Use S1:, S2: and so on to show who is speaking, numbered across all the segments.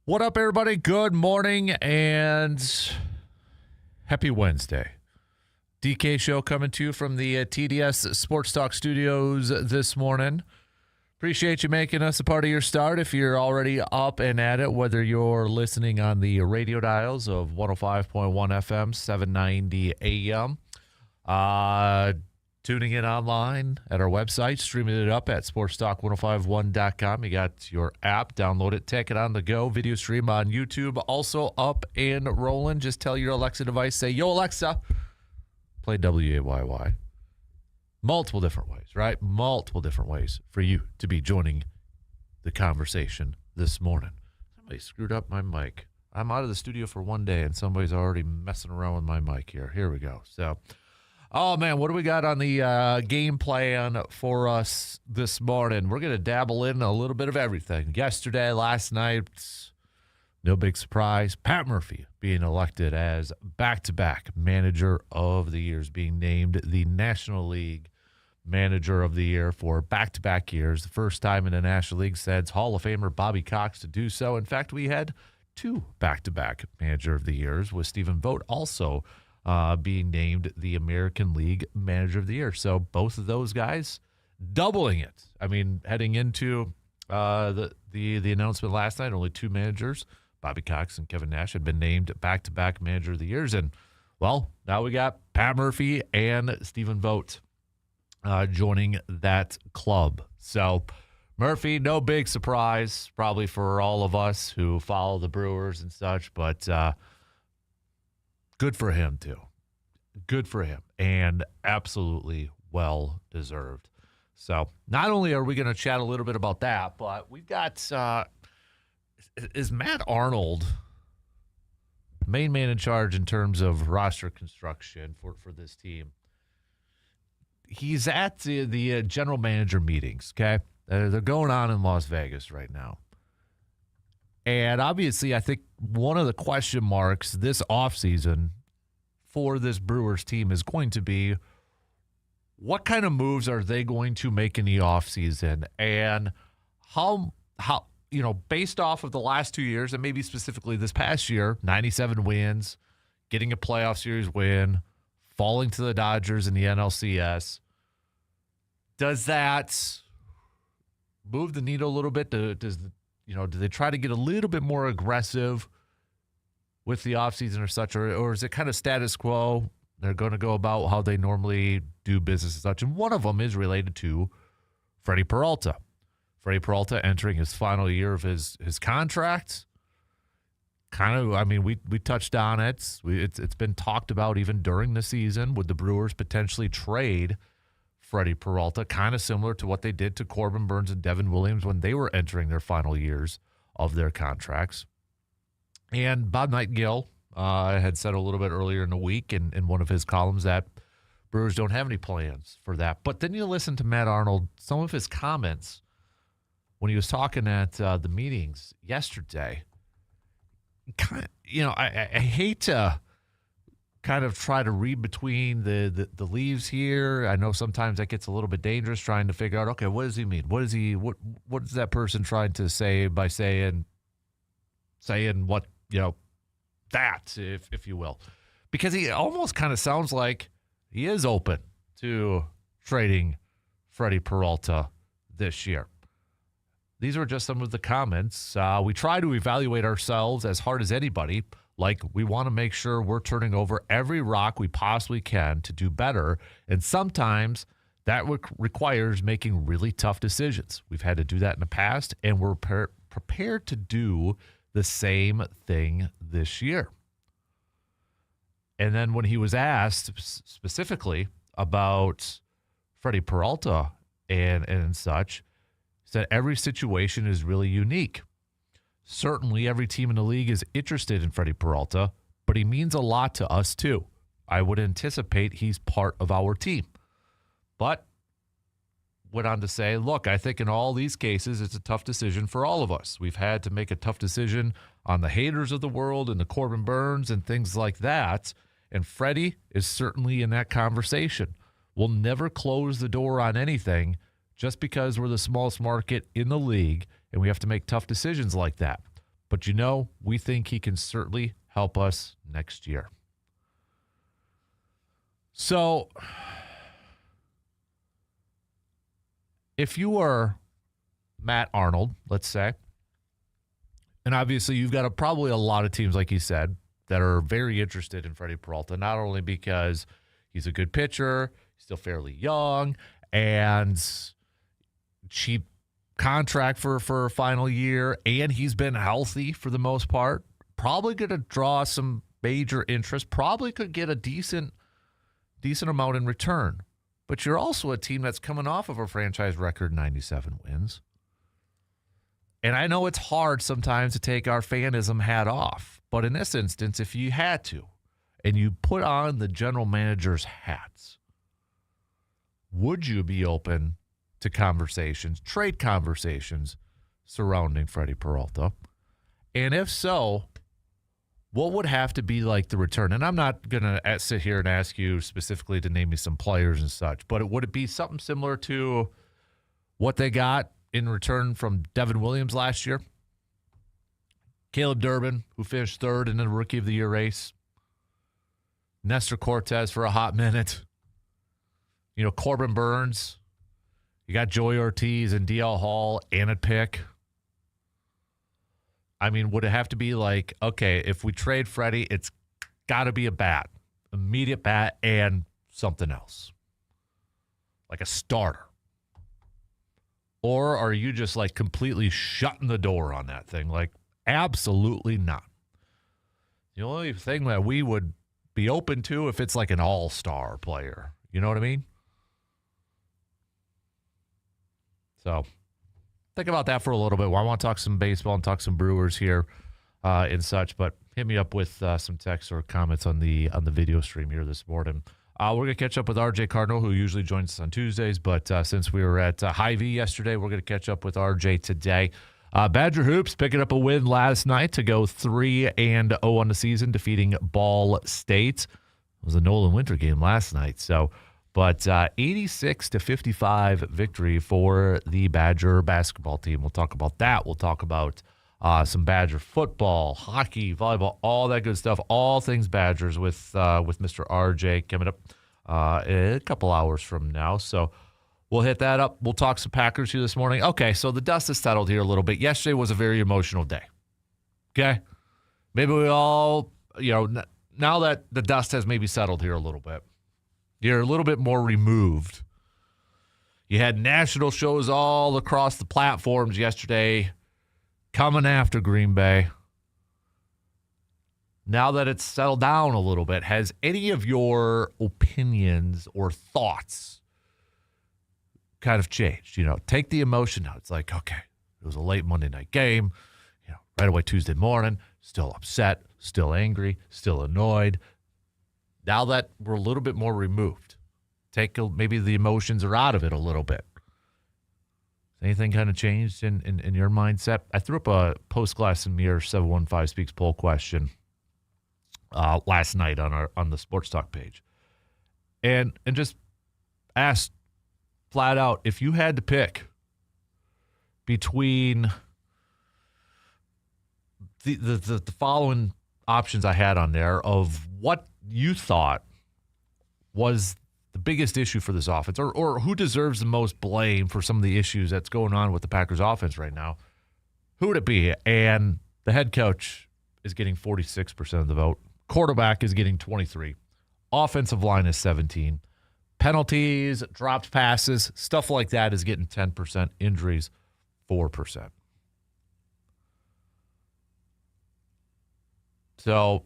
S1: What up, everybody? Good morning and happy Wednesday. DK Show coming to you from the TDS Sports Talk Studios this morning. Appreciate you making us a part of your start. If you're already up and at it, whether you're listening on the radio dials of 105.1 FM, 790 AM, tuning in online at our website, streaming it up at sportstalk1051.com. You got your app, download it, take it on the go, video stream on YouTube, also up and rolling. Just tell your Alexa device, say, yo, Alexa, play WAYY. Multiple different ways, right? Multiple different ways for you to be joining the conversation this morning. Somebody screwed up my mic. I'm out of the studio for one day, and somebody's already messing around with my mic here. Here we go. So, oh, man, what do we got on the game plan for us this morning? We're going to dabble in a little bit of everything. Yesterday, last night, no big surprise. Pat Murphy being elected as back-to-back Manager of the Year, being named the National League Manager of the Year for back-to-back years. The first time in the National League since Hall of Famer Bobby Cox to do so. In fact, we had two back-to-back Manager of the Years, with Stephen Vogt also being named the American League Manager of the Year. So both of those guys doubling it. I mean, heading into the announcement last night, only two managers, Bobby Cox and Kevin Nash, had been named back-to-back Manager of the Years. And, well, now we got Pat Murphy and Stephen Vogt joining that club. So Murphy, no big surprise probably for all of us who follow the Brewers and such, but good for him, too. Good for him, and absolutely well-deserved. So not only are we going to chat a little bit about that, but we've got is Matt Arnold main man in charge in terms of roster construction for this team? He's at the general manager meetings, okay? They're going on in Las Vegas right now. And obviously, I think one of the question marks this offseason for this Brewers team is going to be, what kind of moves are they going to make in the offseason? And how based off of the last 2 years, and maybe specifically this past year, 97 wins, getting a playoff series win, falling to the Dodgers in the NLCS, does that move the needle a little bit? Do they try to get a little bit more aggressive with the offseason or such, or is it kind of status quo? They're going to go about how they normally do business and such. And one of them is related to Freddie Peralta. Freddie Peralta entering his final year of his contract. We touched on it. It's been talked about even during the season. Would the Brewers potentially trade Freddie Peralta, kind of similar to what they did to Corbin Burnes and Devin Williams when they were entering their final years of their contracts? And Bob Nightingale had said a little bit earlier in the week in one of his columns that Brewers don't have any plans for that. But then you listen to Matt Arnold, some of his comments when he was talking at the meetings yesterday. I hate to kind of try to read between the leaves here. I know sometimes that gets a little bit dangerous, trying to figure out, okay, what does he mean? What is that person trying to say by saying what, that, if you will. Because he almost kind of sounds like he is open to trading Freddie Peralta this year. These are just some of the comments. We try to evaluate ourselves as hard as anybody. Like, we want to make sure we're turning over every rock we possibly can to do better. And sometimes that requires making really tough decisions. We've had to do that in the past, and we're prepared to do the same thing this year. And then when he was asked specifically about Freddie Peralta and such, he said every situation is really unique. Certainly every team in the league is interested in Freddie Peralta, but he means a lot to us too. I would anticipate he's part of our team. But went on to say, look, I think in all these cases, it's a tough decision for all of us. We've had to make a tough decision on the haters of the world and the Corbin Burnes and things like that. And Freddie is certainly in that conversation. We'll never close the door on anything just because we're the smallest market in the league and we have to make tough decisions like that. But we think he can certainly help us next year. So, if you were Matt Arnold, let's say, and obviously you've got probably a lot of teams, like you said, that are very interested in Freddie Peralta, not only because he's a good pitcher, he's still fairly young, and cheap contract for a final year, and he's been healthy for the most part, probably going to draw some major interest, probably could get a decent amount in return. But you're also a team that's coming off of a franchise record 97 wins. And I know it's hard sometimes to take our fanism hat off. But in this instance, if you had to, and you put on the general manager's hats, would you be open to conversations, trade conversations surrounding Freddie Peralta? And if so, what would have to be like the return? And I'm not going to sit here and ask you specifically to name me some players and such, but would it be something similar to what they got in return from Devin Williams last year? Caleb Durbin, who finished third in the Rookie of the Year race. Nestor Cortez for a hot minute. Corbin Burns. You got Joey Ortiz and DL Hall and a pick. I mean, would it have to be like, okay, if we trade Freddie, it's got to be a bat, immediate bat, and something else, like a starter? Or are you just like completely shutting the door on that thing? Like, absolutely not. The only thing that we would be open to if it's like an all-star player. You know what I mean? So think about that for a little bit. Well, I want to talk some baseball and talk some Brewers here and such, but hit me up with some texts or comments on the video stream here this morning. We're going to catch up with RJ Cardinal, who usually joins us on Tuesdays, but since we were at Hy-Vee yesterday, we're going to catch up with RJ today. Badger Hoops picking up a win last night to go 3-0 on the season, defeating Ball State. It was a Nolan Winter game last night, but 86-55 victory for the Badger basketball team. We'll talk about that. We'll talk about some Badger football, hockey, volleyball, all that good stuff. All things Badgers with Mr. RJ coming up a couple hours from now. So we'll hit that up. We'll talk some Packers here this morning. Okay, so the dust has settled here a little bit. Yesterday was a very emotional day. Okay? Maybe we all, now that the dust has maybe settled here a little bit, you're a little bit more removed. You had national shows all across the platforms yesterday coming after Green Bay. Now that it's settled down a little bit, has any of your opinions or thoughts kind of changed? Take the emotion out. It's like, okay, it was a late Monday night game. Right away Tuesday morning, still upset, still angry, still annoyed. Now that we're a little bit more removed, maybe the emotions are out of it a little bit. Anything kind of changed in your mindset? I threw up a post-glass and mirror 715 Speaks poll question last night on the Sports Talk page, and just asked flat out, if you had to pick between the following options I had on there of what you thought was the biggest issue for this offense, or who deserves the most blame for some of the issues that's going on with the Packers offense right now, who would it be? And the head coach is getting 46% of the vote. Quarterback is getting 23%. Offensive line is 17%. Penalties, dropped passes, stuff like that is getting 10%. Injuries, 4%. So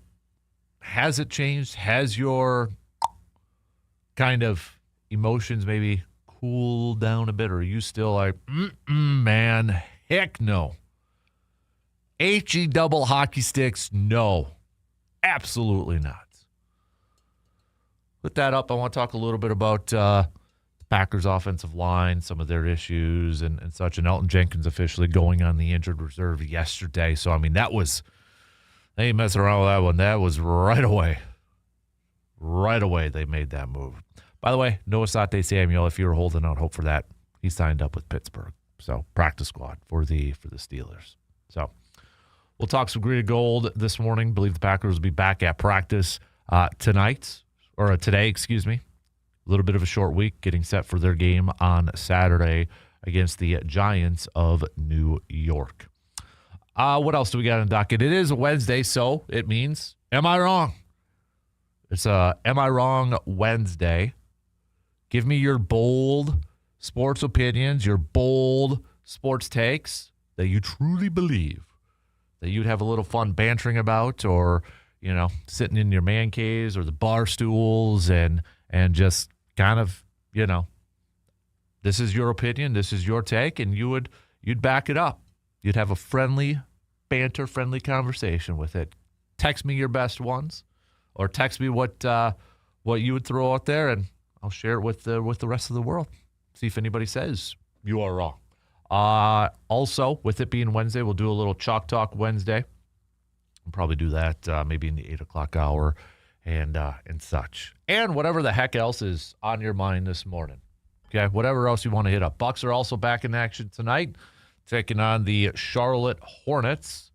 S1: has it changed? Has your kind of emotions maybe cooled down a bit? Or are you still like, man, heck no. HE double hockey sticks, no. Absolutely not. Put that up. I want to talk a little bit about the Packers offensive line, some of their issues and such. And Elton Jenkins officially going on the injured reserve yesterday. So, I mean, they ain't messing around with that one. That was right away. Right away they made that move. By the way, Noah Sate Samuel, if you were holding out hope for that, he signed up with Pittsburgh. So practice squad for the Steelers. So We'll talk some green and gold this morning. Believe the Packers will be back at practice today, excuse me. A little bit of a short week getting set for their game on Saturday against the Giants of New York. What else do we got on the docket? It is a Wednesday, so it means, am I wrong? It's a Am I Wrong Wednesday. Give me your bold sports opinions, your bold sports takes that you truly believe, that you'd have a little fun bantering about, or, sitting in your man caves or the bar stools and just kind of, this is your opinion, this is your take, and you'd back it up. You'd have a friendly banter, friendly conversation with it. Text me your best ones, or text me what you would throw out there, and I'll share it with the rest of the world. See if anybody says you are wrong. Also, with it being Wednesday, we'll do a little Chalk Talk Wednesday. We'll probably do that maybe in the 8 o'clock hour and such. And whatever the heck else is on your mind this morning. Okay, whatever else you want to hit up. Bucks are also back in action tonight, taking on the Charlotte Hornets.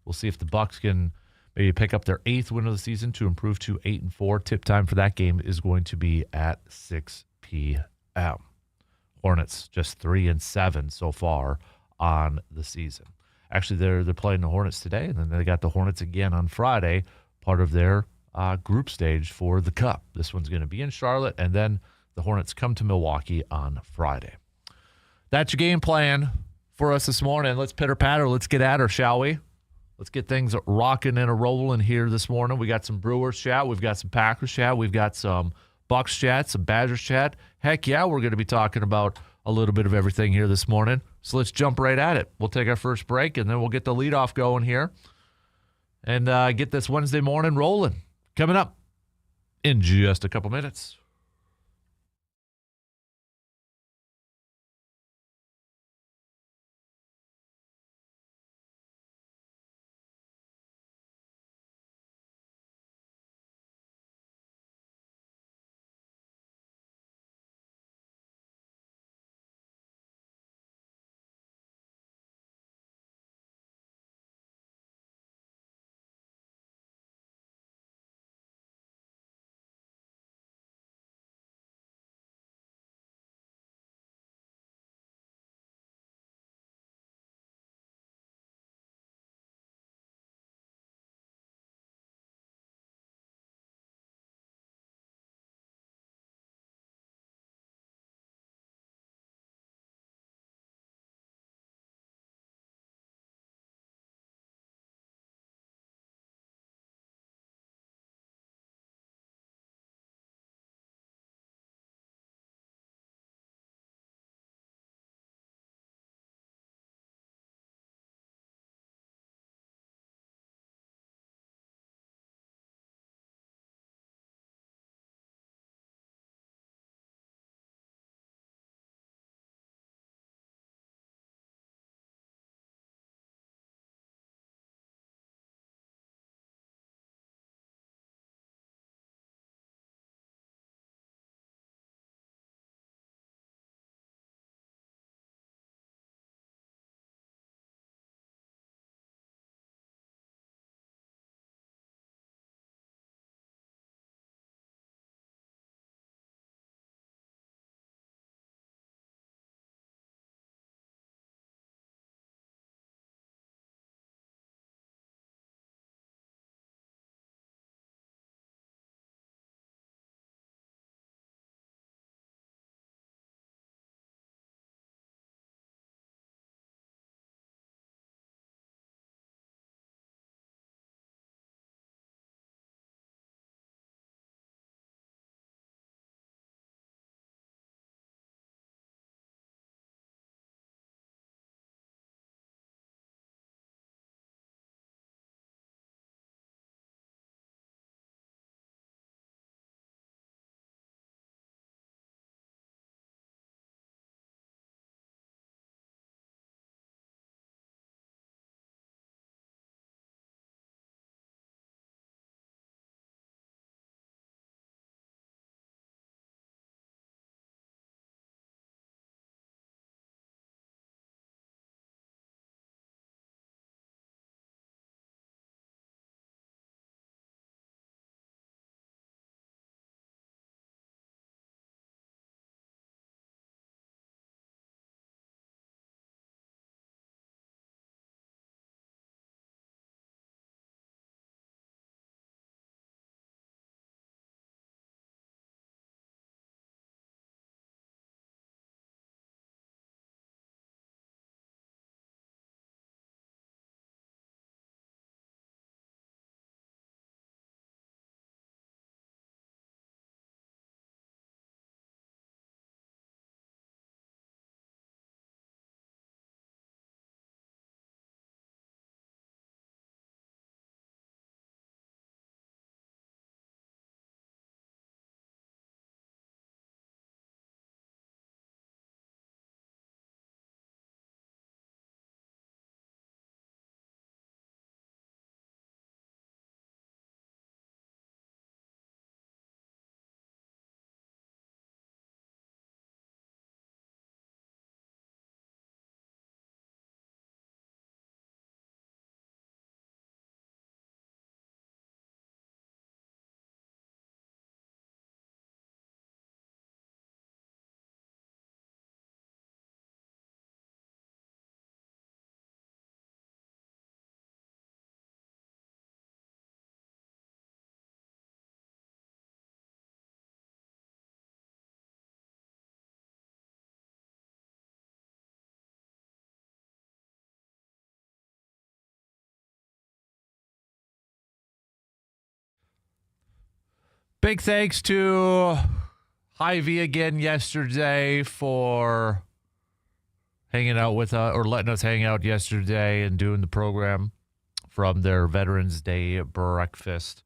S1: We'll see if the Bucks can maybe pick up their 8th win of the season to improve to 8-4. Tip time for that game is going to be at 6 p.m. Hornets just 3-7 so far on the season. Actually, they're playing the Hornets today, and then they got the Hornets again on Friday, part of their group stage for the Cup. This one's going to be in Charlotte, and then the Hornets come to Milwaukee on Friday. That's your game plan for us this morning. Let's pitter-patter. Let's get at her, shall we? Let's get things rocking and a-rolling here this morning. We got some Brewers chat. We've got some Packers chat. We've got some Bucks chat, some Badgers chat. Heck yeah, we're going to be talking about a little bit of everything here this morning. So let's jump right at it. We'll take our first break, and then we'll get the leadoff going here and get this Wednesday morning rolling. Coming up in just a couple minutes. Big thanks to Hy-Vee again yesterday for hanging out with us, or letting us hang out yesterday and doing the program from their Veterans Day breakfast.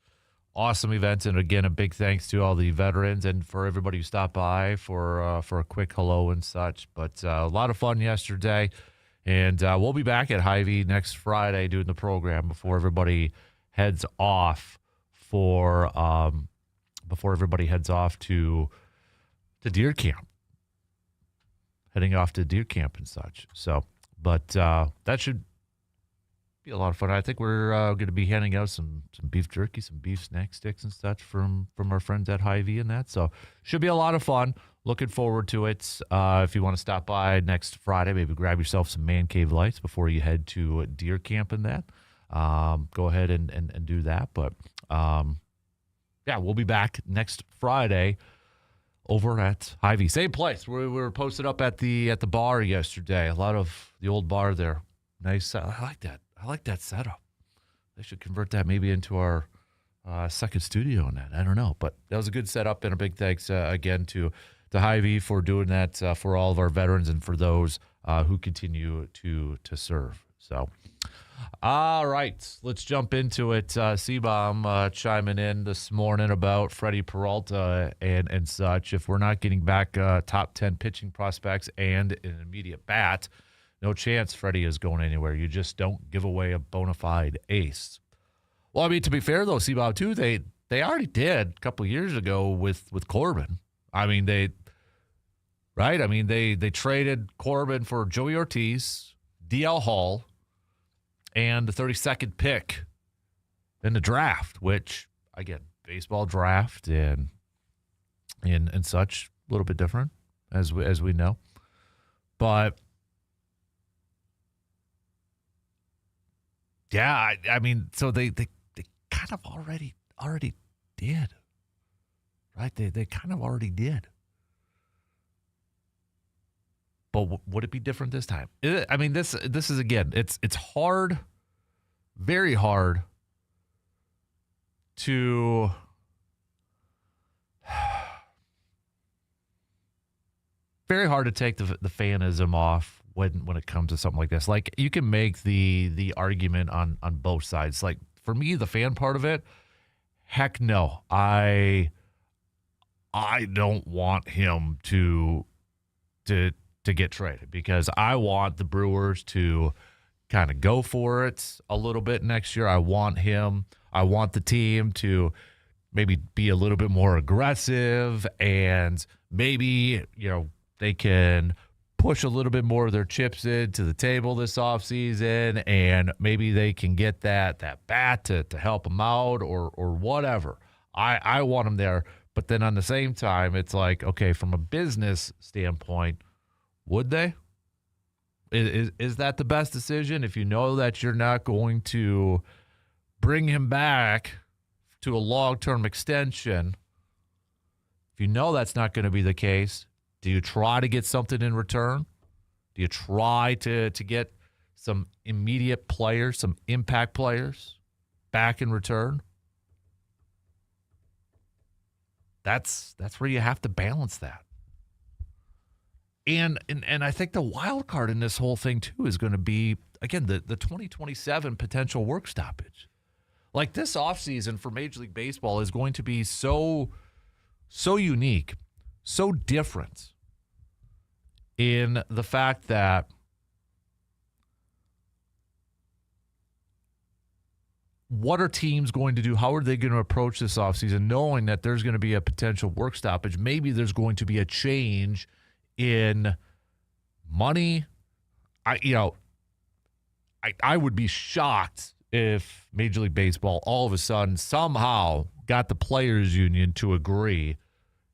S1: Awesome event, and again, a big thanks to all the veterans and for everybody who stopped by for a quick hello and such. But a lot of fun yesterday, and we'll be back at Hy-Vee next Friday doing the program before everybody heads off to deer camp. Heading off to deer camp and such. So, but that should be a lot of fun. I think we're going to be handing out some beef jerky, some beef snack sticks and such from our friends at Hy-Vee and that. So, should be a lot of fun. Looking forward to it. If you want to stop by next Friday, maybe grab yourself some man cave lights before you head to deer camp and that. Go ahead and do that. But yeah, we'll be back next Friday over at Hy-Vee. Same place. We were posted up at the bar yesterday. A lot of the old bar there. Nice. I like that. I like that setup. They should convert that maybe into our second studio in that. I don't know. But that was a good setup, and a big thanks again to Hy-Vee for doing that for all of our veterans and for those who continue to serve. So, all right, let's jump into it. C-Bomb chiming in this morning about Freddie Peralta and such. If we're not getting back top 10 pitching prospects and an immediate bat, no chance Freddie is going anywhere. You just don't give away a bona fide ace. Well, I mean, to be fair, though, C-Bomb, too, they already did a couple of years ago with Corbin. I mean, they traded Corbin for Joey Ortiz, DL Hall, and the 32nd pick in the draft, which, again, baseball draft and such, a little bit different, as we know. But, yeah, I mean, so they kind of already did, right? They kind of already did. But would it be different this time? I mean, this is, again, it's hard, very hard to take the fanism off when it comes to something like this. Like, you can make the argument on both sides. Like, for me, the fan part of it, heck no. I don't want him to get traded, because I want the Brewers to kind of go for it a little bit next year. I want the team to maybe be a little bit more aggressive, and maybe, they can push a little bit more of their chips into the table this offseason, and maybe they can get that bat to help them out or whatever. I want them there. But then on the same time, it's like, okay, from a business standpoint, would they? Is that the best decision? If you know that you're not going to bring him back to a long-term extension, if you know that's not going to be the case, do you try to get something in return? Do you try to get some immediate players, some impact players back in return? That's where you have to balance that. And I think the wild card in this whole thing, too, is going to be, again, the 2027 potential work stoppage. Like, this offseason for Major League Baseball is going to be so unique, so different in the fact that what are teams going to do? How are they going to approach this offseason, knowing that there's going to be a potential work stoppage? Maybe there's going to be a change in money. I would be shocked if Major League Baseball all of a sudden somehow got the players union to agree,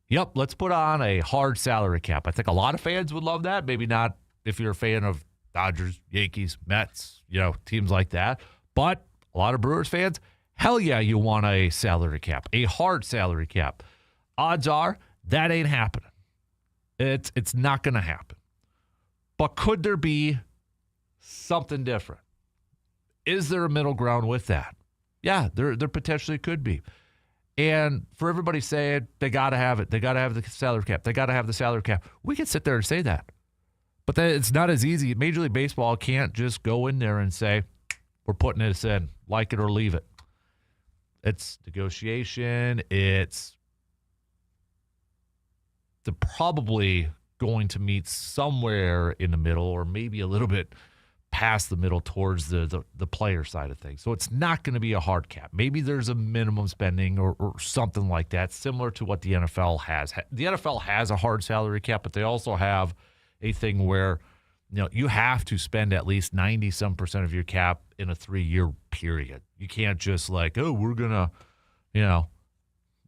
S1: yep, let's put on a hard salary cap. I think a lot of fans would love that. Maybe not if you're a fan of Dodgers, Yankees, Mets, teams like that. But a lot of Brewers fans, hell yeah, you want a salary cap, a hard salary cap. Odds are that ain't happening. It's not going to happen. But could there be something different? Is there a middle ground with that? Yeah, there potentially could be. And for everybody saying they got to have it, they got to have the salary cap, they got to have the salary cap, we can sit there and say that. But then it's not as easy. Major League Baseball can't just go in there and say, we're putting this in, like it or leave it. It's negotiation. They're probably going to meet somewhere in the middle or maybe a little bit past the middle towards the player side of things. So it's not going to be a hard cap. Maybe there's a minimum spending or something like that, similar to what the NFL has. The NFL has a hard salary cap, but they also have a thing where you have to spend at least 90-some% of your cap in a 3-year period. You can't just we're going to,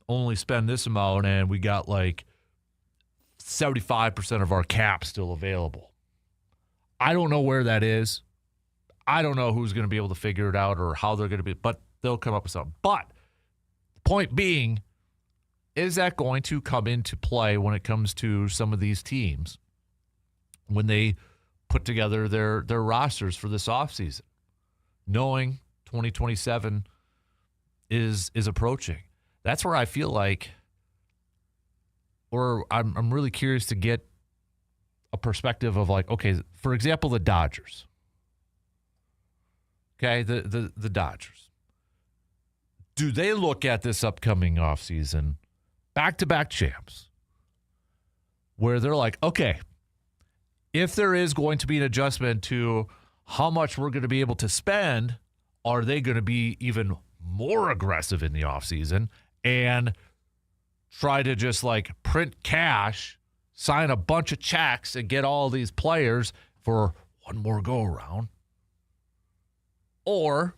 S1: only spend this amount and we got 75% of our cap still available. I don't know where that is. I don't know who's going to be able to figure it out or how they're going to be, but they'll come up with something. But the point being, is that going to come into play when it comes to some of these teams when they put together their rosters for this offseason, knowing 2027 is approaching? That's where I feel like, or I'm really curious to get a perspective of okay, for example, the Dodgers. Okay, the Dodgers. Do they look at this upcoming offseason, back-to-back champs, where they're like, okay, if there is going to be an adjustment to how much we're going to be able to spend, are they going to be even more aggressive in the offseason and try to just print cash, sign a bunch of checks, and get all these players for one more go-around? Or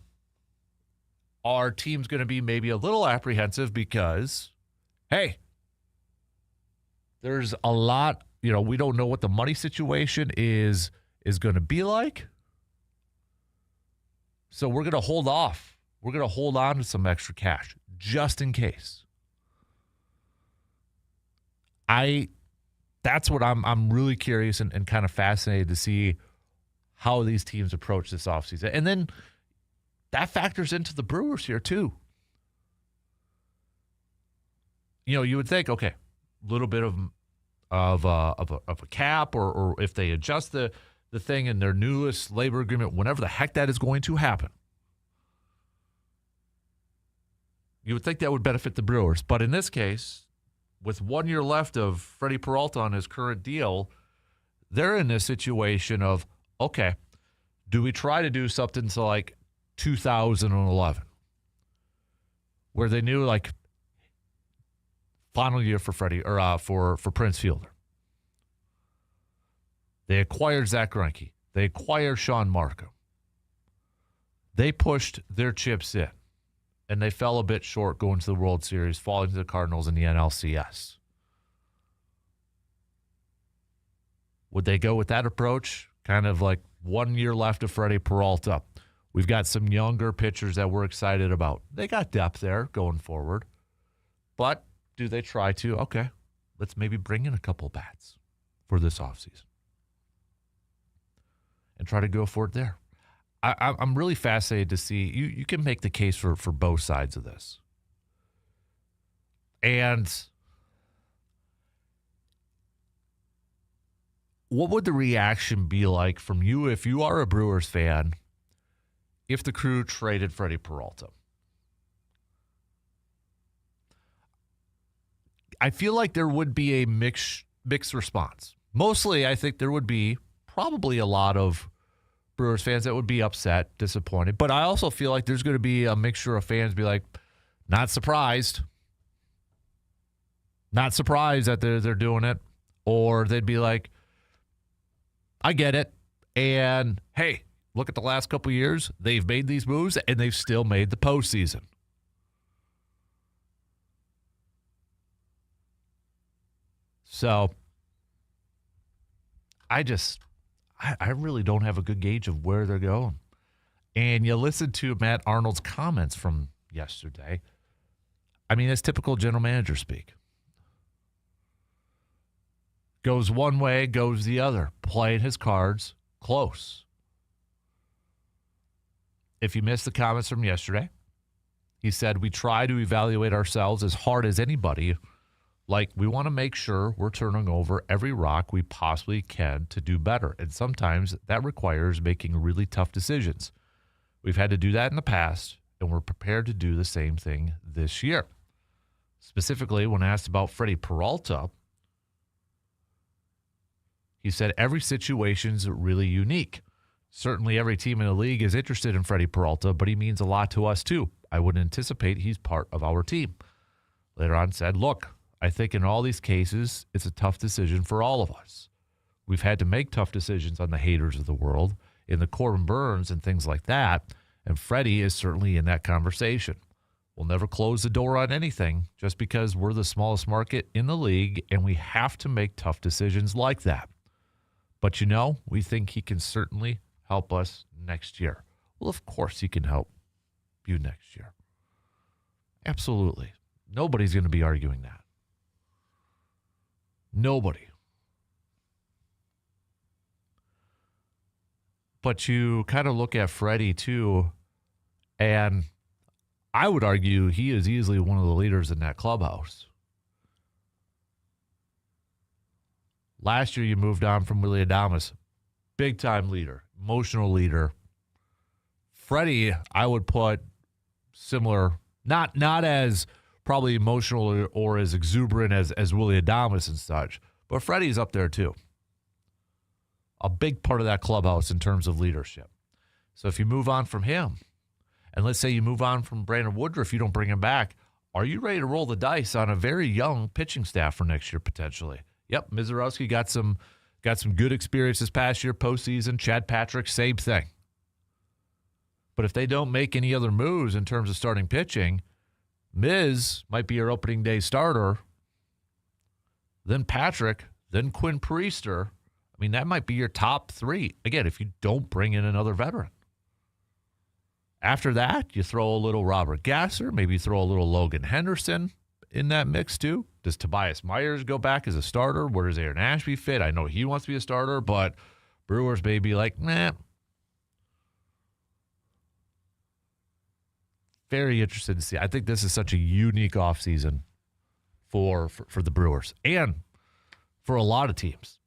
S1: are teams going to be maybe a little apprehensive because, hey, there's a lot, we don't know what the money situation is going to be like. So we're going to hold off. We're going to hold on to some extra cash just in case. That's what I'm really curious and kind of fascinated to see how these teams approach this offseason. And then that factors into the Brewers here too. You would think, okay, a little bit of a cap, or if they adjust the thing in their newest labor agreement, whenever the heck that is going to happen, you would think that would benefit the Brewers. But in this case, with 1 year left of Freddie Peralta on his current deal, they're in this situation of, okay, do we try to do something to 2011, where they knew final year for Freddie or for Prince Fielder. They acquired Zach Greinke. They acquired Sean Marco. They pushed their chips in, and they fell a bit short going to the World Series, falling to the Cardinals in the NLCS. Would they go with that approach? Kind of 1 year left of Freddie Peralta. We've got some younger pitchers that we're excited about. They got depth there going forward. But do they try to, okay, let's maybe bring in a couple bats for this offseason and try to go for it there? I'm really fascinated to see. You can make the case for both sides of this. And what would the reaction be like from you if you are a Brewers fan if the Crew traded Freddie Peralta? I feel like there would be a mixed response. Mostly, I think there would be probably a lot of Brewers fans that would be upset, disappointed. But I also feel like there's going to be a mixture of fans be like, not surprised. Not surprised that they're doing it. Or they'd be like, I get it. And, hey, look at the last couple of years. They've made these moves, and they've still made the postseason. So, I really don't have a good gauge of where they're going. And you listen to Matt Arnold's comments from yesterday. I mean, it's typical general manager speak. Goes one way, goes the other. Playing his cards close. If you missed the comments from yesterday, He said, we try to evaluate ourselves as hard as anybody. Like, we want to make sure we're turning over every rock we possibly can to do better. And sometimes that requires making really tough decisions. We've had to do that in the past, and we're prepared to do the same thing this year. Specifically, when asked about Freddie Peralta, he said, every situation's really unique. Certainly every team in the league is interested in Freddie Peralta, but he means a lot to us too. I would anticipate he's part of our team. Later on said, look, I think in all these cases, it's a tough decision for all of us. We've had to make tough decisions on the haters of the world, in the Corbin Burns and things like that, and Freddie is certainly in that conversation. We'll never close the door on anything just because we're the smallest market in the league, and we have to make tough decisions like that. But, we think he can certainly help us next year. Well, of course he can help you next year. Absolutely. Nobody's going to be arguing that. Nobody. But you kind of look at Freddie, too, and I would argue he is easily one of the leaders in that clubhouse. Last year, you moved on from Willie Adames. Big-time leader, emotional leader. Freddie, I would put similar, not as probably emotional or as exuberant as Willie Adames and such, but Freddie's up there, too. A big part of that clubhouse in terms of leadership. So if you move on from him, and let's say you move on from Brandon Woodruff, you don't bring him back, are you ready to roll the dice on a very young pitching staff for next year potentially? Yep, Mizorowski got some good experience this past year, postseason. Chad Patrick, same thing. But if they don't make any other moves in terms of starting pitching, Miz might be your opening day starter, then Patrick, then Quinn Priester. I mean, that might be your top three. Again, if you don't bring in another veteran. After that, you throw a little Robert Gasser, maybe throw a little Logan Henderson in that mix too. Does Tobias Myers go back as a starter? Where does Aaron Ashby fit? I know he wants to be a starter, but Brewers may be like, nah. Very interested to see. I think this is such a unique offseason for the Brewers and for a lot of teams.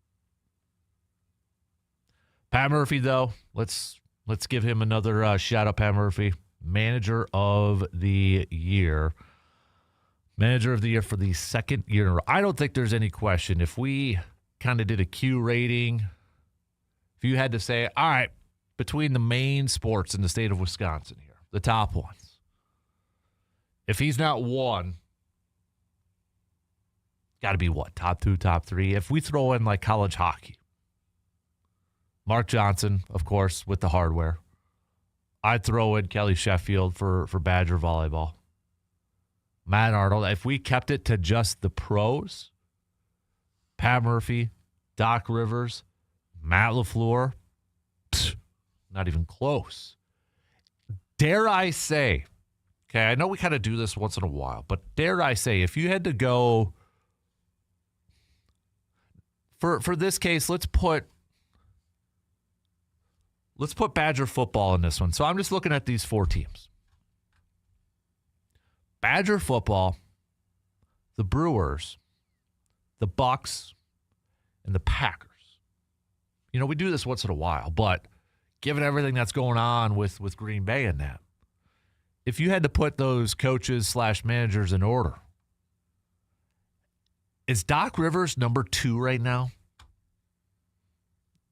S1: Pat Murphy, though, let's give him another shout out. Pat Murphy, Manager of the Year. Manager of the Year for the second year in a row. I don't think there's any question. If we kind of did a Q rating, if you had to say, all right, between the main sports in the state of Wisconsin here, the top ones, if he's not one, got to be what? Top two, top three? If we throw in like college hockey, Mark Johnson, of course, with the hardware. I'd throw in Kelly Sheffield for Badger volleyball. Matt Arnold. If we kept it to just the pros, Pat Murphy, Doc Rivers, Matt LaFleur, not even close. Dare I say, okay, I know we kind of do this once in a while, but dare I say, if you had to go, for this case, let's put Badger football in this one. So I'm just looking at these four teams. Badger football, the Brewers, the Bucks, and the Packers. We do this once in a while, but given everything that's going on with Green Bay and that, if you had to put those coaches / managers in order, is Doc Rivers number 2 right now?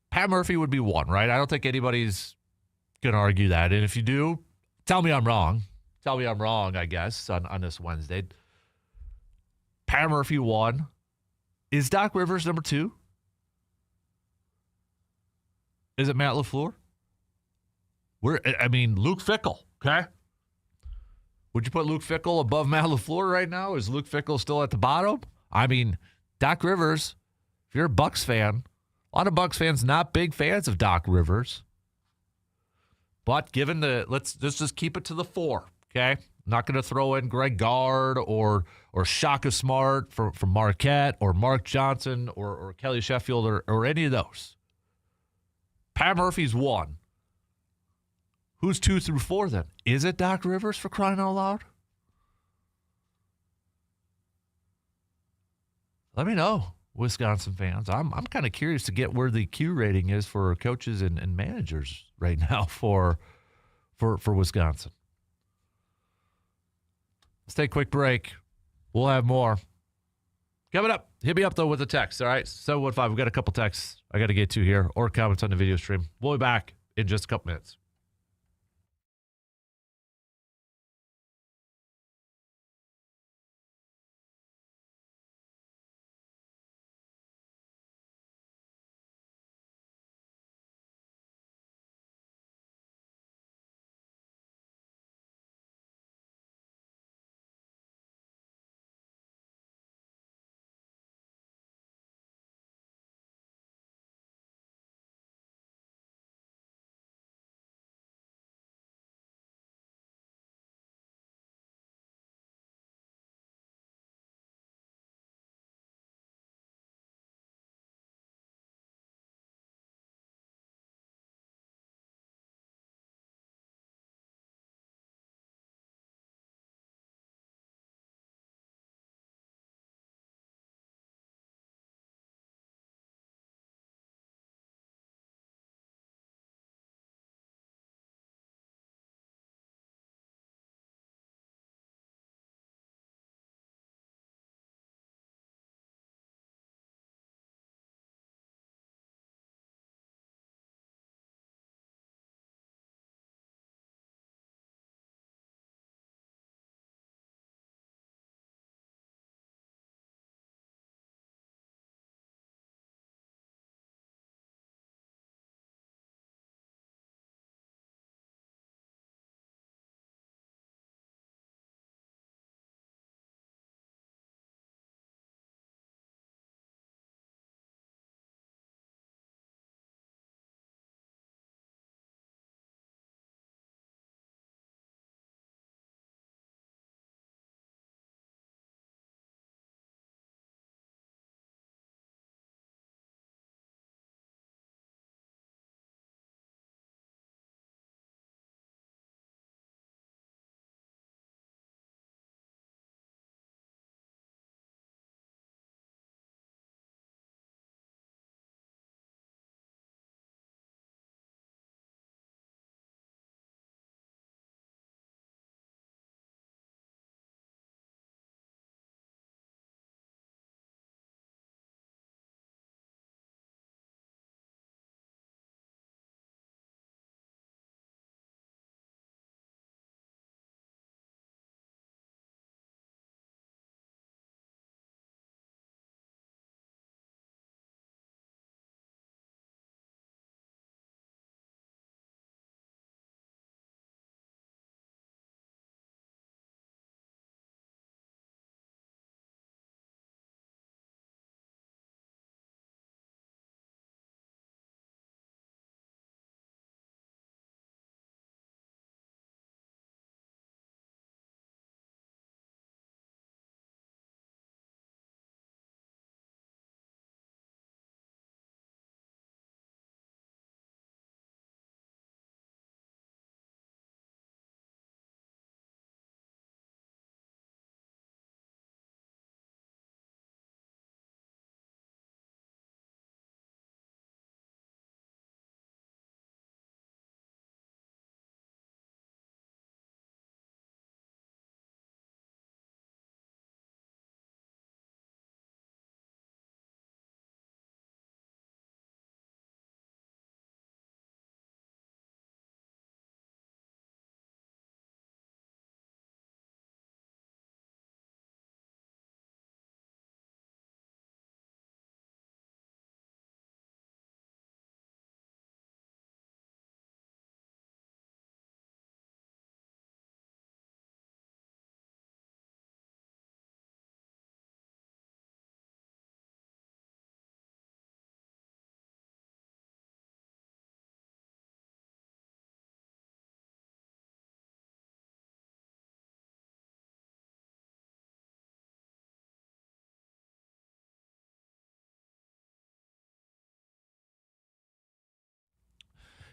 S1: Pat Murphy would be 1, right? I don't think anybody's going to argue that. And if you do, tell me I'm wrong. Tell me I'm wrong, I guess, on this Wednesday. Pat Murphy 1. Is Doc Rivers number 2? Is it Matt LaFleur? Luke Fickell, okay? Would you put Luke Fickell above Matt LaFleur right now? Is Luke Fickell still at the bottom? Doc Rivers, if you're a Bucks fan, a lot of Bucks fans not big fans of Doc Rivers. But given let's just keep it to the 4. Okay, I'm not going to throw in Greg Gard or Shaka Smart from Marquette or Mark Johnson or Kelly Sheffield or any of those. Pat Murphy's 1. Who's 2 through 4 then? Is it Doc Rivers, for crying out loud? Let me know, Wisconsin fans. I'm kind of curious to get where the Q rating is for coaches and managers right now for Wisconsin. Let's take a quick break. We'll have more. Coming up, hit me up, though, with a text, all right? 715, we've got a couple texts I got to get to here, or comments on the video stream. We'll be back in just a couple minutes.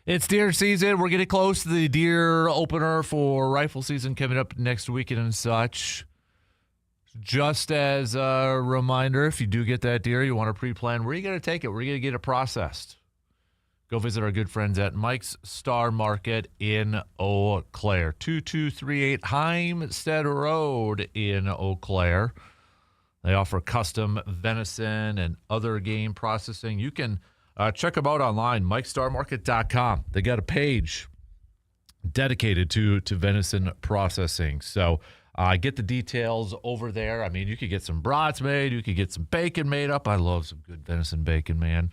S1: It's deer season. We're getting close to the deer opener for rifle season coming up next weekend and such. Just as a reminder, if you do get that deer, you want to pre-plan, where are you going to take it? Where are you going to get it processed? Go visit our good friends at Mike's Star Market in Eau Claire, 2238 Heimstead Road in Eau Claire. They offer custom venison and other game processing. You can check them out online, mikestarmarket.com. They got a page dedicated to venison processing. So get the details over there. I mean, you could get some brats made. You could get some bacon made up. I love some good venison bacon, man.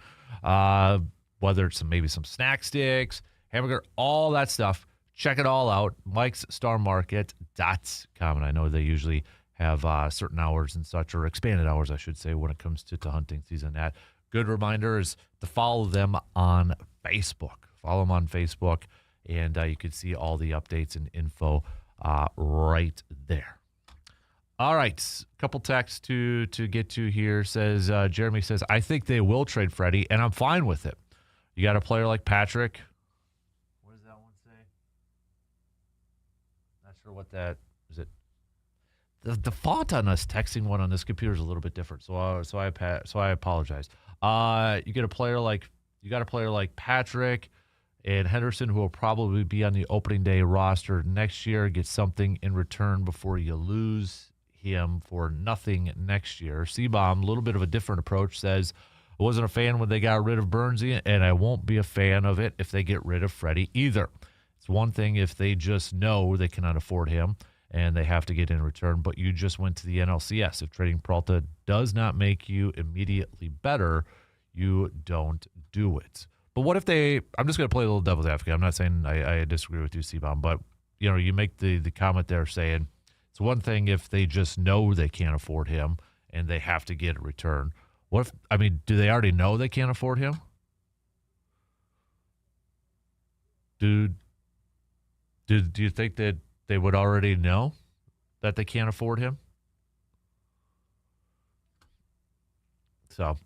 S1: Whether it's maybe some snack sticks, hamburger, all that stuff. Check it all out, mikestarmarket.com. And I know they usually have certain hours and such, or expanded hours, I should say, when it comes to hunting season. That good reminder is to follow them on Facebook. Follow them on Facebook, and you can see all the updates and info right there. All right, a couple texts to get to here. Says Jeremy says, I think they will trade Freddie, and I'm fine with it. You got a player like Patrick. What does that one say? Not sure what that is. It the font on us texting one on this computer is a little bit different, so I apologize. You got a player like Patrick and Henderson, who will probably be on the opening day roster next year. Get something in return before you lose him for nothing next year. C-Bomb, a little bit of a different approach, says, I wasn't a fan when they got rid of Bernsey, and I won't be a fan of it if they get rid of Freddie either. It's one thing if they just know they cannot afford him and they have to get in return, but you just went to the NLCS. If trading Peralta does not make you immediately better, you don't do it. But what if I'm just going to play a little devil's advocate. I'm not saying I disagree with you, C-Bomb, but you make the comment there saying it's one thing if they just know they can't afford him and they have to get a return. What if, do they already know they can't afford him? Do you think that they would already know that they can't afford him? So,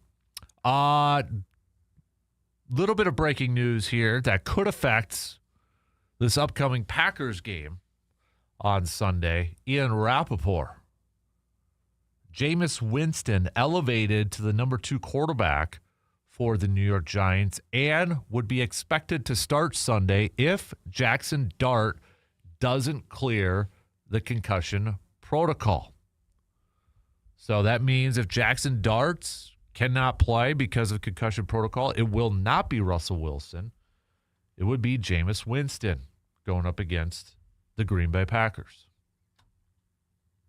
S1: little bit of breaking news here that could affect this upcoming Packers game on Sunday. Ian Rappaport. Jameis Winston elevated to the number 2 quarterback for the New York Giants and would be expected to start Sunday if Jackson Dart doesn't clear the concussion protocol. So that means if Jackson Dart cannot play because of concussion protocol, it will not be Russell Wilson. It would be Jameis Winston going up against the Green Bay Packers.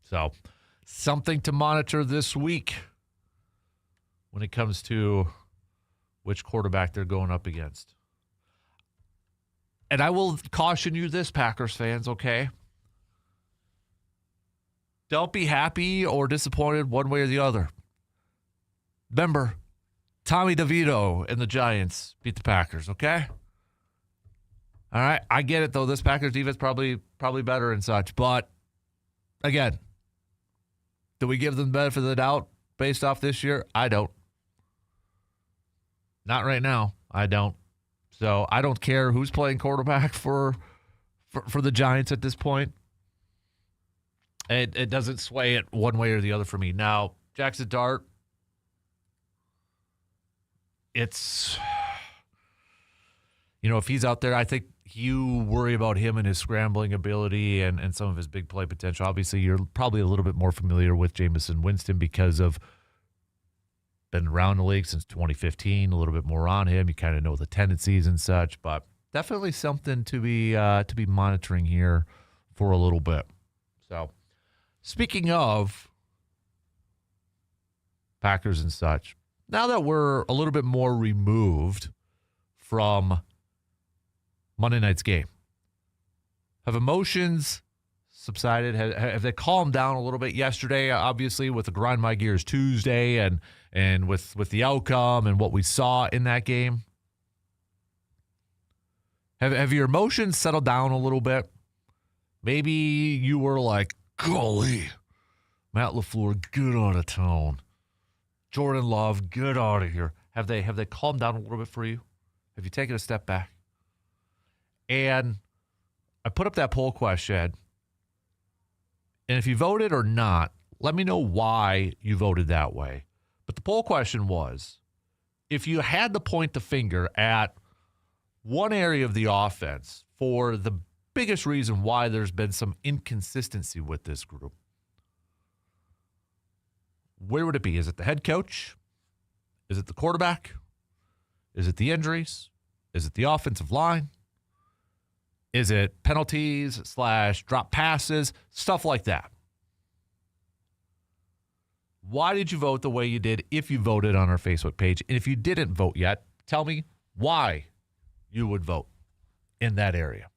S1: So something to monitor this week when it comes to which quarterback they're going up against. And I will caution you this, Packers fans, okay? Don't be happy or disappointed one way or the other. Remember, Tommy DeVito and the Giants beat the Packers, okay? All right, I get it, though. This Packers defense probably better and such. But, again, do we give them the benefit of the doubt based off this year? I don't. Not right now. I don't. So I don't care who's playing quarterback for the Giants at this point. It doesn't sway it one way or the other for me. Now, Jackson Dart, it's, if he's out there, I think you worry about him and his scrambling ability and some of his big play potential. Obviously, you're probably a little bit more familiar with Jameis Winston because of been around the league since 2015, a little bit more on him. You kind of know the tendencies and such, but definitely something to be monitoring here for a little bit. So, speaking of Packers and such, now that we're a little bit more removed from Monday night's game, have emotions subsided? Have they calmed down a little bit yesterday? Obviously, with the Grind My Gears Tuesday and with the outcome and what we saw in that game, have your emotions settled down a little bit? Maybe you were like, golly, Matt LaFleur, get out of town. Jordan Love, get out of here. Have they calmed down a little bit for you? Have you taken a step back? And I put up that poll question, and if you voted or not, Let me know why you voted that way. But the poll question was, if you had to point the finger at one area of the offense for the biggest reason why there's been some inconsistency with this group, where would it be? Is it the head coach? Is it the quarterback? Is it the injuries? Is it the offensive line? Is it penalties / drop passes? Stuff like that. Why did you vote the way you did if you voted on our Facebook page? And if you didn't vote yet, tell me why you would vote in that area.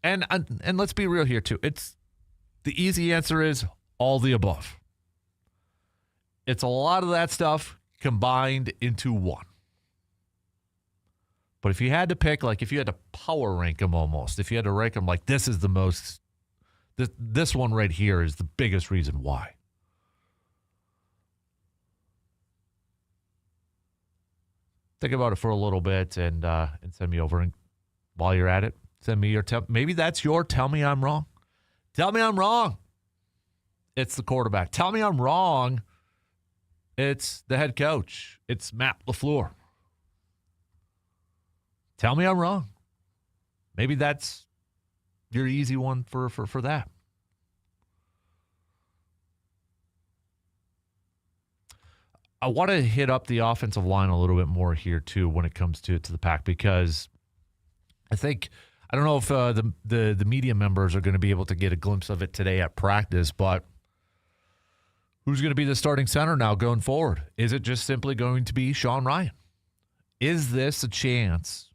S1: And let's be real here too. The easy answer is all the above. It's a lot of that stuff combined into one. But if you had to pick, like if you had to power rank them almost, if you had to rank them like this is the most, this one right here is the biggest reason why. Think about it for a little bit and send me over. And while you're at it, send me your maybe that's your tell me I'm wrong. Tell me I'm wrong. It's the quarterback. Tell me I'm wrong. It's the head coach. It's Matt LaFleur. Tell me I'm wrong. Maybe that's your easy one for that. I want to hit up the offensive line a little bit more here, too, when it comes to the Pack, because I don't know if the media members are going to be able to get a glimpse of it today at practice, but who's going to be the starting center now going forward? Is it just simply going to be Sean Ryan? Is this a chance,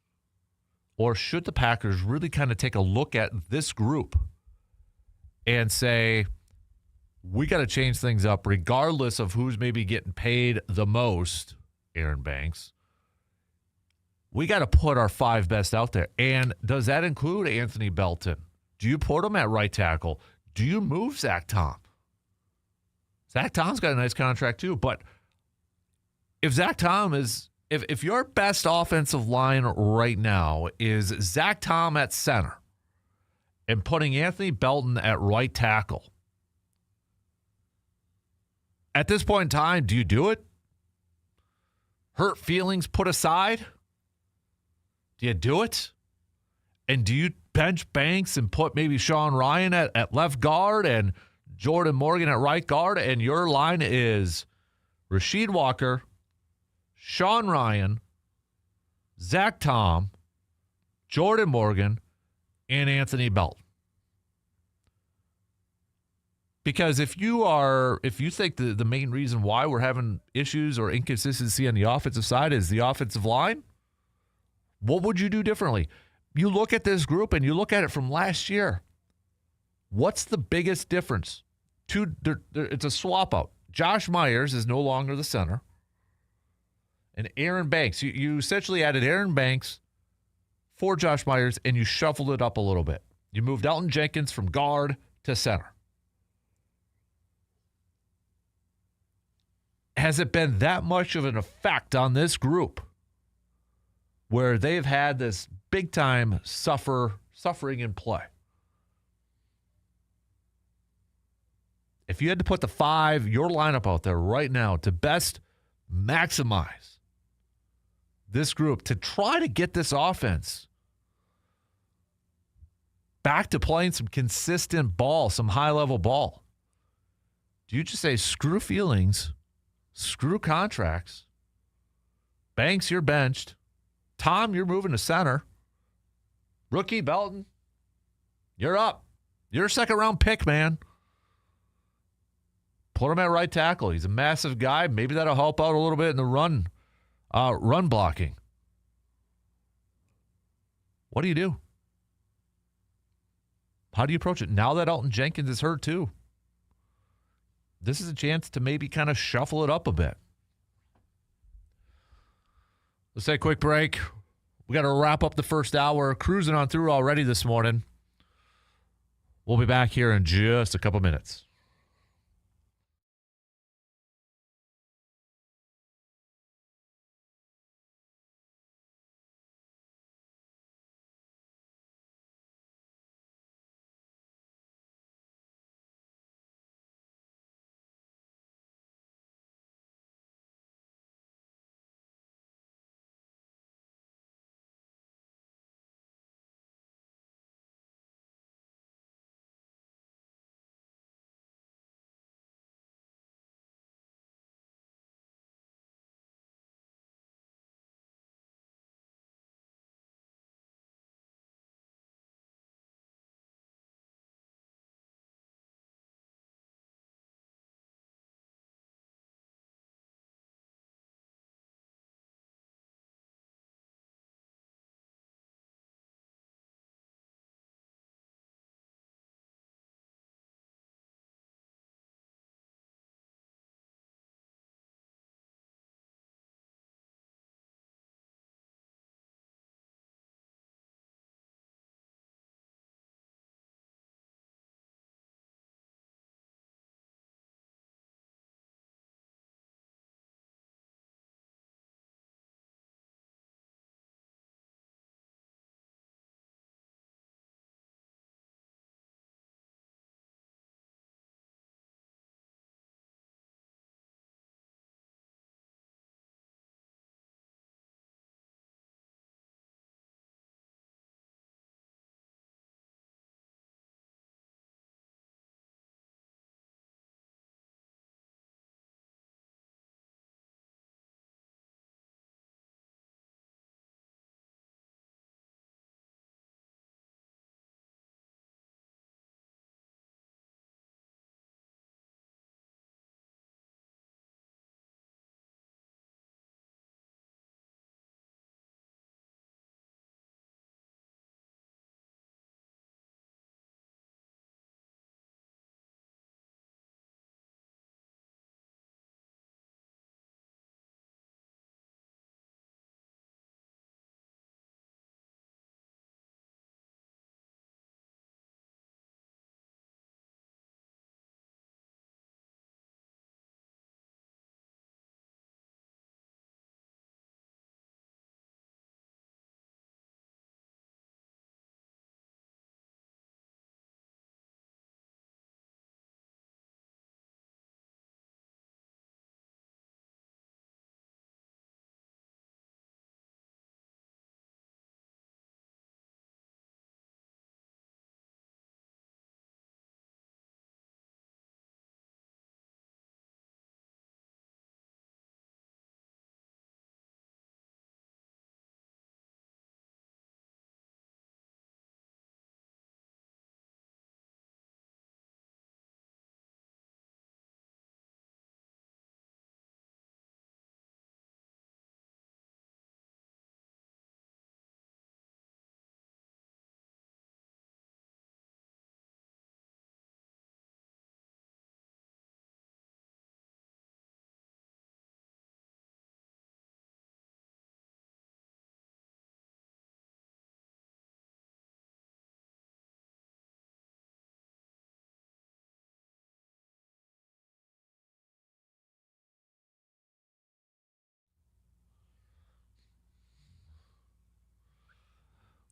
S1: or should the Packers really kind of take a look at this group and say, we got to change things up regardless of who's maybe getting paid the most, Aaron Banks. We got to put our 5 best out there. And does that include Anthony Belton? Do you put him at right tackle? Do you move Zach Tom? Zach Tom's got a nice contract too, but if Zach Tom is, if your best offensive line right now is Zach Tom at center and putting Anthony Belton at right tackle, at this point in time, do you do it? Hurt feelings put aside? Do you do it? And do you bench Banks and put maybe Sean Ryan at left guard and Jordan Morgan at right guard, and your line is Rasheed Walker, Sean Ryan, Zach Tom, Jordan Morgan, and Anthony Belton? Because if you think the main reason why we're having issues or inconsistency on the offensive side is the offensive line, what would you do differently? You look at this group and you look at it from last year. What's the biggest difference? It's a swap out. Josh Myers is no longer the center. And Aaron Banks, you essentially added Aaron Banks for Josh Myers, and you shuffled it up a little bit. You moved Elton Jenkins from guard to center. Has it been that much of an effect on this group where they've had this big-time suffering in play? If you had to put the 5, your lineup out there right now to best maximize this group to try to get this offense back to playing some consistent ball, some high-level ball, do you just say, screw feelings, screw contracts, Banks, you're benched, Tom, you're moving to center, rookie Belton, you're up. You're a second-round pick, man. Put him at right tackle. He's a massive guy. Maybe that'll help out a little bit in the run blocking. What do you do? How do you approach it? Now that Elton Jenkins is hurt too, this is a chance to maybe kind of shuffle it up a bit. Let's take a quick break. We got to wrap up the first hour. Cruising on through already this morning. We'll be back here in just a couple minutes.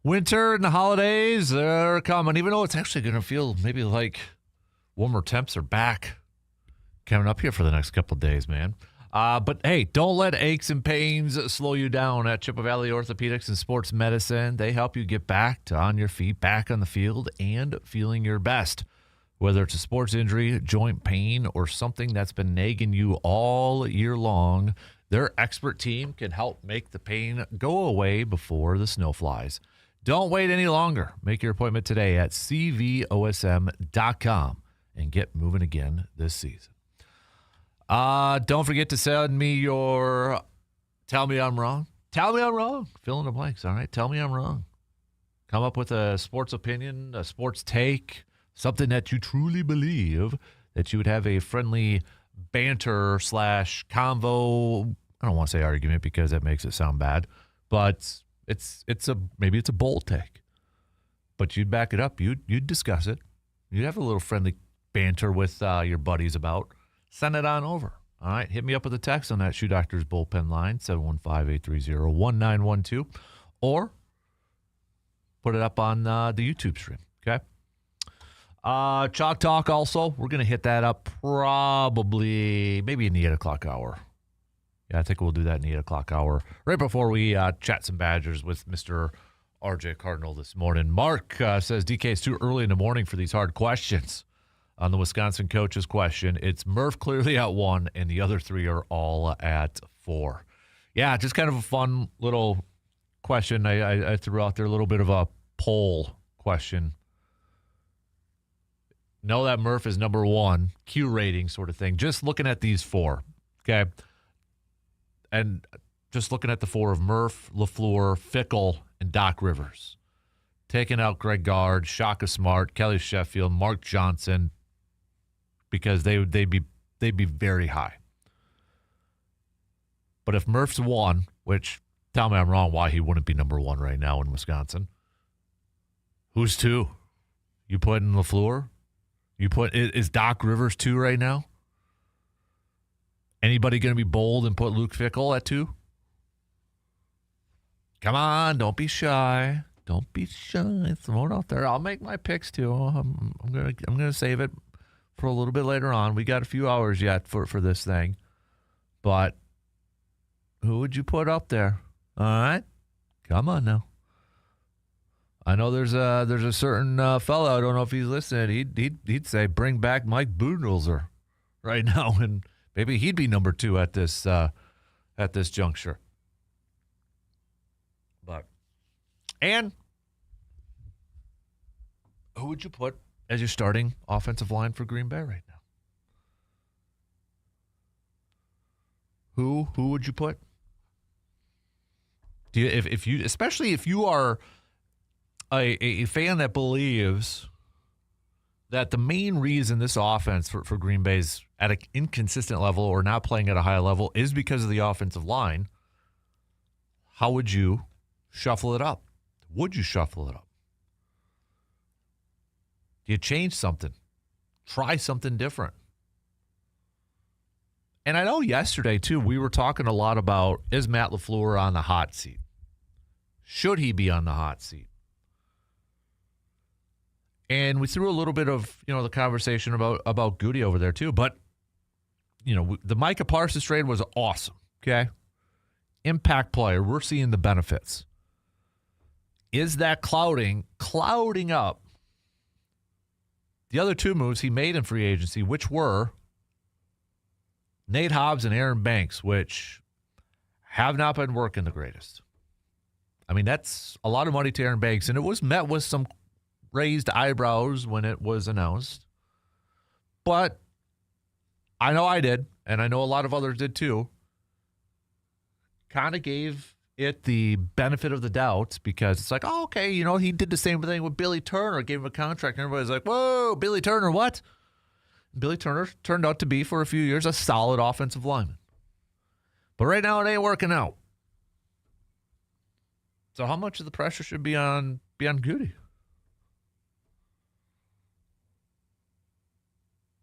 S1: Winter and the holidays, they're coming, even though it's actually going to feel maybe like warmer temps are back coming up here for the next couple of days, man. But, hey, don't let aches and pains slow you down at Chippewa Valley Orthopedics and Sports Medicine. They help you get back to on your feet, back on the field, and feeling your best. Whether it's a sports injury, joint pain, or something that's been nagging you all year long, their expert team can help make the pain go away before the snow flies. Don't wait any longer. Make your appointment today at cvosm.com and get moving again this season. Don't forget to send me your tell me I'm wrong. Tell me I'm wrong. Fill in the blanks, all right? Tell me I'm wrong. Come up with a sports opinion, a sports take, something that you truly believe, that you would have a friendly banter / convo. I don't want to say argument because that makes it sound bad, but maybe it's a bold take. But you'd back it up. You'd discuss it. You'd have a little friendly banter with your buddies about. Send it on over. All right. Hit me up with a text on that Shoe Doctors bullpen line, 715-830-1912, or put it up on the YouTube stream. Okay. Chalk Talk also. We're going to hit that up probably maybe in the 8 o'clock hour. Yeah, I think we'll do that in the 8 o'clock hour, right before we chat some Badgers with Mr. RJ Cardinal this morning. Mark says, DK, it's too early in the morning for these hard questions. On the Wisconsin coach's question, it's Murph clearly at 1, and the other 3 are all at 4. Yeah, just kind of a fun little question. I threw out there a little bit of a poll question. Know that Murph is number 1, Q rating sort of thing. Just looking at these 4, okay? And just looking at the 4 of Murph, LaFleur, Fickle, and Doc Rivers. Taking out Greg Gard, Shaka Smart, Kelly Sheffield, Mark Johnson, because they'd be very high. But if Murph's 1, which tell me I'm wrong why he wouldn't be number 1 right now in Wisconsin, who's 2? You put in LaFleur? Is Doc Rivers 2 right now? Anybody going to be bold and put Luke Fickell at 2? Come on, don't be shy. Don't be shy. Throw it out there. I'll make my picks too. I'm gonna save it for a little bit later on. We got a few hours yet for this thing. But who would you put up there? All right, come on now. I know there's a certain fellow. I don't know if he's listening. He'd say bring back Mike Budenholzer right now, and maybe he'd be number 2 at this juncture. And who would you put as your starting offensive line for Green Bay right now? Who would you put? Do you, if you, especially if you are a fan that believes that the main reason this offense for Green Bay's at an inconsistent level or not playing at a high level is because of the offensive line, how would you shuffle it up? Would you shuffle it up? Do you change something? Try something different. And I know yesterday, too, we were talking a lot about, is Matt LaFleur on the hot seat? Should he be on the hot seat? And we threw a little bit of, the conversation about Goody over there, too. But, the Micah Parsons trade was awesome, okay? Impact player. We're seeing the benefits. Is that clouding up the other 2 moves he made in free agency, which were Nate Hobbs and Aaron Banks, which have not been working the greatest. I mean, that's a lot of money to Aaron Banks, and it was met with some raised eyebrows when it was announced. But I know I did, and I know a lot of others did too. Kind of gave it the benefit of the doubt because it's like, oh, okay, he did the same thing with Billy Turner, gave him a contract, and everybody's like, whoa, Billy Turner, what? Billy Turner turned out to be, for a few years, a solid offensive lineman. But right now, it ain't working out. So how much of the pressure should be on Goody?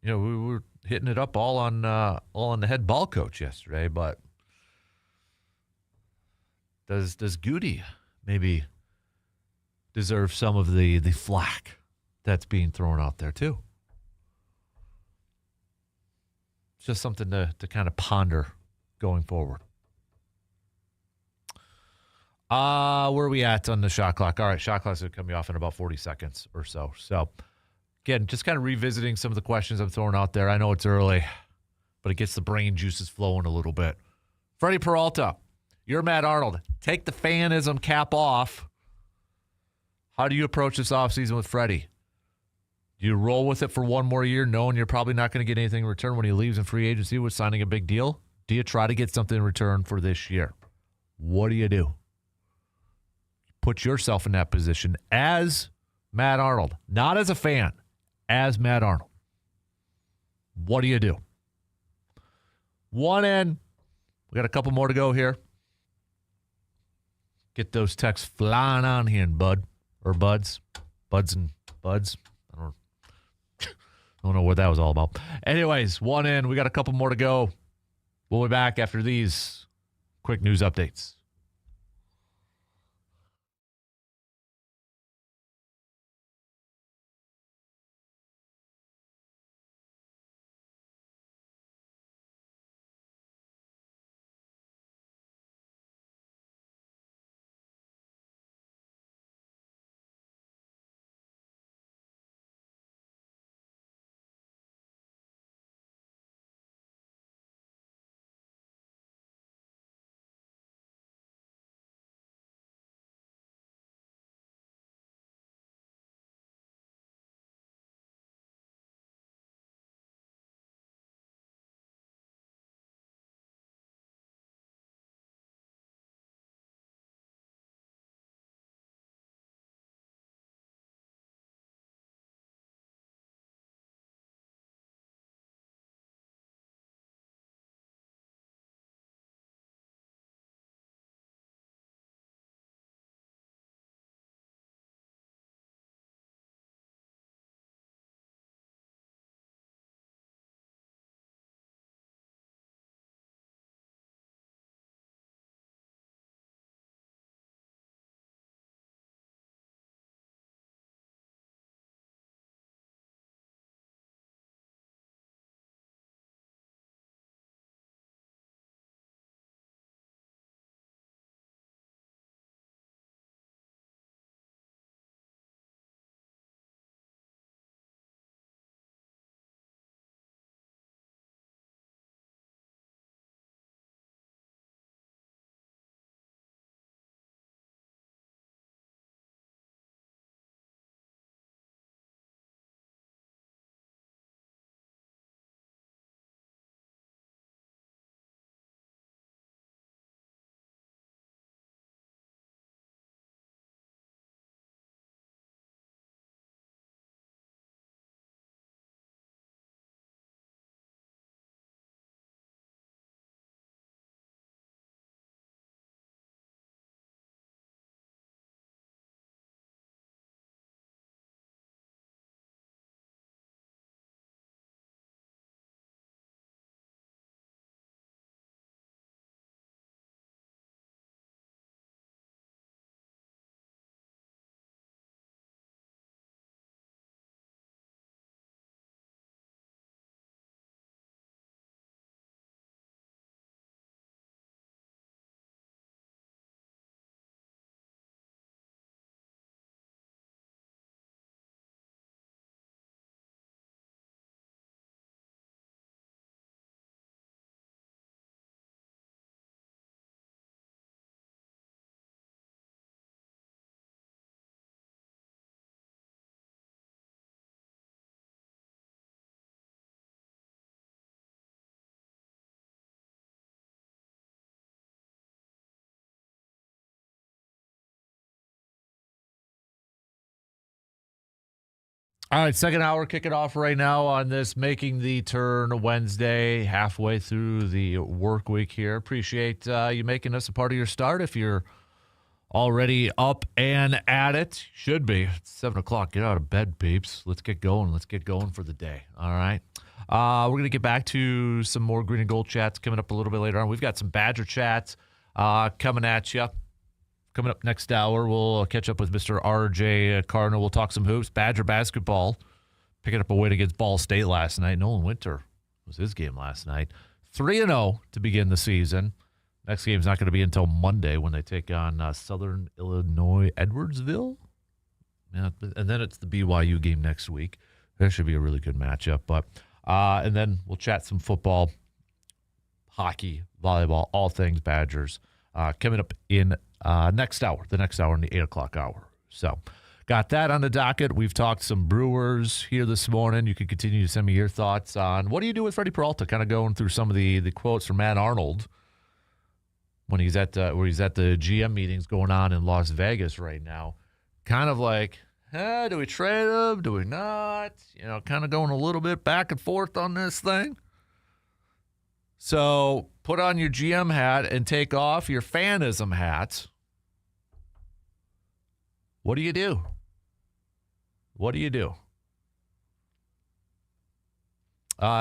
S1: We were hitting it up all on the head ball coach yesterday, but does Goody maybe deserve some of the flack that's being thrown out there too. It's just something to kind of ponder going forward. Where are we at on the shot clock? All right, shot clock's going to come off in about 40 seconds or so. So, again, just kind of revisiting some of the questions I'm throwing out there. I know it's early, but it gets the brain juices flowing a little bit. Freddie Peralta, you're Matt Arnold. Take the fanism cap off. How do you approach this offseason with Freddie? Do you roll with it for one more year, knowing you're probably not going to get anything in return when he leaves in free agency with signing a big deal? Do you try to get something in return for this year? What do you do? Put yourself in that position as Matt Arnold, not as a fan, as Matt Arnold. What do you do? One in. We got a couple more to go here. Get those texts flying on here, bud. Or buds. Buds and buds. I don't know what that was all about. Anyways, one in. We got a couple more to go. We'll be back after these quick news updates. All right, second hour kicking off right now on this Making the Turn Wednesday, halfway through the work week here. Appreciate you making us a part of your start. If you're already up and at it, should be. It's 7 o'clock. Get out of bed, peeps. Let's get going. Let's get going for the day. All right. We're going to get back to some more green and gold chats coming up a little bit later on. We've got some Badger chats coming at you. Coming up next hour, we'll catch up with Mr. RJ Cardinal. We'll talk some hoops. Badger basketball picking up a win against Ball State last night. Nolan Winter was his game last night. 3-0 to begin the season. Next game's not going to be until Monday when they take on Southern Illinois Edwardsville. Yeah, and then it's the BYU game next week. That should be a really good matchup. But and then we'll chat some football, hockey, volleyball, all things Badgers coming up in next hour, the next hour in the 8 o'clock hour. So got that on the docket. We've talked some Brewers here this morning. You can continue to send me your thoughts on what do you do with Freddie Peralta, kind of going through some of the quotes from Matt Arnold when he's at where he's at the GM meetings going on in Las Vegas right now. Kind of like, do we trade him? Do we not? Kind of going a little bit back and forth on this thing. So put on your GM hat and take off your fanism hat. What do you do? What do you do?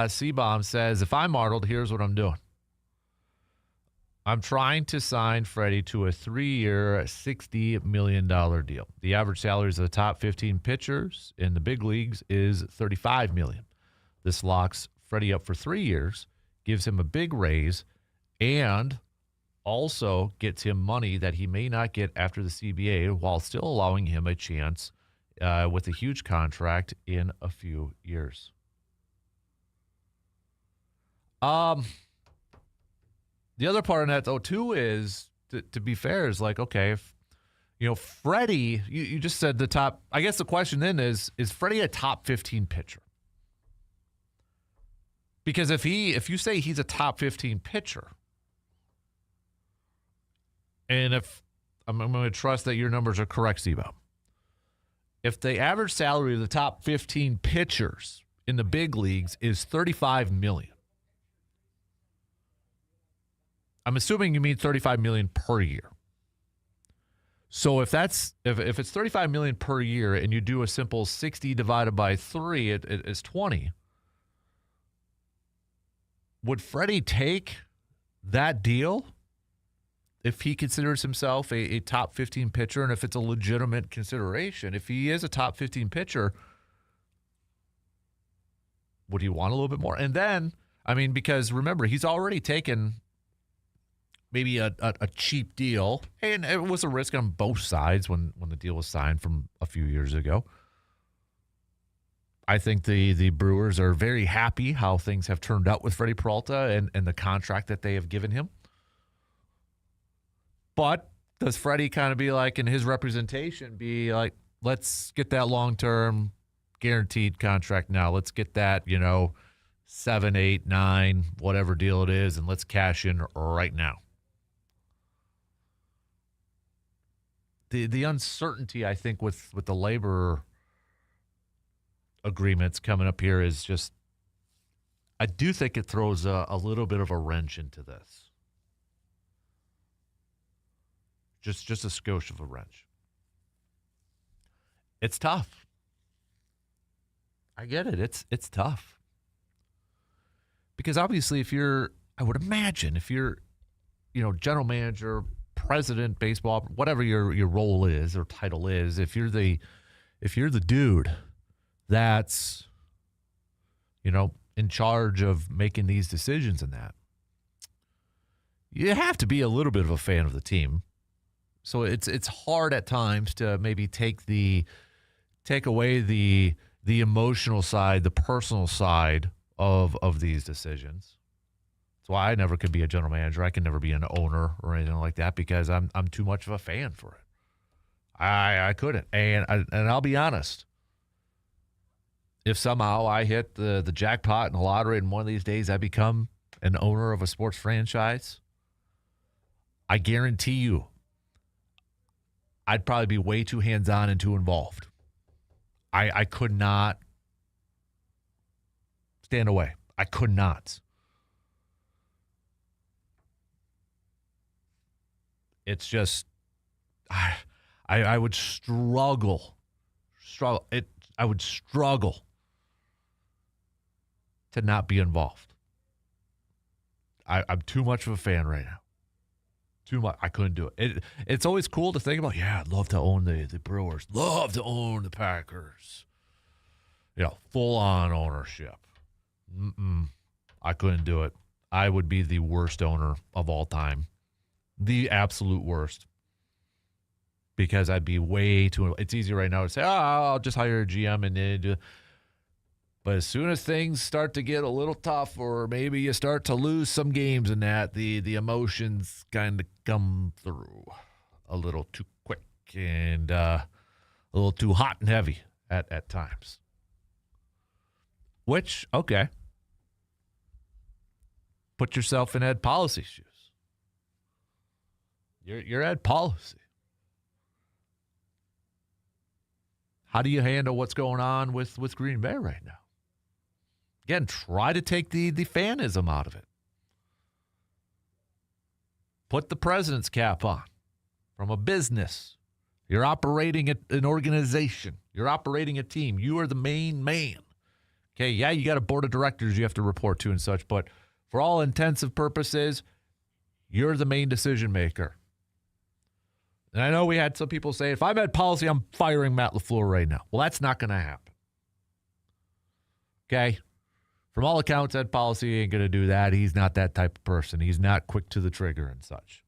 S1: C-Bomb says, if I'm Arnold, here's what I'm doing. I'm trying to sign Freddie to a 3-year, $60 million deal. The average salaries of the top 15 pitchers in the big leagues is $35 million. This locks Freddie up for 3 years, gives him a big raise, and also gets him money that he may not get after the CBA while still allowing him a chance with a huge contract in a few years. The other part of that, though, too, is, to be fair, is like, okay, if, Freddie, you just said the top, I guess the question then is Freddie a top 15 pitcher? Because if you say he's a top 15 pitcher, and if I'm going to trust that your numbers are correct, Steve-O, if the average salary of the top 15 pitchers in the big leagues is $35 million, I'm assuming you mean $35 million per year. So if it's $35 million per year and you do a simple 60 divided by 3, it is 20. Would Freddie take that deal if he considers himself a top 15 pitcher and if it's a legitimate consideration? If he is a top 15 pitcher, would he want a little bit more? And then, because remember, he's already taken maybe a cheap deal, and it was a risk on both sides when the deal was signed from a few years ago. I think the Brewers are very happy how things have turned out with Freddie Peralta and the contract that they have given him. But does Freddie kind of be like, in his representation, be like, let's get that long-term guaranteed contract now. Let's get that, 7, 8, 9, whatever deal it is, and let's cash in right now. The uncertainty, I think, with the labor agreements coming up here is just, I do think it throws a little bit of a wrench into this. Just a skosh of a wrench. It's tough. I get it. It's tough. Because obviously I would imagine if you're, general manager, president, baseball, whatever your role is or title is, if you're the dude that's, in charge of making these decisions and that, you have to be a little bit of a fan of the team. So it's hard at times to maybe take away the emotional side, the personal side of these decisions. That's why I never could be a general manager. I can never be an owner or anything like that because I'm too much of a fan for it. I couldn't. And I'll be honest. If somehow I hit the jackpot in the lottery and one of these days I become an owner of a sports franchise, I guarantee you I'd probably be way too hands-on and too involved. I could not stand away. I could not. It's just, I would struggle. I would struggle to not be involved. I'm too much of a fan right now. Too much. I couldn't do it. It's always cool to think about, yeah, I'd love to own the Brewers. Love to own the Packers. Full-on ownership. I couldn't do it. I would be the worst owner of all time. The absolute worst. Because I'd be way too... It's easy right now to say, I'll just hire a GM and then... But as soon as things start to get a little tough, or maybe you start to lose some games in that, the emotions kind of come through a little too quick and a little too hot and heavy at times. Which, okay. Put yourself in Ed Policy's shoes. You're Ed Policy. How do you handle what's going on with Green Bay right now? Again, try to take the fanism out of it. Put the president's cap on. From a business, you're operating an organization. You're operating a team. You are the main man. Okay, yeah, you got a board of directors you have to report to and such, but for all intensive purposes, you're the main decision maker. And I know we had some people say, if I'm at policy, I'm firing Matt LaFleur right now. Well, that's not going to happen. Okay? From all accounts, Ed Policy ain't going to do that. He's not that type of person. He's not quick to the trigger and such.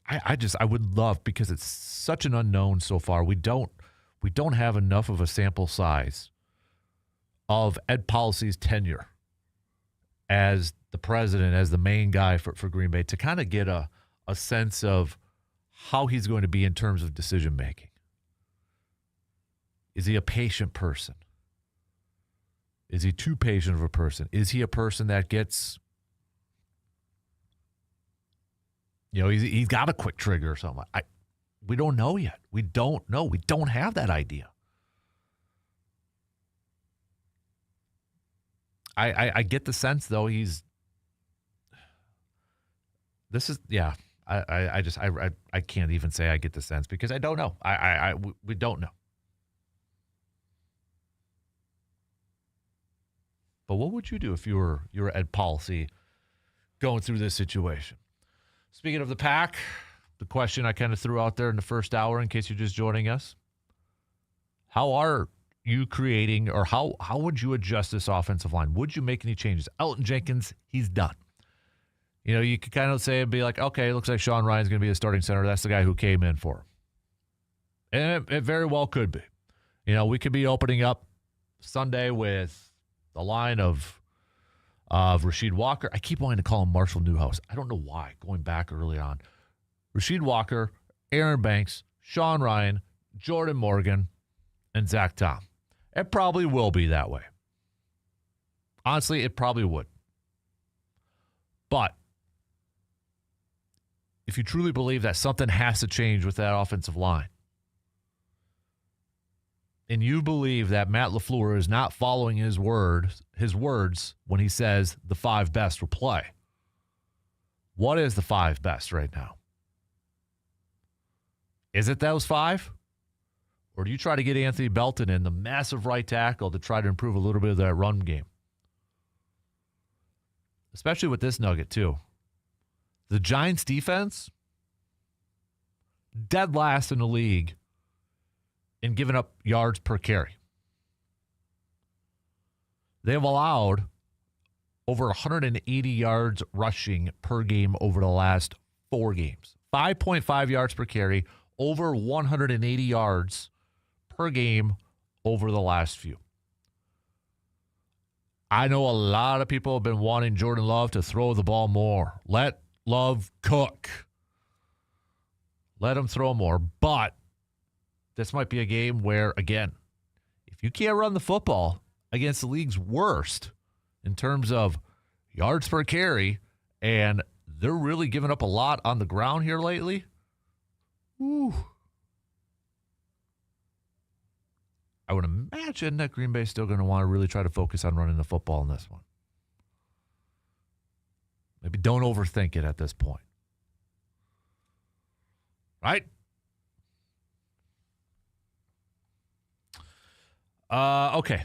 S1: I would love, because it's such an unknown so far. We don't have enough of a sample size of Ed Policy's tenure as the president, as the main guy for Green Bay, to kind of get a sense of how he's going to be in terms of decision making. Is he a patient person? Is he too patient of a person? Is he a person that gets, he's got a quick trigger or something? We don't know yet. We don't know. We don't have that idea. I get the sense, though, I can't even say I get the sense, because I don't know. We don't know. But what would you do if you were Ed Policy going through this situation? Speaking of the Pack, the question I kind of threw out there in the first hour, in case you're just joining us, how are you creating, or how would you adjust this offensive line? Would you make any changes? Elton Jenkins, he's done. You could kind of say and be like, okay, it looks like Sean Ryan's going to be the starting center. That's the guy who came in for him. And it very well could be. We could be opening up Sunday with the line of Rasheed Walker. I keep wanting to call him Marshall Newhouse. I don't know why, going back early on. Rasheed Walker, Aaron Banks, Sean Ryan, Jordan Morgan, and Zach Tom. It probably will be that way. Honestly, it probably would. But if you truly believe that something has to change with that offensive line, and you believe that Matt LaFleur is not following his words when he says the 5 best will play, what is the 5 best right now? Is it those 5? Or do you try to get Anthony Belton in, the massive right tackle, to try to improve a little bit of that run game? Especially with this nugget, too. The Giants' defense, dead last in the league in giving up yards per carry. They have allowed over 180 yards rushing per game over the last 4 games. 5.5 yards per carry, over 180 yards per game over the last few. I know a lot of people have been wanting Jordan Love to throw the ball more. Let Love cook. Let him throw more. But this might be a game where, again, if you can't run the football against the league's worst in terms of yards per carry, and they're really giving up a lot on the ground here lately, I would imagine that Green Bay is still going to want to really try to focus on running the football in this one. Maybe don't overthink it at this point. Right? Okay.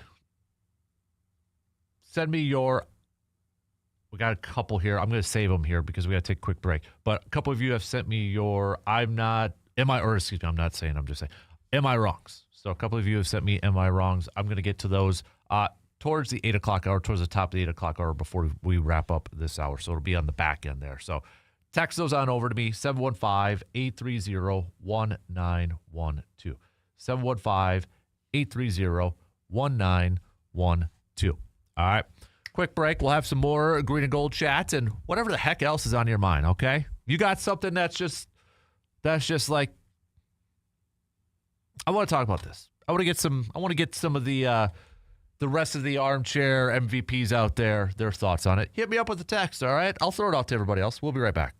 S1: Send me your We got a couple here. I'm going to save them here because we got to take a quick break. But a couple of you have sent me your am I wrongs. So a couple of you have sent me am I wrongs. I'm going to get to those towards the 8 o'clock hour, towards the top of the 8 o'clock hour before we wrap up this hour. So it'll be on the back end there. So text those on over to me, 715-830-1912. 715-830-1912. All right. Quick break. We'll have some more green and gold chat and whatever the heck else is on your mind, okay? You got something that's just like, I want to talk about this. I want to get some of the rest of the armchair MVPs out there, their thoughts on it. Hit me up with a text, all right? I'll throw it out to everybody else. We'll be right back.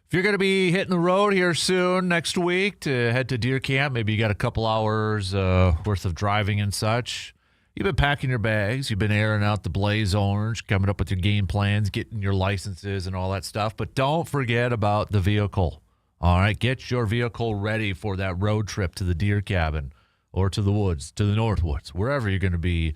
S1: If you're going to be hitting the road here soon next week to head to deer camp, maybe you got a couple hours worth of driving and such. You've been packing your bags. You've been airing out the Blaze Orange, coming up with your game plans, getting your licenses and all that stuff. But don't forget about the vehicle. All right, get your vehicle ready for that road trip to the deer cabin or to the woods, to the Northwoods, wherever you're going to be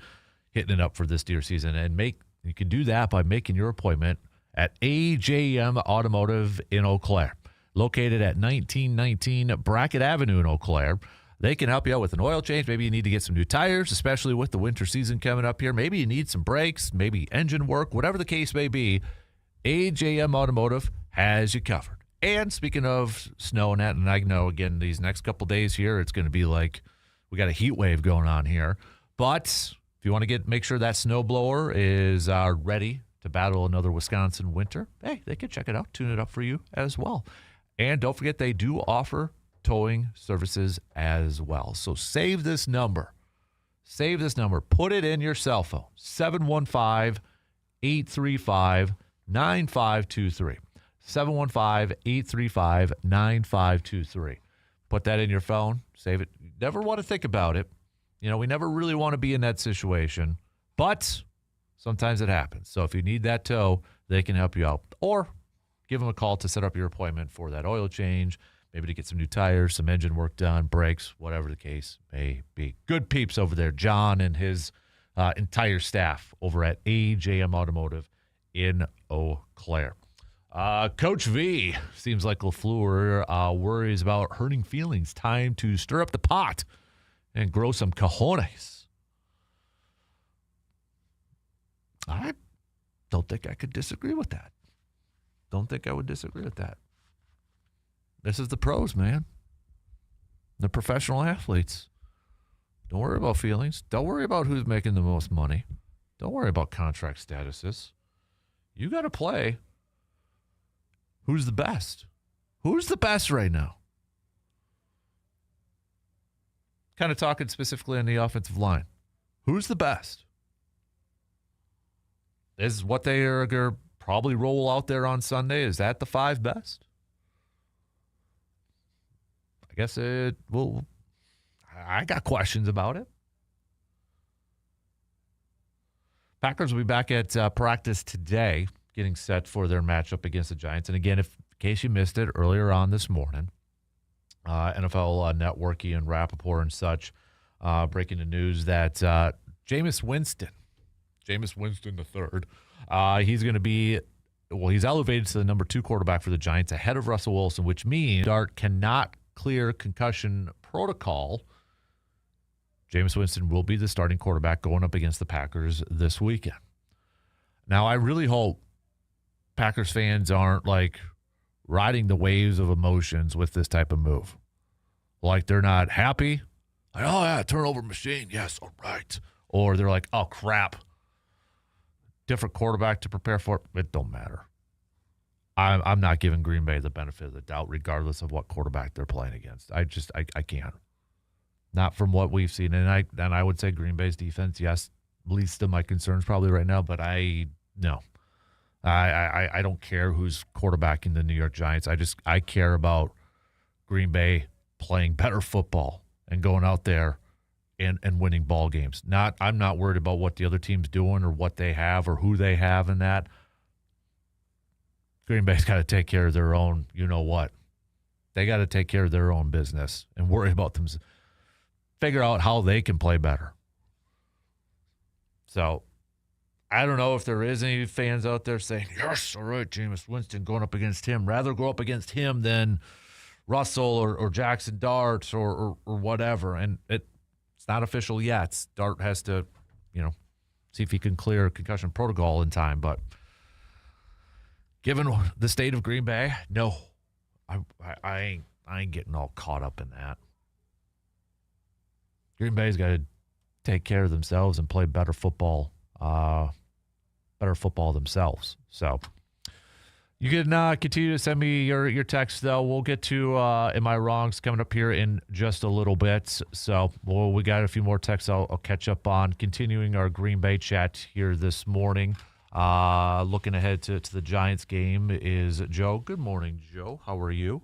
S1: hitting it up for this deer season. And you can do that by making your appointment at AJM Automotive in Eau Claire, located at 1919 Brackett Avenue in Eau Claire. They can help you out with an oil change. Maybe you need to get some new tires, especially with the winter season coming up here. Maybe you need some brakes, maybe engine work, whatever the case may be. AJM Automotive has you covered. And speaking of snow and that, and I know, again, these next couple days here, it's going to be like we got a heat wave going on here. But if you want to make sure that snowblower is ready to battle another Wisconsin winter, hey, they can check it out, tune it up for you as well. And don't forget, they do offer towing services as well. So save this number. Save this number. Put it in your cell phone. 715-835-9523. 715-835-9523. Put that in your phone. Save it. You never want to think about it. You know, we never really want to be in that situation, but sometimes it happens. So if you need that tow, they can help you out. Or give them a call to set up your appointment for that oil change, maybe to get some new tires, some engine work done, brakes, whatever the case may be. Good peeps over there, John and his entire staff over at AJM Automotive in Eau Claire. Coach V, seems like LaFleur worries about hurting feelings. Time to stir up the pot and grow some cojones. I don't think I could disagree with that. Don't think I would disagree with that. This is the pros, man. The professional athletes. Don't worry about feelings. Don't worry about who's making the most money. Don't worry about contract statuses. You got to play. Who's the best? Who's the best right now? Kind of talking specifically on the offensive line. Who's the best? Is what they are going to probably roll out there on Sunday, is that the 5 best? I guess it will. I got questions about it. Packers will be back at practice today, getting set for their matchup against the Giants. And again, in case you missed it earlier on this morning, NFL Network, Ian Rappaport and such, breaking the news that Jameis Winston III, he's going to be, he's elevated to the number 2 quarterback for the Giants ahead of Russell Wilson, which means Dart cannot clear concussion protocol. Jameis Winston will be the starting quarterback going up against the Packers this weekend. Now, I really hope Packers fans aren't like riding the waves of emotions with this type of move. Like they're not happy. Like, oh, yeah, turnover machine. Yes, all right. Or they're like, oh, crap. Different quarterback to prepare for. It don't matter. I'm not giving Green Bay the benefit of the doubt, regardless of what quarterback they're playing against. I can't. Not from what we've seen. And I would say Green Bay's defense, yes, least of my concerns probably right now, but no. I don't care who's quarterbacking the New York Giants. I care about Green Bay playing better football and going out there and winning ball games. I'm not worried about what the other team's doing or what they have or who they have in that. Green Bay's got to take care of their own, you know what. They got to take care of their own business and worry about them. Figure out how they can play better. So, I don't know if there is any fans out there saying, yes, all right, Jameis Winston going up against him. Rather go up against him than Russell or Jackson Dart or whatever. And it's not official yet. Dart has to, see if he can clear concussion protocol in time. But given the state of Green Bay, no, I ain't getting all caught up in that. Green Bay's got to take care of themselves and play better football themselves. So you can continue to send me your text, though. We'll get to Am I Wrongs coming up here in just a little bit. So we got a few more texts I'll catch up on. Continuing our Green Bay chat here this morning. Looking ahead to the Giants game is Joe. Good morning, Joe. How are you?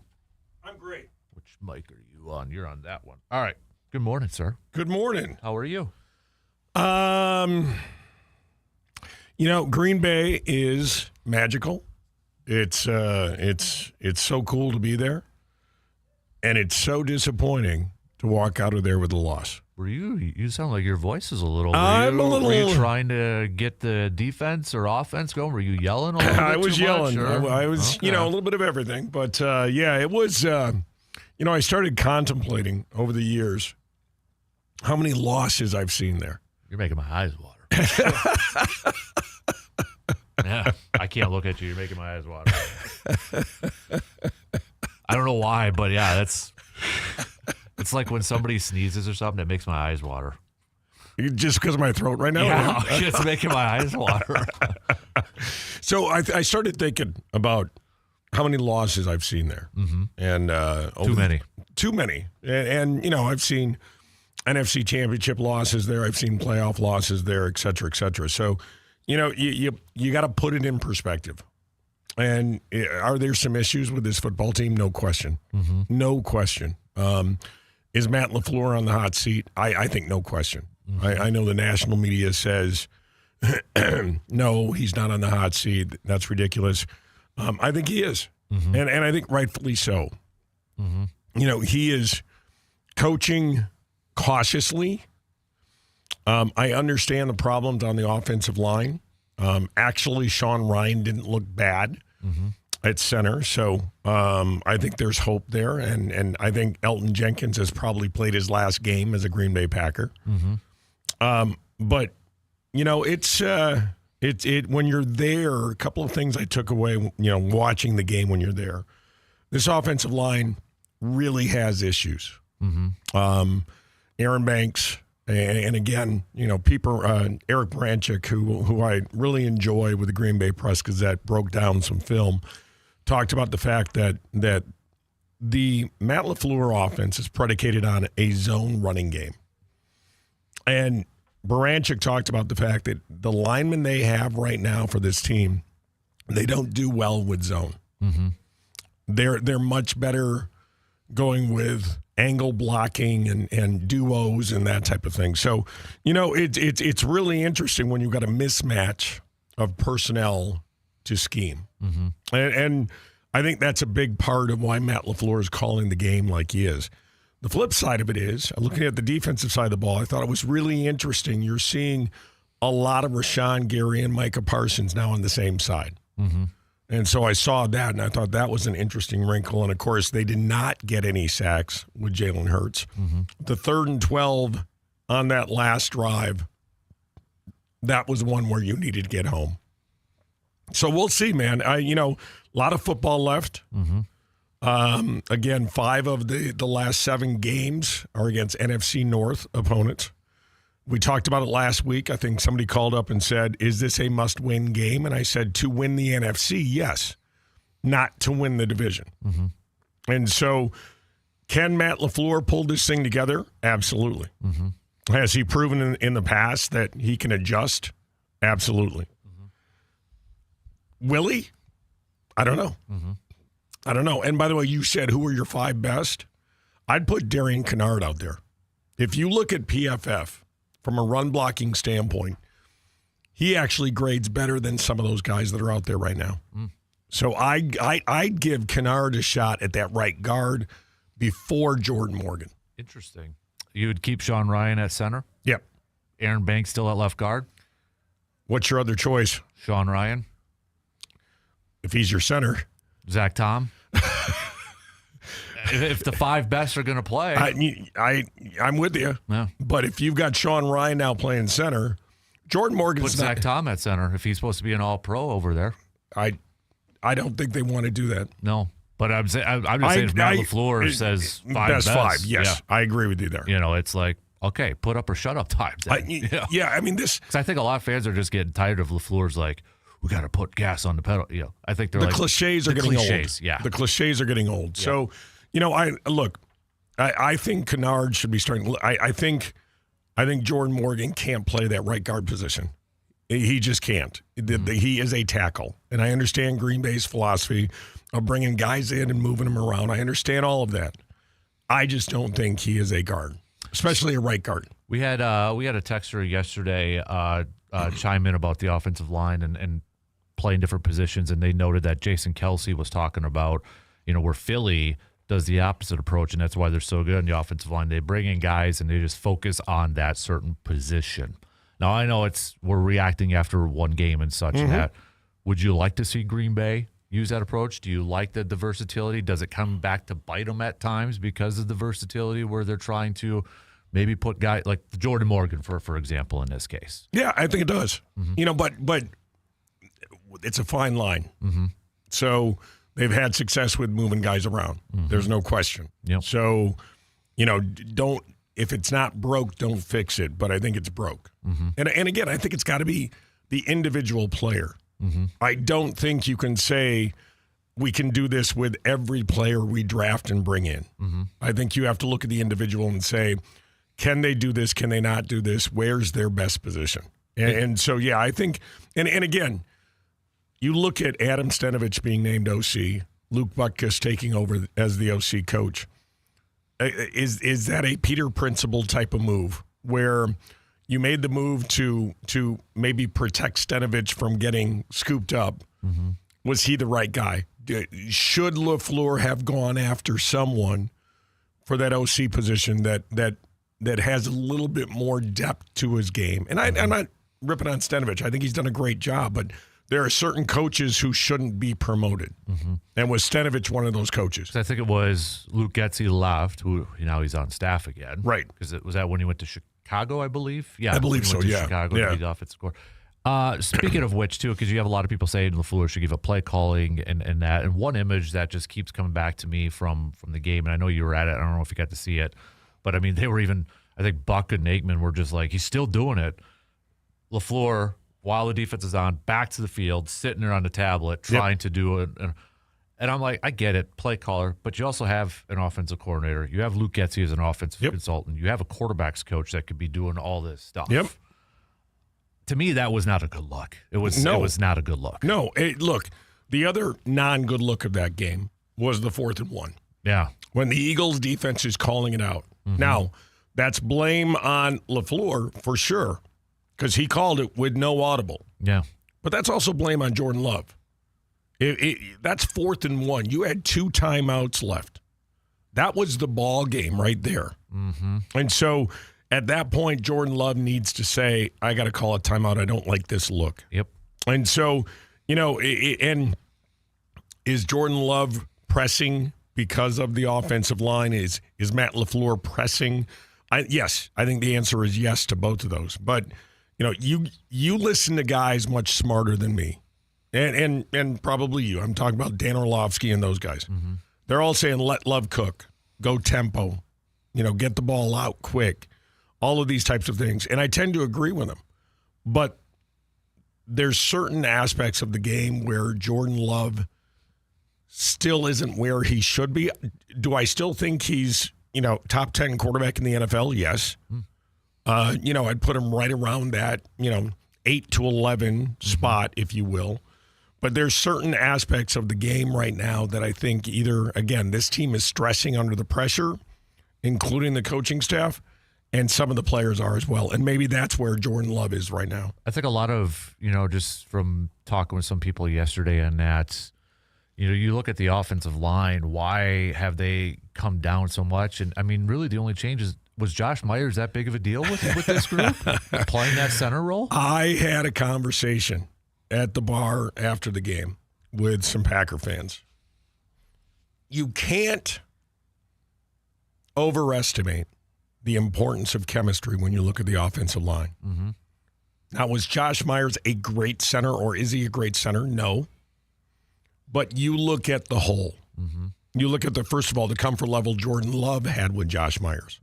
S2: I'm great.
S1: Which mic are you on? You're on that one. All right. Good morning, sir.
S2: Good morning.
S1: How are you?
S2: Green Bay is magical. It's so cool to be there, and it's so disappointing to walk out of there with a loss.
S1: You sound like your voice is a little.
S2: Were
S1: you trying to get the defense or offense going? Were you yelling a little bit
S2: I was
S1: too
S2: yelling.
S1: Much, or?
S2: I was,
S1: okay.
S2: A little bit of everything. But, it was, I started contemplating over the years how many losses I've seen there.
S1: You're making my eyes water. Yeah, I can't look at you. You're making my eyes water. know why, but yeah, it's like when somebody sneezes or something, it makes my eyes water.
S2: Just because of my throat right now?
S1: Yeah, it's making my eyes water.
S2: So I started thinking about how many losses I've seen there.
S1: Mm-hmm.
S2: And Too many. And, you know, I've seen NFC Championship losses there. I've seen playoff losses there, et cetera, et cetera. So, you know, you got to put it in perspective. And are there some issues with this football team? No question.
S1: Mm-hmm.
S2: No question. Is Matt LaFleur on the hot seat? I think no question. Mm-hmm. I know the national media says, no, he's not on the hot seat. That's ridiculous. I think he is. Mm-hmm. And I think rightfully so.
S1: Mm-hmm.
S2: You know, he is coaching cautiously. I understand the problems on the offensive line. Actually, Sean Ryan didn't look bad at center. So I think there's hope there. And I think Elton Jenkins has probably played his last game as a Green Bay Packer.
S1: Mm-hmm.
S2: But, you know, it's when you're there, a couple of things I took away, you know, watching the game when you're there. This offensive line really has issues.
S1: Mm-hmm.
S2: Aaron Banks, and again, you know, Eric Branchik, who I really enjoy with the Green Bay Press Gazette, broke down some film, talked about the fact that the Matt LaFleur offense is predicated on a zone running game. And Baranchik talked about the fact that the linemen they have right now for this team, they don't do well with zone.
S1: Mm-hmm.
S2: They're much better going with angle blocking and duos and that type of thing. So, you know, it's really interesting when you've got a mismatch of personnel to scheme.
S1: Mm-hmm.
S2: And I think that's a big part of why Matt LaFleur is calling the game like he is. The flip side of it is, looking at the defensive side of the ball, I thought it was really interesting. You're seeing a lot of Rashawn Gary and Micah Parsons now on the same side.
S1: Mm-hmm.
S2: And so I saw that, and I thought that was an interesting wrinkle. And, of course, they did not get any sacks with Jalen Hurts.
S1: Mm-hmm.
S2: The 3rd and 12 on that last drive, that was one where you needed to get home. So we'll see, man. You know, a lot of football left.
S1: Mm-hmm.
S2: Again, 5 of the last 7 games are against NFC North opponents. We talked about it last week. I think somebody called up and said, is this a must-win game? And I said, to win the NFC, yes. Not to win the division.
S1: Mm-hmm.
S2: And so, can Matt LaFleur pull this thing together? Absolutely.
S1: Mm-hmm.
S2: Has he proven in the past that he can adjust? Absolutely. Mm-hmm. Will he? I don't know.
S1: Mm-hmm.
S2: I don't know. And by the way, you said who are your 5 best? I'd put Darian Kennard out there. If you look at PFF, from a run blocking standpoint, he actually grades better than some of those guys that are out there right now.
S1: Mm.
S2: So I'd give Kennard a shot at that right guard before Jordan Morgan.
S1: Interesting. You would keep Sean Ryan at center?
S2: Yep.
S1: Aaron Banks still at left guard?
S2: What's your other choice?
S1: Sean Ryan?
S2: If he's your center.
S1: Zach Tom? If the 5 best are going to play.
S2: I'm with you.
S1: Yeah.
S2: But if you've got Sean Ryan now playing center, Jordan Morgan's
S1: Put Zach Tom at center if he's supposed to be an all-pro over there.
S2: I don't think they want to do that.
S1: No. But I'm just saying if Matt LaFleur says 5
S2: best. 5, yes.
S1: Yeah.
S2: I agree with you there.
S1: You know, it's like, okay, put up or shut up times.
S2: Yeah, I mean this.
S1: Because I think a lot of fans are just getting tired of LaFleur's like, we got to put gas on the pedal. You know, I think they're like
S2: cliches are getting old.
S1: Yeah,
S2: the cliches are getting old.
S1: Yeah.
S2: So, you know, I think Kennard should be starting. I think Jordan Morgan can't play that right guard position. He just can't. He is a tackle, and I understand Green Bay's philosophy of bringing guys in and moving them around. I understand all of that. I just don't think he is a guard, especially a right guard.
S1: We had a texter yesterday chime in about the offensive line and playing different positions, and they noted that Jason Kelsey was talking about, you know, where Philly does the opposite approach, and that's why they're so good on the offensive line. They bring in guys and they just focus on that certain position. Now, I know we're reacting after one game and such.
S2: Mm-hmm.
S1: That would you like to see Green Bay use that approach? Do you like the versatility? Does it come back to bite them at times because of the versatility where they're trying to maybe put guys like Jordan Morgan, for example, in this case?
S2: Yeah, I think it does. Mm-hmm. You know, but it's a fine line.
S1: Mm-hmm.
S2: So they've had success with moving guys around. There's no question.
S1: Yep.
S2: So, if it's not broke, don't fix it. But I think it's broke. And again, I think it's got to be the individual player. I don't think you can say we can do this with every player we draft and bring in. I think you have to look at the individual and say, can they do this? Can they not do this? Where's their best position? And so, yeah, I think, and again, you look at Adam Stenavich being named OC, Luke Butkus taking over as the OC coach. Is that a Peter Principle type of move where you made the move to maybe protect Stenavich from getting scooped up? Was he the right guy? Should LaFleur have gone after someone for that OC position that has a little bit more depth to his game? And I'm not ripping on Stenavich. I think he's done a great job, but there are certain coaches who shouldn't be promoted. And was Stenavich one of those coaches?
S1: I think it was Luke Getsy left, who now he's on staff again.
S2: Right.
S1: Because was that when he went to Chicago, I believe? Yeah,
S2: I believe so, yeah.
S1: Chicago to be the offensive coordinator. Speaking of which, too, because you have a lot of people saying LaFleur should give up play calling and that. And one image that just keeps coming back to me from the game, and I know you were at it. I don't know if you got to see it. But, I mean, they were even, I think Buck and Aikman were just like, he's still doing it. LaFleur, while the defense is on, back to the field, sitting there on the tablet, trying to do it. And I'm like, I get it, play caller, but you also have an offensive coordinator. You have Luke Getsy as an offensive consultant. You have a quarterback's coach that could be doing all this stuff. To me, that was not a good look. It was not a good look.
S2: No, look, the other non-good look of that game was the 4th and 1.
S1: Yeah.
S2: When the Eagles' defense is calling it out. Now, that's blame on LaFleur for sure, because he called it with no audible.
S1: Yeah.
S2: But that's also blame on Jordan Love. That's 4th and 1. You had 2 timeouts left. That was the ball game right there. And so at that point, Jordan Love needs to say, I got to call a timeout. I don't like this look.
S1: Yep.
S2: And so, and is Jordan Love pressing because of the offensive line? Is Matt LaFleur pressing? Yes, I think the answer is yes to both of those. But you listen to guys much smarter than me, and probably you. I'm talking about Dan Orlovsky and those guys. They're all saying let Love cook, go tempo, get the ball out quick, all of these types of things. And I tend to agree with them. But there's certain aspects of the game where Jordan Love still isn't where he should be. Do I still think he's top 10 quarterback in the NFL? Yes. I'd put him right around that, 8 to 11 spot, if you will. But there's certain aspects of the game right now that I think either, again, this team is stressing under the pressure, including the coaching staff, and some of the players are as well. And maybe that's where Jordan Love is right now.
S1: I think a lot of, just from talking with some people yesterday and that, you look at the offensive line, why have they come down so much? And, I mean, really the only change was Josh Myers that big of a deal with this group, playing that center role? I
S2: had a conversation at the bar after the game with some Packer fans. You can't overestimate the importance of chemistry when you look at the offensive line. Now, was Josh Myers a great center, or is he a great center? No. But you look at the whole. You look at first of all, the comfort level Jordan Love had with Josh Myers.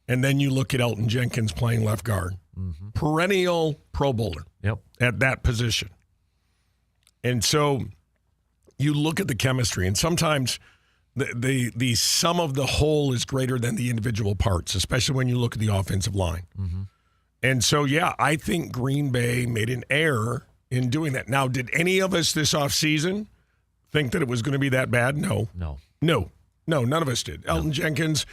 S2: And then you look at Elton Jenkins playing left guard. Perennial Pro Bowler at that position. And so you look at the chemistry, and sometimes the sum of the whole is greater than the individual parts, especially when you look at the offensive line. And so, yeah, I think Green Bay made an error in doing that. Now, did any of us this offseason think that it was going to be that bad? No. No, none of us did. Elton Jenkins,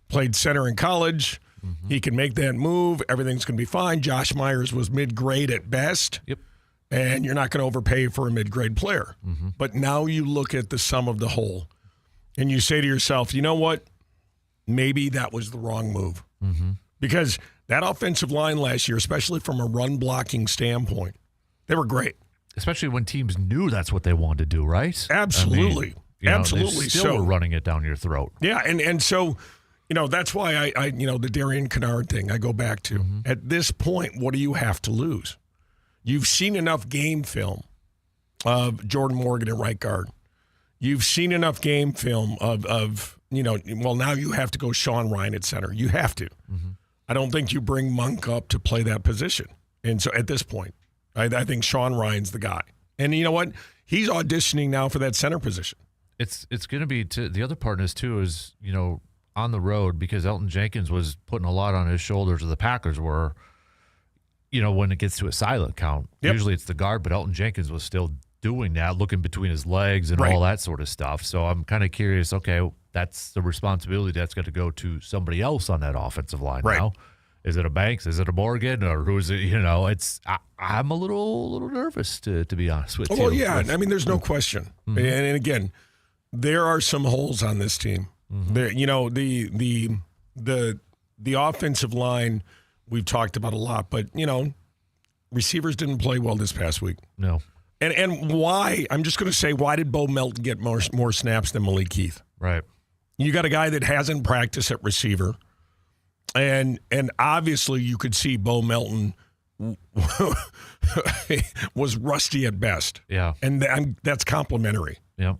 S2: played center in college. He can make that move. Everything's going to be fine. Josh Myers was mid-grade at best. And you're not going to overpay for a mid-grade player. But now you look at the sum of the whole, and you say to yourself, you know what? Maybe that was the wrong move. Because that offensive line last year, especially from a run-blocking standpoint, they were great. Especially when teams knew that's what they wanted to do, right? Absolutely. Absolutely.
S1: They still were running it down your throat.
S2: Yeah, and so, that's why I the Darian Kennard thing I go back to. At this point, what do you have to lose? You've seen enough game film of Jordan Morgan at right guard. You've seen enough game film of now you have to go Sean Ryan at center. You have to. Mm-hmm. I don't think you bring Monk up to play that position. And so at this point, I think Sean Ryan's the guy. And you know what? He's auditioning now for that center position.
S1: It's going to be the other part of this too is, on the road, because Elton Jenkins was putting a lot on his shoulders, or the Packers were, when it gets to a silent count. Yep. Usually it's the guard, but Elton Jenkins was still doing that, looking between his legs and all that sort of stuff. So I'm kind of curious, okay, that's the responsibility that's got to go to somebody else on that offensive line now. Is it a Banks? Is it a Morgan? Or who is it? I'm a little nervous, to be honest with you.
S2: Well, yeah. I mean, there's no question. Mm-hmm. And again, there are some holes on this team. Mm-hmm. The offensive line we've talked about a lot, but, receivers didn't play well this past week.
S1: No.
S2: And why? I'm just going to say, why did Bo Melton get more snaps than Malik Heath?
S1: Right.
S2: You got a guy that hasn't practiced at receiver. And obviously you could see Bo Melton was rusty at best.
S1: Yeah.
S2: And that's complimentary.
S1: Yep.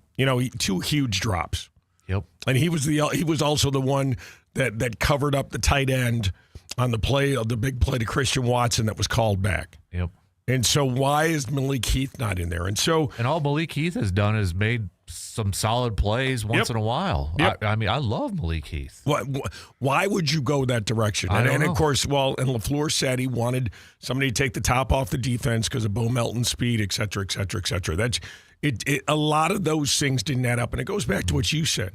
S2: 2 huge drops.
S1: Yep.
S2: And he was also the one that covered up the tight end on the big play to Christian Watson that was called back.
S1: Yep.
S2: And so why is Malik Heath not in there? And
S1: all Malik Heath has done is made some solid plays once in a while.
S2: Yep.
S1: I love Malik Heath.
S2: Why would you go that direction? And of course, and LaFleur said he wanted somebody to take the top off the defense because of Bo Melton's speed, et cetera, et cetera, et cetera. That's it. A lot of those things didn't add up, and it goes back to what you said.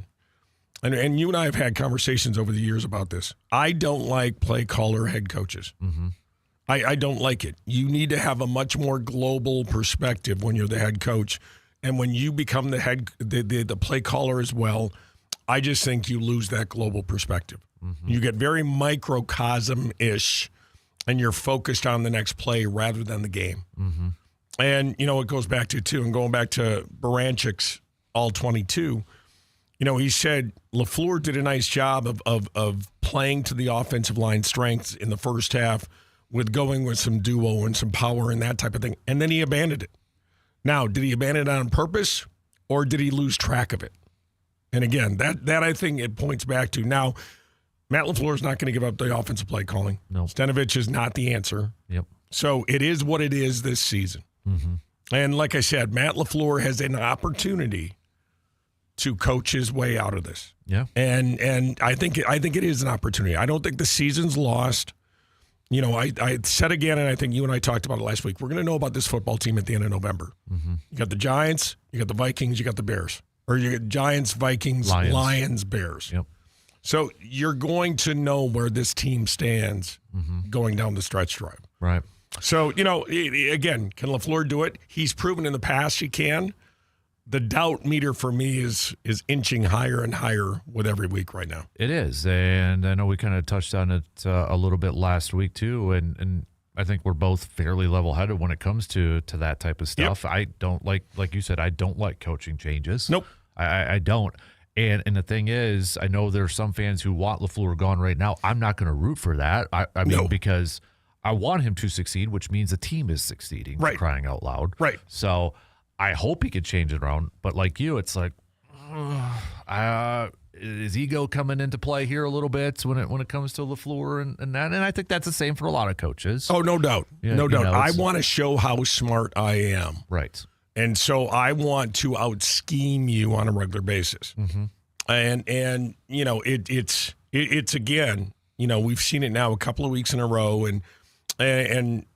S2: And you and I have had conversations over the years about this. I don't like play caller head coaches. Mm-hmm. I don't like it. You need to have a much more global perspective when you're the head coach. And when you become the play caller as well, I just think you lose that global perspective. Mm-hmm. You get very microcosm-ish, and you're focused on the next play rather than the game. Mm-hmm. And, it goes back to, too, and going back to Baranchik's All-22, he said LaFleur did a nice job of playing to the offensive line strengths in the first half with going with some duo and some power and that type of thing. And then he abandoned it. Now, did he abandon it on purpose, or did he lose track of it? And again, that I think it points back to, now, Matt LaFleur is not going to give up the offensive play calling.
S1: No.
S2: Stenavich is not the answer.
S1: Yep.
S2: So it is what it is this season. Mm-hmm. And like I said, Matt LaFleur has an opportunity to coach his way out of this.
S1: Yeah.
S2: And I think it is an opportunity. I don't think the season's lost. I said again, and I think you and I talked about it last week, we're going to know about this football team at the end of November. Mm-hmm. You got the Giants, you got the Vikings, you got the Bears. Or you got Giants, Vikings, Lions, Bears.
S1: Yep.
S2: So you're going to know where this team stands going down the stretch drive.
S1: Right.
S2: So, again, can LaFleur do it? He's proven in the past he can. The doubt meter for me is inching higher and higher with every week right now.
S1: It is, and I know we kind of touched on it a little bit last week too, and I think we're both fairly level-headed when it comes to that type of stuff. Yep. I don't like you said, I don't like coaching changes.
S2: Nope.
S1: I don't. And the thing is, I know there are some fans who want LaFleur gone right now. I'm not going to root for that. I mean, because I want him to succeed, which means the team is succeeding, for crying out loud.
S2: Right.
S1: So I hope he could change it around. But like you, it's like, is ego coming into play here a little bit when it comes to LaFleur and that? And I think that's the same for a lot of coaches.
S2: Oh, no doubt.
S1: Yeah,
S2: no doubt. I want to show how smart I am.
S1: Right.
S2: And so I want to out-scheme you on a regular basis. Mm-hmm. And it's again, we've seen it now a couple of weeks in a row. And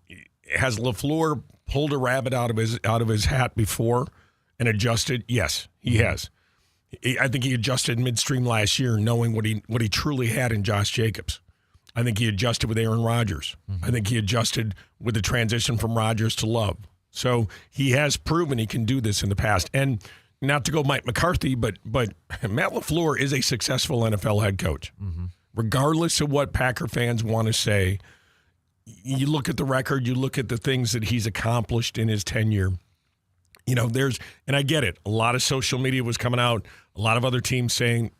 S2: has LaFleur pulled a rabbit out of his hat before and adjusted? Yes, he has. I think he adjusted midstream last year, knowing what he truly had in Josh Jacobs. I think he adjusted with Aaron Rodgers. Mm-hmm. I think he adjusted with the transition from Rodgers to Love. So he has proven he can do this in the past. And not to go Mike McCarthy, but Matt LaFleur is a successful NFL head coach. Mm-hmm. Regardless of what Packer fans want to say, you look at the record, you look at the things that he's accomplished in his tenure. And I get it. A lot of social media was coming out, a lot of other teams saying,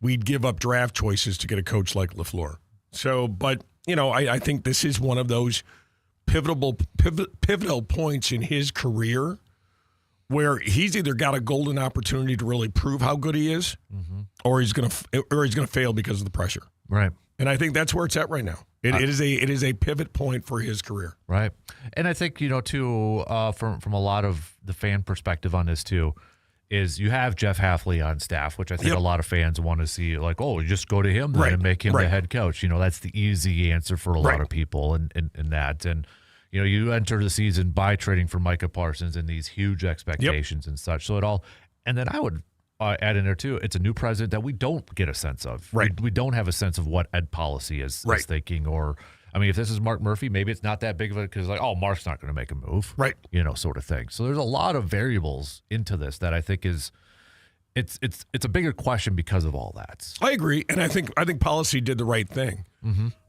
S2: we'd give up draft choices to get a coach like LaFleur. So, but, I think this is one of those pivotal points in his career where he's either got a golden opportunity to really prove how good he is, or he's going to fail because of the pressure.
S1: Right.
S2: And I think that's where it's at right now. It is a pivot point for his career.
S1: Right. And I think, too, from a lot of the fan perspective on this, too, is you have Jeff Hafley on staff, which I think a lot of fans want to see, like, oh, you just go to him then and make him the head coach. That's the easy answer for a lot of people in that. And, you enter the season by trading for Micah Parsons and these huge expectations and such. So and then I would add in there, too, it's a new president that we don't get a sense of.
S2: Right.
S1: We don't have a sense of what Ed Policy is thinking, or, I mean, if this is Mark Murphy, maybe it's not that big of a, because Mark's not going to make a move.
S2: Right.
S1: Sort of thing. So there's a lot of variables into this that I think it's a bigger question because of all that.
S2: I agree. And I think Policy did the right thing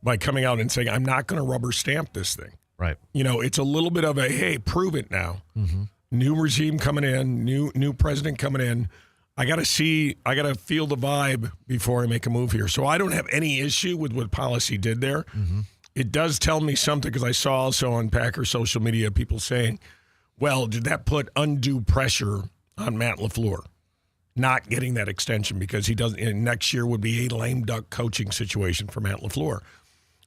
S2: by coming out and saying, I'm not going to rubber stamp this thing.
S1: Right.
S2: It's a little bit of a, hey, prove it now. New regime coming in, new president coming in. I got to feel the vibe before I make a move here. So I don't have any issue with what Policy did there. It does tell me something, because I saw also on Packer social media people saying, well, did that put undue pressure on Matt LaFleur not getting that extension, because he doesn't, next year would be a lame duck coaching situation for Matt LaFleur.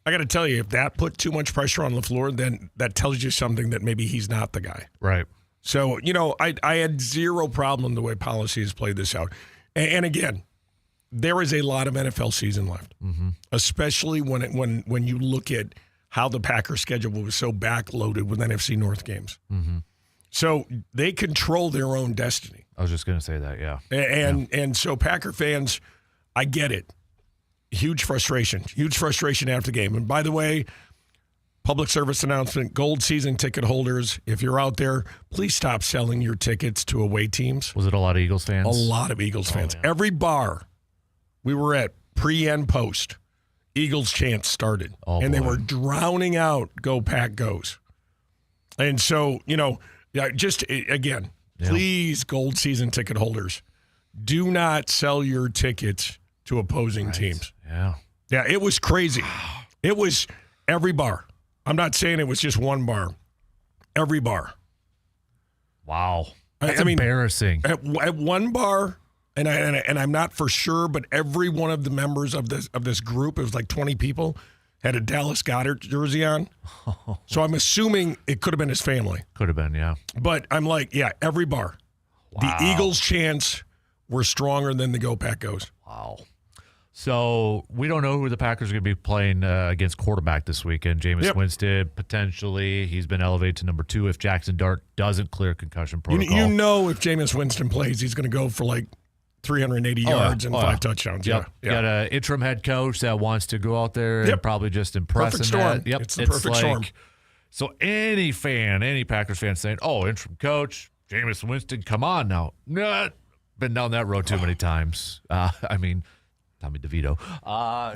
S2: I got to tell you, if that put too much pressure on LaFleur, then that tells you something that maybe he's not the guy.
S1: Right.
S2: So, I had zero problem the way Policy has played this out. And again, there is a lot of NFL season left, especially when you look at how the Packers schedule was so backloaded with NFC North games. So they control their own destiny.
S1: I was just going to say that, yeah.
S2: And so Packer fans, I get it. Huge frustration after the game. And by the way, public service announcement, gold season ticket holders, if you're out there, please stop selling your tickets to away teams.
S1: Was it a lot of Eagles fans?
S2: A lot of Eagles fans.
S1: Yeah.
S2: Every bar we were at, pre and post, Eagles chants started. And they were drowning out "Go Pack Goes." And so, please, gold season ticket holders, do not sell your tickets to opposing teams.
S1: Yeah.
S2: Yeah, it was crazy. It was every bar. I'm not saying it was just one bar. Every bar.
S1: Wow. That's embarrassing.
S2: At one bar, and I'm not for sure, but every one of the members of this group, it was like 20 people, had a Dallas Goedert jersey on. So I'm assuming it could have been his family.
S1: Could have been, yeah.
S2: But I'm like, yeah, every bar. Wow. The Eagles chants were stronger than the Go Pack Goes.
S1: Wow. So we don't know who the Packers are going to be playing against quarterback this weekend. Jameis Winston, potentially. He's been elevated to number 2 if Jackson Dart doesn't clear concussion protocol.
S2: If Jameis Winston plays, he's going to go for like 380 yards and 5 touchdowns.
S1: Yep.
S2: Yeah.
S1: Got an interim head coach that wants to go out there and probably just impress.
S2: Perfect storm.
S1: Yep.
S2: It's the perfect storm.
S1: So any Packers fan saying, oh, interim coach, Jameis Winston, come on now. Been down that road too many times. Tommy DeVito.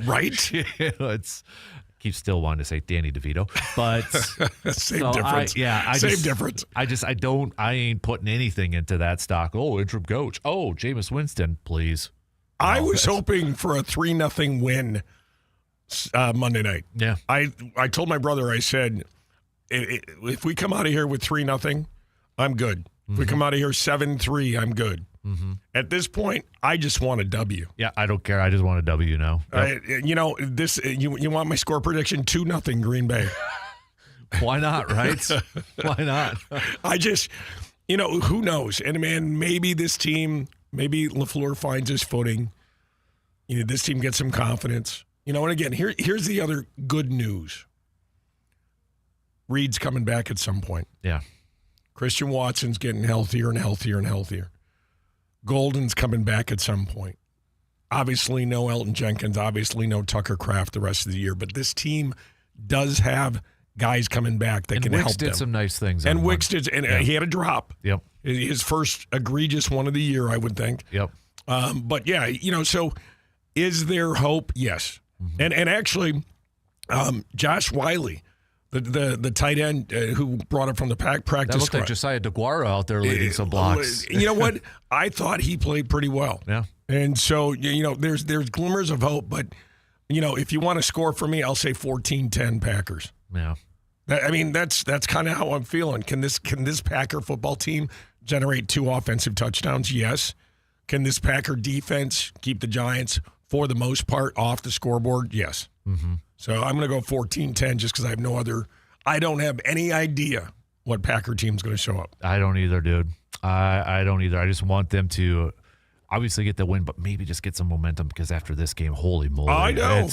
S2: Right?
S1: Keep still wanting to say Danny DeVito, but
S2: same difference. Same difference.
S1: I ain't putting anything into that stock. Oh, interim coach. Oh, Jameis Winston, please.
S2: I was hoping for a 3-0 win Monday night.
S1: Yeah.
S2: I told my brother, I said, if we come out of here with 3-0, I'm good. If we come out of here 7-3, I'm good. At this point, I just want a W.
S1: Yeah, I don't care. I just want a W now. Yep.
S2: You want my score prediction? 2-0 Green Bay.
S1: Why not, right? Why not?
S2: I just, who knows? And, man, maybe this team, maybe LaFleur finds his footing. This team gets some confidence. And again, here's the other good news. Reed's coming back at some point.
S1: Yeah.
S2: Christian Watson's getting healthier and healthier and healthier. Golden's coming back at some point. Obviously, no Elton Jenkins. Obviously, no Tucker Kraft the rest of the year. But this team does have guys coming back that can help them.
S1: Wicks did some nice things.
S2: And Wicks did, and he had a drop.
S1: Yep.
S2: His first egregious one of the year, I would think.
S1: Yep.
S2: But yeah, so is there hope? Yes. And actually, Josh Wiley, the tight end who brought it from the practice
S1: that looked
S2: squad.
S1: like Josiah DeGuara out there leading some blocks.
S2: You know what? I thought he played pretty well.
S1: Yeah.
S2: And so, there's glimmers of hope, but, if you want to score for me, I'll say 14-10 Packers.
S1: Yeah.
S2: That's kind of how I'm feeling. Can this Packer football team generate 2 offensive touchdowns? Yes. Can this Packer defense keep the Giants, for the most part, off the scoreboard? Yes.
S1: Mm-hmm.
S2: So I'm going to go 14-10 just because I don't have any idea what Packer team's going to show up.
S1: I don't either, dude. I don't either. I just want them to obviously get the win, but maybe just get some momentum because after this game, holy moly.
S2: I know.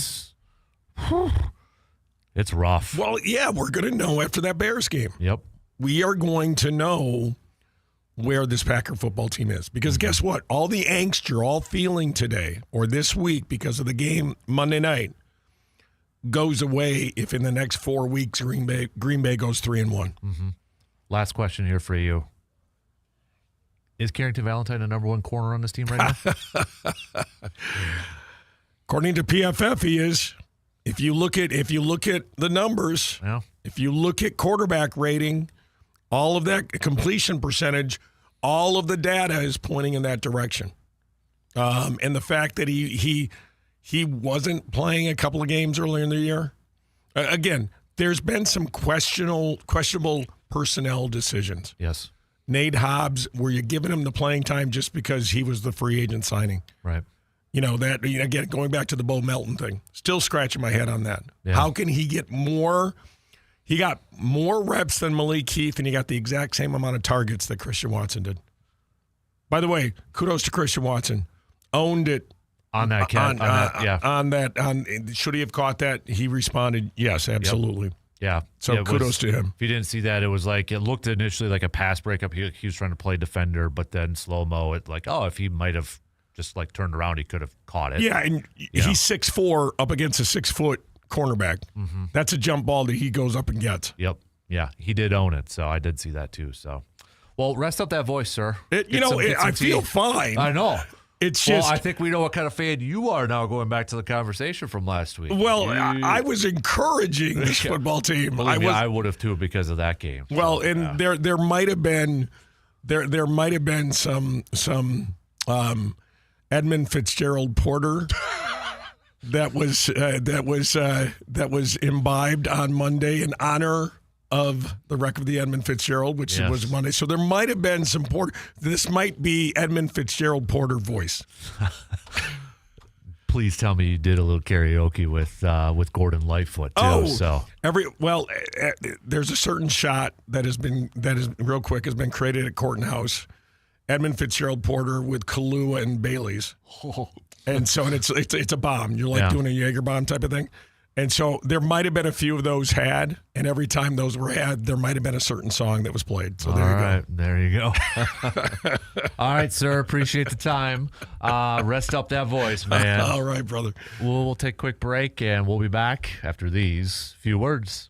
S1: It's rough.
S2: Well, yeah, we're going to know after that Bears game.
S1: Yep.
S2: We are going to know where this Packer football team is. Because guess what? All the angst you're all feeling today or this week because of the game Monday night goes away if in the next 4 weeks Green Bay goes 3-1.
S1: Mm-hmm. Last question here for you. Is Carrington Valentine the number 1 corner on this team right now?
S2: According to PFF, he is. If you look at the numbers,
S1: Yeah.
S2: if you look at quarterback rating, all of that completion percentage, all of the data is pointing in that direction. And the fact that he wasn't playing a couple of games earlier in the year. Again, there's been some questionable personnel decisions.
S1: Yes.
S2: Nate Hobbs, were you giving him the playing time just because he was the free agent signing?
S1: Right.
S2: Again, going back to the Bo Melton thing, still scratching my head on that.
S1: Yeah.
S2: How can he get more? He got more reps than Malik Heath, and he got the exact same amount of targets that Christian Watson did. By the way, kudos to Christian Watson. Owned it.
S1: On that,
S2: Should he have caught that? He responded, yes, absolutely.
S1: Yep. Yeah.
S2: So kudos to him.
S1: If you didn't see that, it looked initially like a pass breakup. He was trying to play defender, but then slow-mo, if he might have just turned around, he could have caught it.
S2: Yeah, and he's 6'4" up against a 6-foot cornerback.
S1: Mm-hmm.
S2: That's a jump ball that he goes up and gets.
S1: Yep. Yeah, he did own it, so I did see that too. So, well, rest up that voice, sir.
S2: I feel fine.
S1: I know.
S2: It's just.
S1: Well, I think we know what kind of fan you are now. Going back to the conversation from last week.
S2: Well, I was encouraging this football team.
S1: I would have too because of that game.
S2: Well, there might have been some Edmund Fitzgerald Porter that was imbibed on Monday in honor of the wreck of the Edmund Fitzgerald, which was Monday. So there might have been some Porter. This might be Edmund Fitzgerald Porter voice.
S1: Please tell me you did a little karaoke with Gordon Lightfoot too.
S2: There's a certain shot that has been created at Courtney House. Edmund Fitzgerald Porter with Kahlua and Bailey's. And it's a bomb. You're doing a Jaeger bomb type of thing. And so there might have been a few of those had, and every time those were had, there might have been a certain song that was played. So there you go.
S1: There you go. All right, sir. Appreciate the time. Rest up that voice, man.
S2: All right, brother.
S1: We'll take a quick break, and we'll be back after these few words.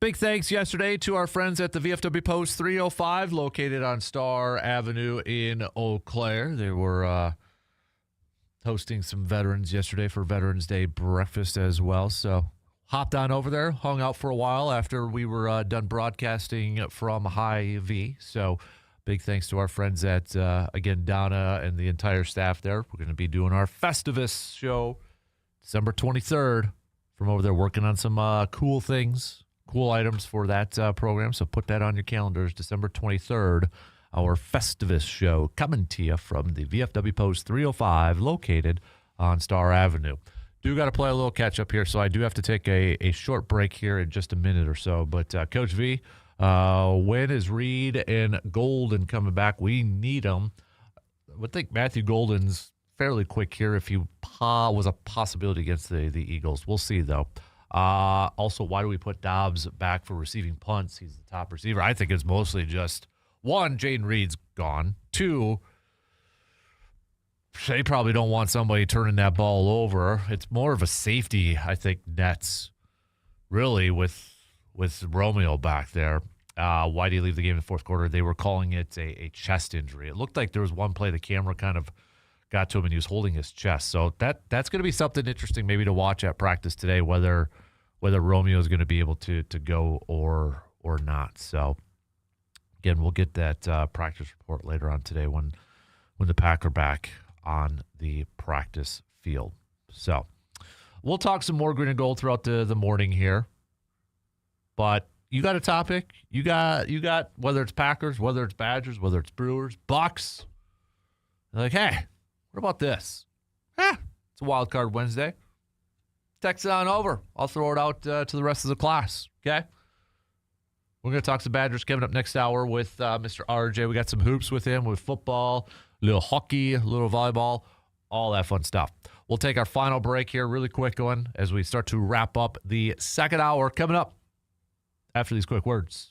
S1: Big thanks yesterday to our friends at the VFW Post 305, located on Star Avenue in Eau Claire. They were hosting some veterans yesterday for Veterans Day breakfast as well. So hopped on over there, hung out for a while after we were done broadcasting from High V. So big thanks to our friends at, again, Donna and the entire staff there. We're going to be doing our Festivus show December 23rd from over there, working on some cool things, cool items for that program. So put that on your calendars, December 23rd, our Festivus show coming to you from the VFW Post 305, located on Star Avenue. Do got to play a little catch-up here, so I do have to take a short break here in just a minute or so. But Coach V, when is Reed and Golden coming back? We need them. I would think Matthew Golden's fairly quick here if he was a possibility against the Eagles. We'll see, though. Also, why do we put Dobbs back for receiving punts? He's the top receiver. I think it's mostly just, one, Jaden Reed's gone. Two, they probably don't want somebody turning that ball over. It's more of a safety, I think, nets, really, with Romeo back there. Why did he leave the game in the fourth quarter? They were calling it a chest injury. It looked like there was one play the camera kind of got to him and he was holding his chest. So that's going to be something interesting maybe to watch at practice today, whether Romeo is going to be able to go or not. So, again, we'll get that practice report later on today when the Pack are back on the practice field. So we'll talk some more green and gold throughout the morning here. But you got a topic. You got whether it's Packers, whether it's Badgers, whether it's Brewers, Bucks. They're like, hey, what about this? It's a wild card Wednesday. Text it on over. I'll throw it out to the rest of the class. Okay? We're going to talk some Badgers coming up next hour with Mr. RJ. We got some hoops with him, with football, a little hockey, a little volleyball, all that fun stuff. We'll take our final break here, really quick one, as we start to wrap up the second hour coming up after these quick words.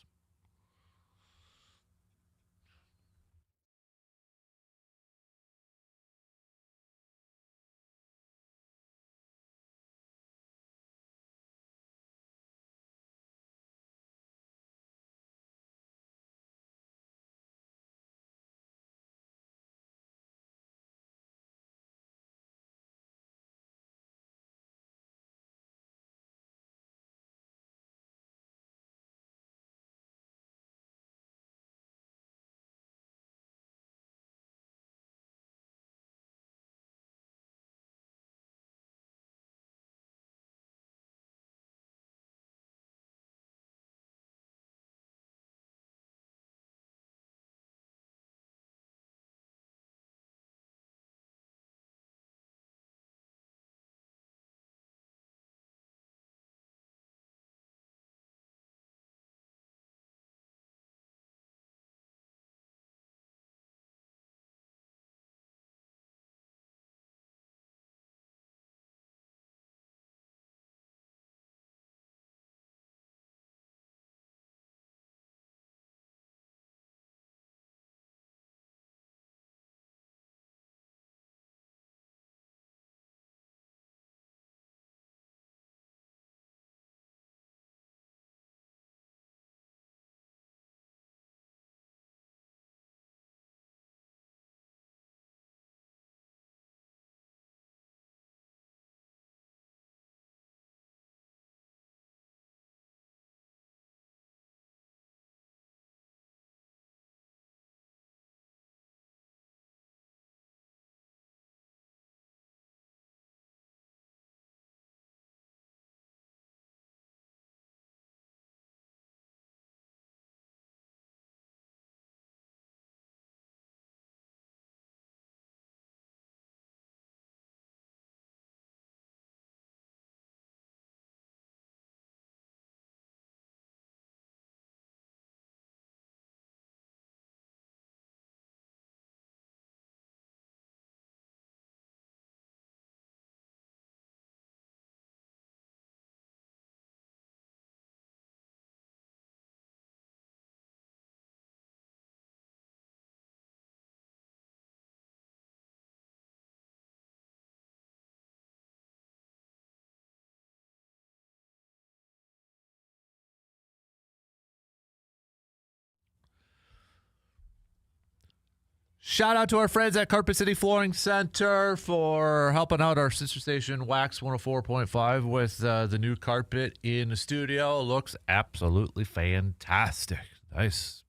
S1: shout out to our friends at Carpet City Flooring Center for helping out our sister station Wax 104.5 with the new carpet in the studio. Looks absolutely fantastic. Nice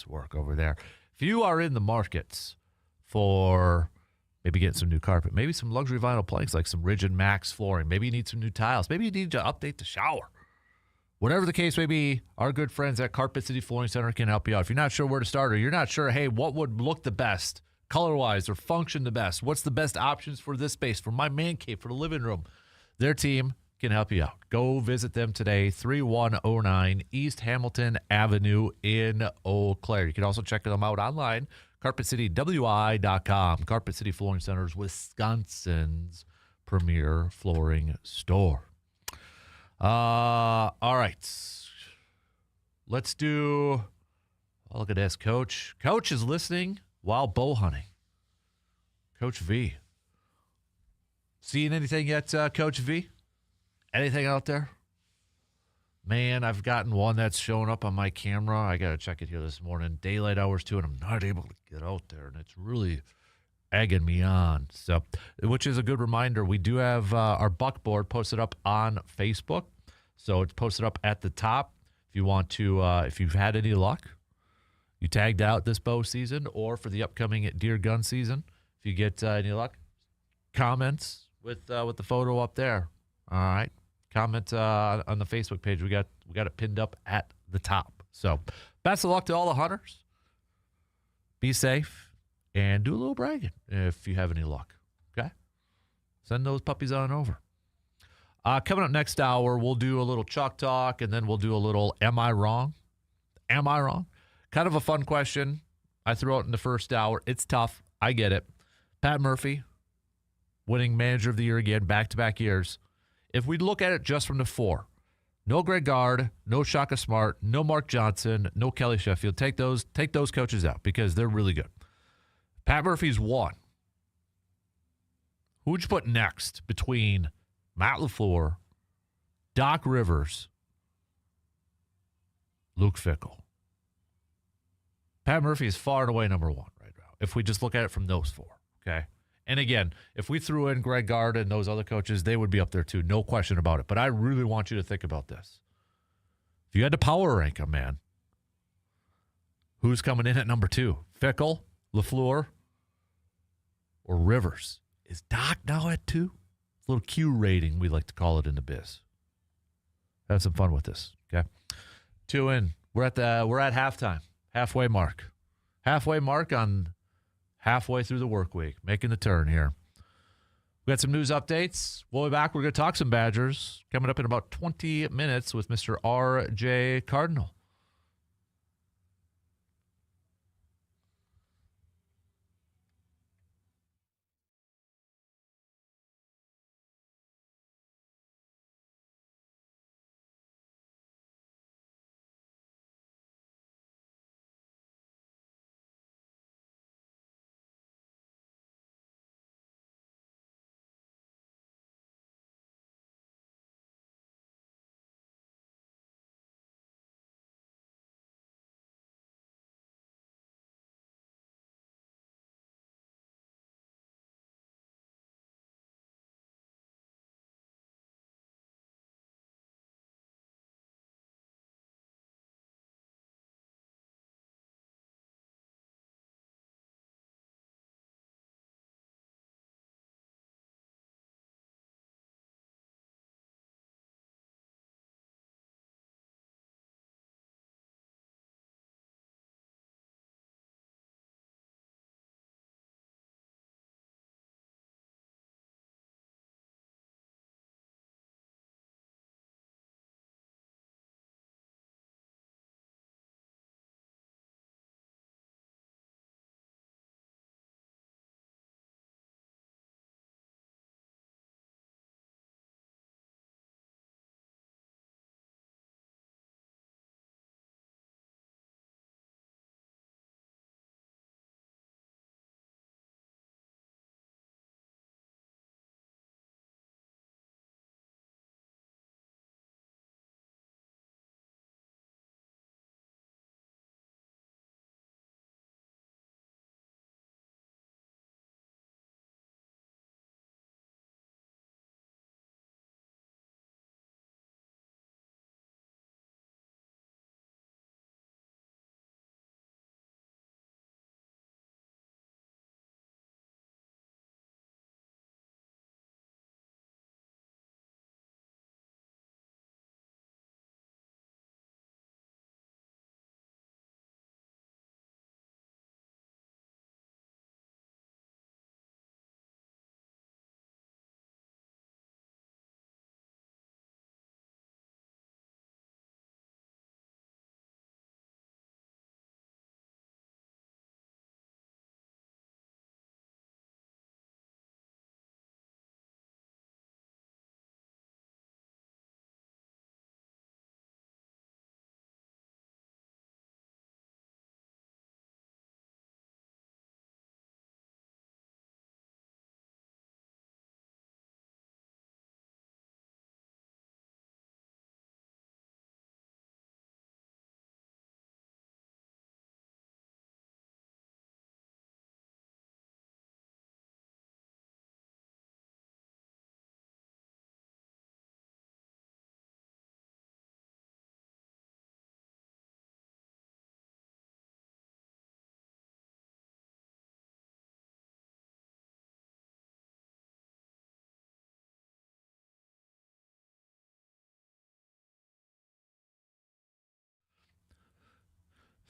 S1: work over there. If you are in the markets for maybe getting some new carpet, maybe some luxury vinyl planks like some Rigid Max flooring, maybe you need some new tiles, maybe you need to update the shower. Whatever the case may be, our good friends at Carpet City Flooring Center can help you out. If you're not sure where to start or you're not sure, hey, what would look the best color-wise or function the best? What's the best options for this space, for my man cave, for the living room? Their team can help you out. Go visit them today, 3109 East Hamilton Avenue in Eau Claire. You can also check them out online, carpetcitywi.com. Carpet City Flooring Center is Wisconsin's premier flooring store. All right. Let's do, oh, look at this, Coach. Coach is listening while bow hunting. Coach V. Seeing anything yet, Coach V? Anything out there? Man, I've gotten one that's showing up on my camera. I got to check it here this morning. Daylight hours, too, and I'm not able to get out there, and it's really egging me on. So, which is a good reminder. We do have our buck board posted up on Facebook. So it's posted up at the top. If you want to, if you've had any luck, you tagged out this bow season or for the upcoming deer gun season, if you get any luck, comments with the photo up there. All right. Comment on the Facebook page. We got it pinned up at the top. So best of luck to all the hunters. Be safe. And do a little bragging if you have any luck, okay? Send those puppies on over. Coming up next hour, we'll do a little chalk talk, and then we'll do a little Am I Wrong? Am I Wrong? Kind of a fun question I threw out in the first hour. It's tough. I get it. Pat Murphy, winning Manager of the Year again, back-to-back years. If we look at it just from the four, no Greg Gard, no Shaka Smart, no Mark Johnson, no Kelly Sheffield. Take those coaches out because they're really good. Pat Murphy's one. Who would you put next between Matt LaFleur, Doc Rivers, Luke Fickell? Pat Murphy is far and away number one right now, if we just look at it from those four, okay? And again, if we threw in Greg Gard and those other coaches, they would be up there too, no question about it. But I really want you to think about this. If you had to power rank them, man, who's coming in at number two? Fickell, LaFleur, or Rivers? Is Doc now at two? It's a little Q rating, we like to call it in the biz. Have some fun with this, okay? 2 in. We're at halftime, halfway mark. Halfway mark on halfway through the work week, making the turn here. We got some news updates. We'll be back. We're going to talk some Badgers coming up in about 20 minutes with Mr. R.J. Cardinal.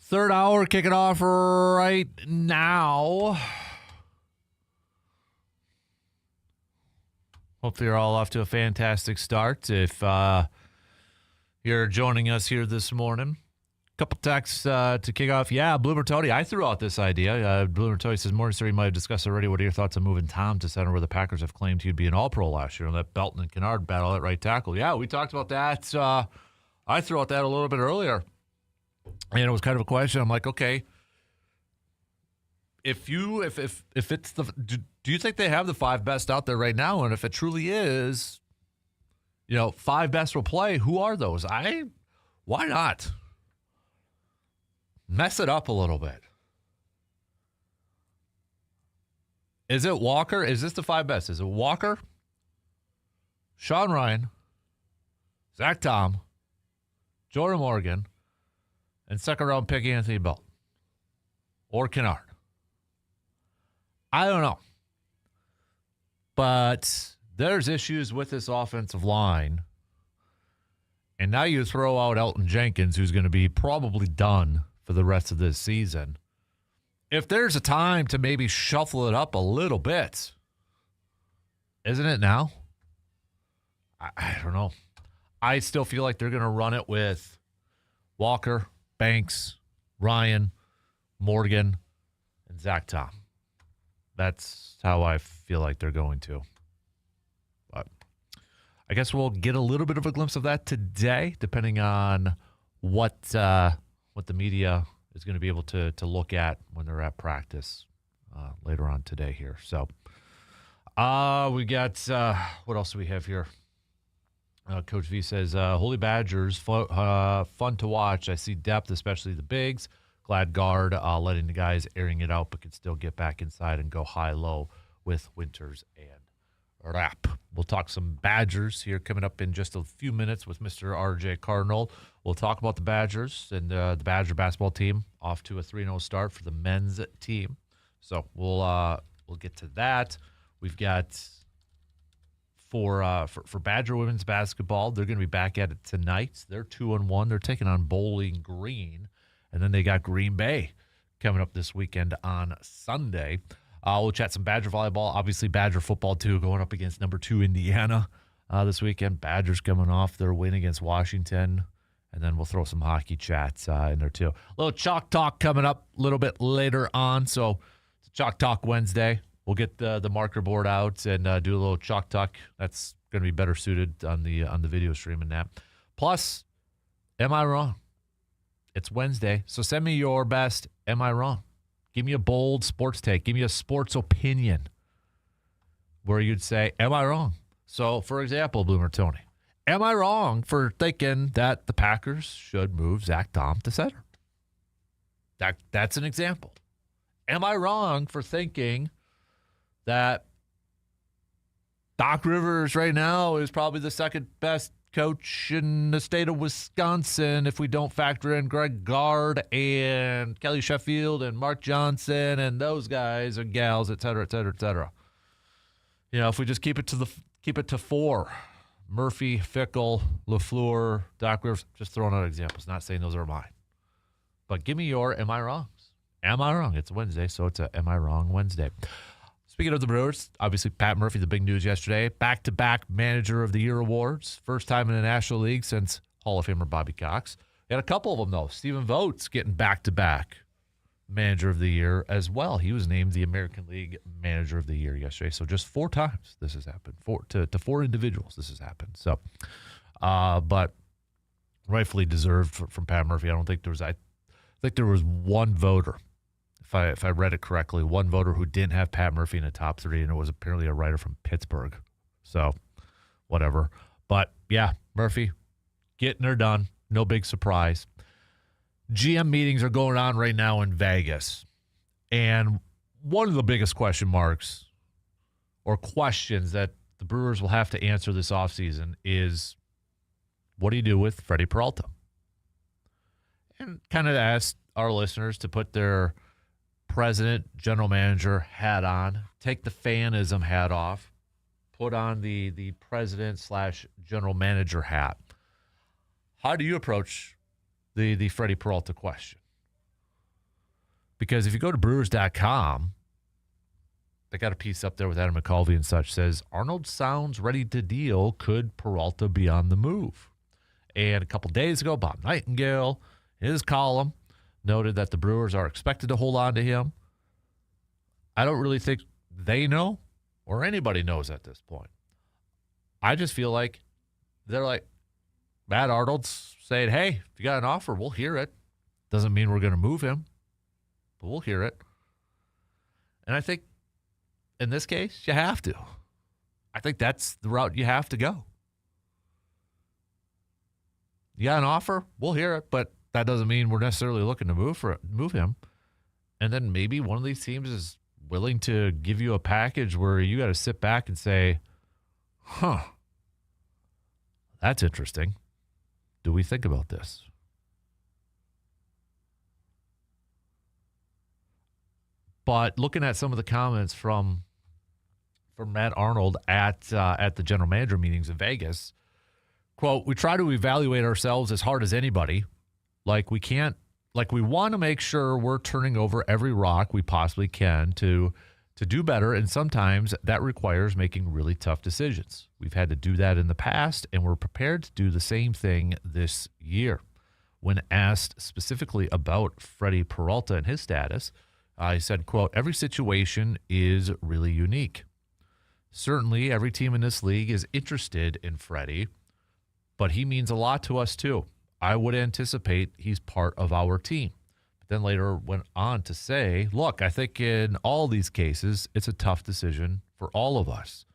S1: Third hour kicking off right now. Hopefully you're all off to a fantastic start. If you're joining us here this morning, couple texts to kick off. Yeah, Bloomer Tony, I threw out this idea. Bloomer Tony says, morning, sir, you might have discussed already. What are your thoughts on moving Tom to center where the Packers have claimed he'd be an all-pro last year on that Belton and Kennard battle at right tackle? Yeah, we talked about that. I threw out that a little bit earlier. And it was kind of a question. I'm like, okay, if it's do you think they have the 5 best out there right now? And if it truly is, 5 best will play, who are those? Why not? Mess it up a little bit. Is it Walker? Is this the 5 best? Is it Walker, Sean Ryan, Zach Tom, Jordan Morgan, and second-round pick Anthony Bell? Or Kennard? I don't know. But there's issues with this offensive line. And now you throw out Elton Jenkins, who's going to be probably done for the rest of this season. If there's a time to maybe shuffle it up a little bit, isn't it now? I don't know. I still feel like they're going to run it with Walker, Banks, Ryan, Morgan, and Zach Tom. That's how I feel like they're going to. But I guess we'll get a little bit of a glimpse of that today, depending on what the media is going to be able to look at when they're at practice later on today here. So we got, what else do we have here? Coach V says, Holy Badgers, fun to watch. I see depth, especially the bigs. Glad guard letting the guys airing it out, but can still get back inside and go high-low with Winters and Rapp. We'll talk some Badgers here coming up in just a few minutes with Mr. RJ Cardinal. We'll talk about the Badgers and the Badger basketball team off to a 3-0 start for the men's team. So we'll get to that. We've got for Badger women's basketball, they're going to be back at it tonight. They're 2-1. They're taking on Bowling Green. And then they got Green Bay coming up this weekend on Sunday. We'll chat some Badger volleyball. Obviously, Badger football, too, going up against number 2 Indiana this weekend. Badgers coming off their win against Washington. And then we'll throw some hockey chats in there, too. A little Chalk Talk coming up a little bit later on. So it's Chalk Talk Wednesday. We'll get the marker board out and do a little Chalk Talk. That's going to be better suited on the video stream and that. Plus, am I wrong? It's Wednesday, so send me your best am I wrong? Give me a bold sports take. Give me a sports opinion where you'd say, am I wrong? So, for example, Bloomer Tony, am I wrong for thinking that the Packers should move Zach Tom to center? That's an example. Am I wrong for thinking that Doc Rivers right now is probably the second best coach in the state of Wisconsin if we don't factor in Greg Gard and Kelly Sheffield and Mark Johnson and those guys and gals, et cetera, et cetera, et cetera? If we just keep it to 4, Murphy, Fickle, LaFleur, Doc Rivers, just throwing out examples, not saying those are mine. But give me your am I wrong? Am I wrong? It's Wednesday, so it's a am I wrong Wednesday. Speaking of the Brewers, obviously Pat Murphy, the big news yesterday, back-to-back Manager of the Year awards, first time in the National League since Hall of Famer Bobby Cox. We had a couple of them, though. Stephen Vogt's getting back-to-back Manager of the Year as well. He was named the American League Manager of the Year yesterday. So just 4 times this has happened. To 4 individuals this has happened. So, but rightfully deserved from Pat Murphy. I think there was one voter, if I read it correctly, one voter who didn't have Pat Murphy in the top 3, and it was apparently a writer from Pittsburgh. So, whatever. But, yeah, Murphy, getting her done. No big surprise. GM meetings are going on right now in Vegas. And one of the biggest question marks or questions that the Brewers will have to answer this offseason is, what do you do with Freddie Peralta? And kind of ask our listeners to put their president, general manager hat on, take the fanism hat off, put on the president/general manager hat. How do you approach the Freddie Peralta question? Because if you go to Brewers.com, they got a piece up there with Adam McCulvey and such, says, Arnold sounds ready to deal. Could Peralta be on the move? And a couple days ago, Bob Nightingale, in his column, noted that the Brewers are expected to hold on to him. I don't really think they know or anybody knows at this point. I just feel like they're like, Matt Arnold's saying, hey, if you got an offer, we'll hear it. Doesn't mean we're going to move him, but we'll hear it. And I think in this case, you have to. I think that's the route you have to go. You got an offer, we'll hear it, but that doesn't mean we're necessarily looking to move him. And then maybe one of these teams is willing to give you a package where you got to sit back and say, that's interesting. Do we think about this? But looking at some of the comments from Matt Arnold at the general manager meetings in Vegas, quote, we try to evaluate ourselves as hard as anybody. We want to make sure we're turning over every rock we possibly can to do better, and sometimes that requires making really tough decisions. We've had to do that in the past, and we're prepared to do the same thing this year. When asked specifically about Freddie Peralta and his status, he said, quote, every situation is really unique. Certainly, every team in this league is interested in Freddie, but he means a lot to us too. I would anticipate he's part of our team. But then later went on to say, look, I think in all these cases, it's a tough decision for all of us.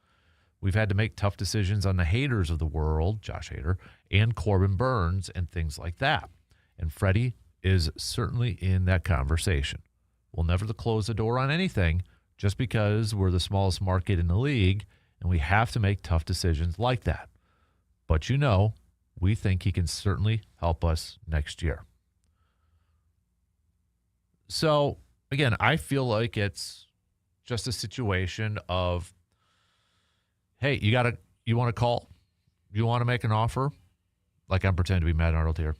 S1: We've had to make tough decisions on the haters of the world, Josh Hader, and Corbin Burns and things like that. And Freddie is certainly in that conversation. We'll never close the door on anything just because we're the smallest market in the league, and we have to make tough decisions like that. But we think he can certainly help us next year. So, again, I feel like it's just a situation of, hey, you want to call? You want to make an offer? Like I'm pretending to be Matt Arnold here.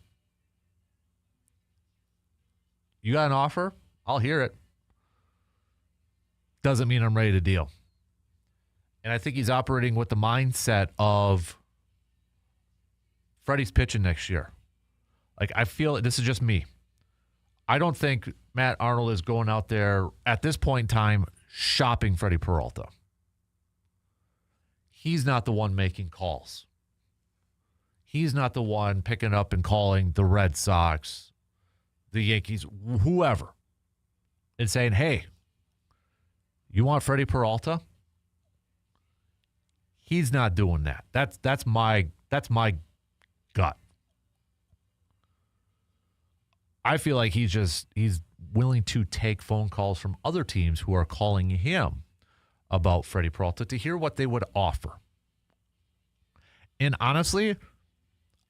S1: You got an offer? I'll hear it. Doesn't mean I'm ready to deal. And I think he's operating with the mindset of Freddie's pitching next year. I feel this is just me. I don't think Matt Arnold is going out there at this point in time shopping Freddie Peralta. He's not the one making calls. He's not the one picking up and calling the Red Sox, the Yankees, whoever, and saying, hey, you want Freddie Peralta? He's not doing that. That's my gut. I feel like he's willing to take phone calls from other teams who are calling him about Freddie Peralta to hear what they would offer. And honestly,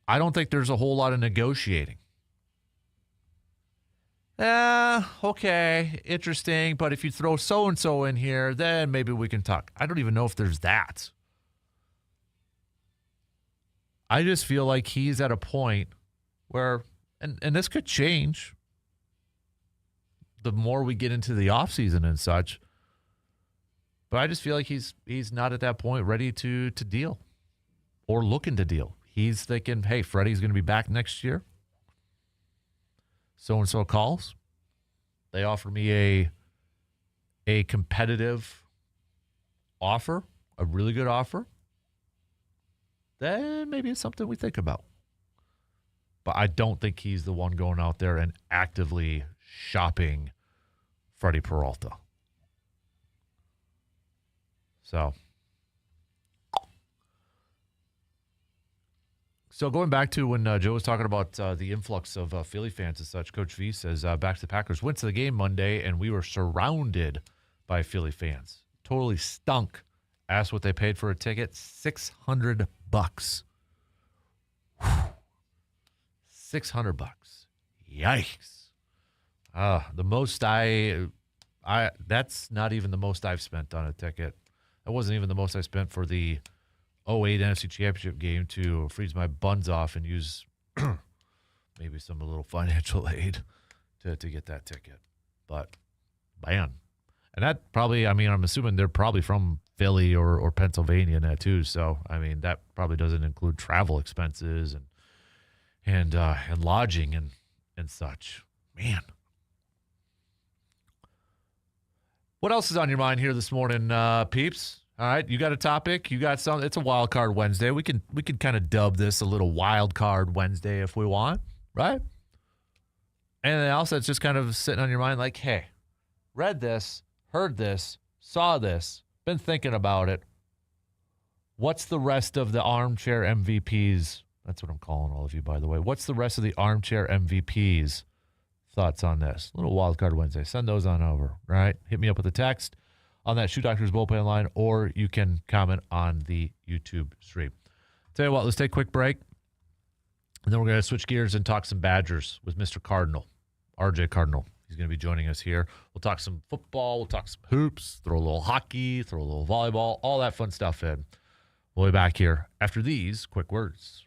S1: I don't think there's a whole lot of negotiating. Okay, interesting, but if you throw so-and-so in here, then maybe we can talk. I don't even know if there's that. I just feel like he's at a point where, and this could change the more we get into the offseason and such, but I just feel like he's not at that point ready to deal or looking to deal. He's thinking, hey, Freddie's going to be back next year. So-and-so calls. They offer me a competitive offer, a really good offer. Then maybe it's something we think about. But I don't think he's the one going out there and actively shopping Freddie Peralta. So going back to when Joe was talking about the influx of Philly fans and such, Coach V says, back to the Packers, went to the game Monday, and we were surrounded by Philly fans. Totally stunk. Asked what they paid for a ticket, $600. $600. Yikes. The most that's not even the most I've spent on a ticket. That wasn't even the most I spent for the 2008 NFC Championship game to freeze my buns off and use maybe some little financial aid to get that ticket. But, man. And that probably, I'm assuming they're probably from Philly or Pennsylvania in that too. So, that probably doesn't include travel expenses and lodging and such. Man. What else is on your mind here this morning, peeps? All right, you got a topic? You got something? It's a wild card Wednesday. We can kind of dub this a little wild card Wednesday if we want, right? Anything else that's just kind of sitting on your mind like, hey, read this, heard this, saw this, been thinking about it. What's the rest of the armchair MVPs? That's what I'm calling all of you, by the way. What's the rest of the armchair MVPs? Thoughts on this? A little wild card Wednesday. Send those on over, right? Hit me up with a text on that Shoe Doctors Bullpen line, or you can comment on the YouTube stream. Tell you what, let's take a quick break, and then we're going to switch gears and talk some Badgers with Mr. Cardinal, RJ Cardinal. He's going to be joining us here. We'll talk some football. We'll talk some hoops, throw a little hockey, throw a little volleyball, all that fun stuff in. We'll be back here after these quick words.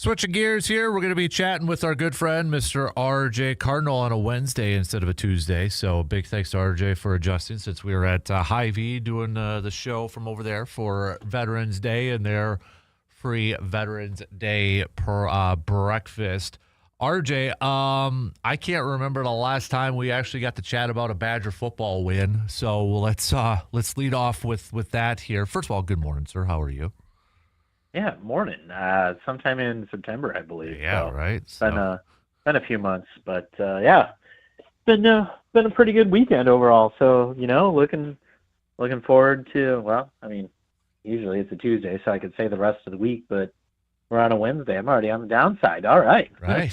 S1: Switching gears here, we're going to be chatting with our good friend, Mr. RJ Cardinal, on a Wednesday instead of a Tuesday. So big thanks to RJ for adjusting since we were at Hy-Vee doing the show from over there for Veterans Day and their free Veterans Day breakfast. RJ, I can't remember the last time we actually got to chat about a Badger football win. So let's lead off with that here. First of all, good morning, sir. How are you?
S3: Yeah, morning. Sometime in September, I believe.
S1: Yeah,
S3: so
S1: right.
S3: It's been a few months, but yeah, been a pretty good weekend overall. So looking forward to. Well, I mean, usually it's a Tuesday, so I could say the rest of the week, but we're on a Wednesday. I'm already on the downside. All right.
S1: Right.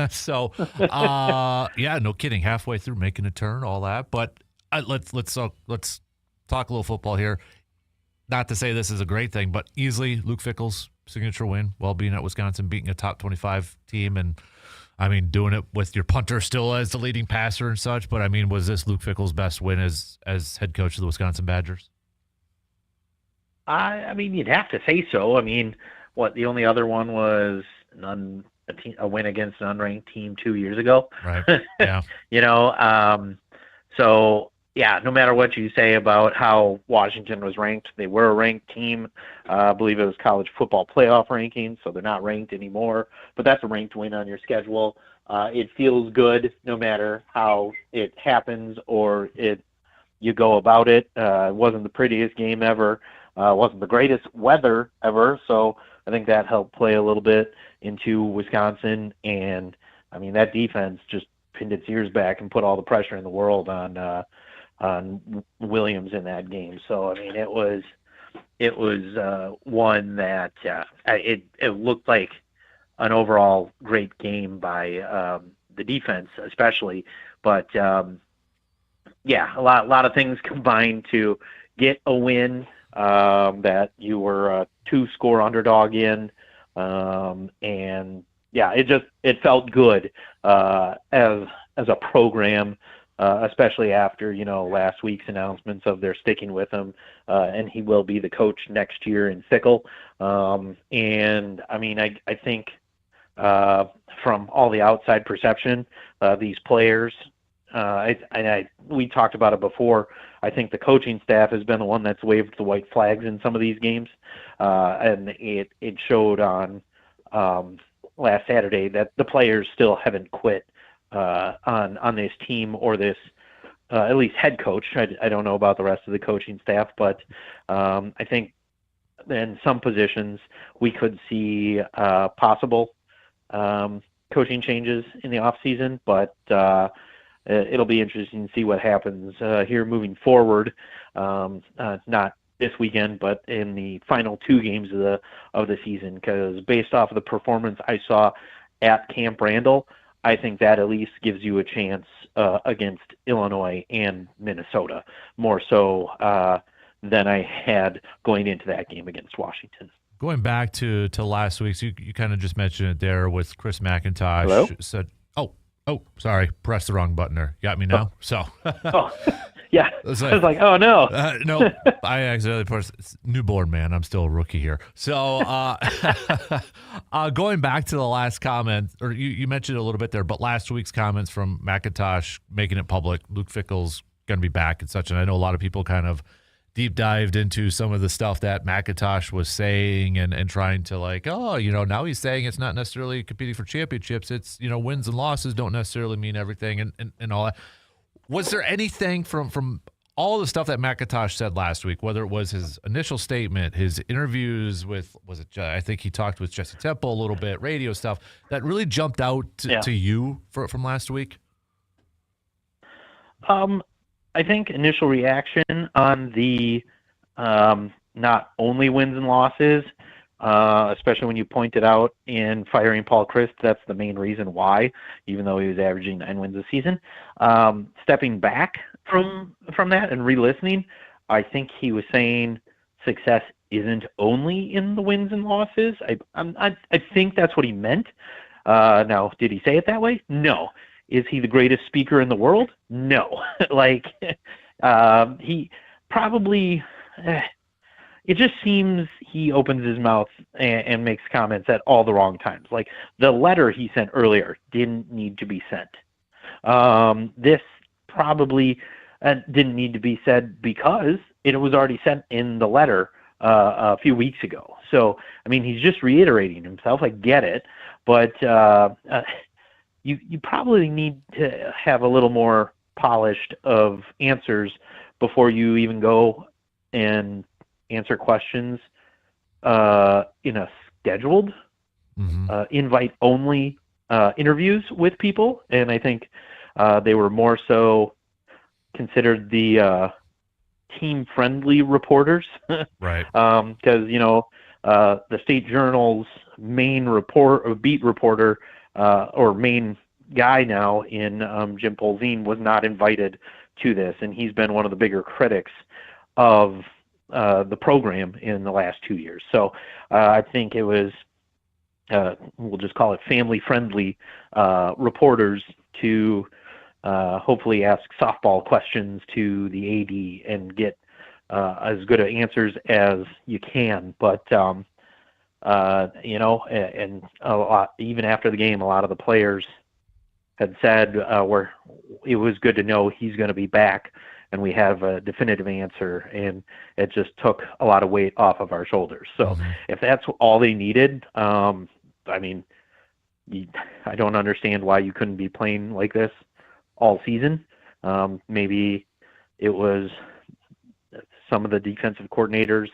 S1: So, yeah, no kidding. Halfway through making a turn, all that. But let's talk a little football here. Not to say this is a great thing, but easily Luke Fickell's signature win while being at Wisconsin, beating a top 25 team. And, I mean, doing it with your punter still as the leading passer and such. But, I mean, was this Luke Fickell's best win as head coach of the Wisconsin Badgers?
S3: I mean, you'd have to say so. I mean, the only other one was a win against an unranked team 2 years ago.
S1: Right, yeah.
S3: So, yeah, no matter what you say about how Washington was ranked, they were a ranked team. I believe it was college football playoff ranking, so they're not ranked anymore. But that's a ranked win on your schedule. It feels good no matter how it happens or you go about it. It wasn't the prettiest game ever. It wasn't the greatest weather ever, so I think that helped play a little bit into Wisconsin. And, I mean, that defense just pinned its ears back and put all the pressure in the world on Williams in that game. So, I mean, it was one that it looked like an overall great game by the defense especially. But, yeah, a lot of things combined to get a win that you were a 2-score underdog in. And, yeah, it felt good as a program. Especially after, last week's announcements of their sticking with him, and he will be the coach next year in Fickell. And, I mean, I think from all the outside perception, these players, we talked about it before, I think the coaching staff has been the one that's waved the white flags in some of these games. And it showed on last Saturday that the players still haven't quit on this team or this at least head coach. I don't know about the rest of the coaching staff, but I think in some positions we could see possible coaching changes in the off season, but it'll be interesting to see what happens here moving forward. Not this weekend, but in the final 2 games of the season, because based off of the performance I saw at Camp Randall, I think that at least gives you a chance against Illinois and Minnesota, more so than I had going into that game against Washington.
S1: Going back to last week's, you kind of just mentioned it there with Chris McIntosh.
S3: Hello?
S1: Said, oh, sorry, pressed the wrong button there. Got me now? So.
S3: Yeah, I was like, oh, no.
S1: No, I accidentally pressed newborn, man. I'm still a rookie here. So going back to the last comment, or you mentioned it a little bit there, but last week's comments from McIntosh making it public, Luke Fickell's going to be back and such. And I know a lot of people kind of deep dived into some of the stuff that McIntosh was saying and trying to now he's saying it's not necessarily competing for championships. It's, wins and losses don't necessarily mean everything and all that. Was there anything from all the stuff that McIntosh said last week, whether it was his initial statement, his interviews with, I think he talked with Jesse Temple a little bit, radio stuff, that really jumped out to you from last week?
S3: I think initial reaction on the not only wins and losses, especially when you pointed out in firing Paul Chryst, that's the main reason why, even though he was averaging 9 wins a season. Stepping back from that and re-listening, I think he was saying success isn't only in the wins and losses. I think that's what he meant. Now, did he say it that way? No. Is he the greatest speaker in the world? No. He probably, it just seems he opens his mouth and makes comments at all the wrong times. Like the letter he sent earlier didn't need to be sent. This probably didn't need to be said because it was already sent in the letter a few weeks ago. So, I mean, he's just reiterating himself. I get it, but you probably need to have a little more polished of answers before you even go and answer questions in a scheduled invite-only interviews with people. And I think they were more so considered the team-friendly reporters.
S1: Right.
S3: Because, the State Journal's main beat reporter or main guy now in Jim Polzin was not invited to this, and he's been one of the bigger critics of the program in the last 2 years. So I think it was, we'll just call it family-friendly reporters to hopefully ask softball questions to the AD and get as good of answers as you can. But, and a lot, even after the game, a lot of the players had said it was good to know he's going to be back and we have a definitive answer, and it just took a lot of weight off of our shoulders. So if that's all they needed, I mean, I don't understand why you couldn't be playing like this all season. Maybe it was some of the defensive coordinators'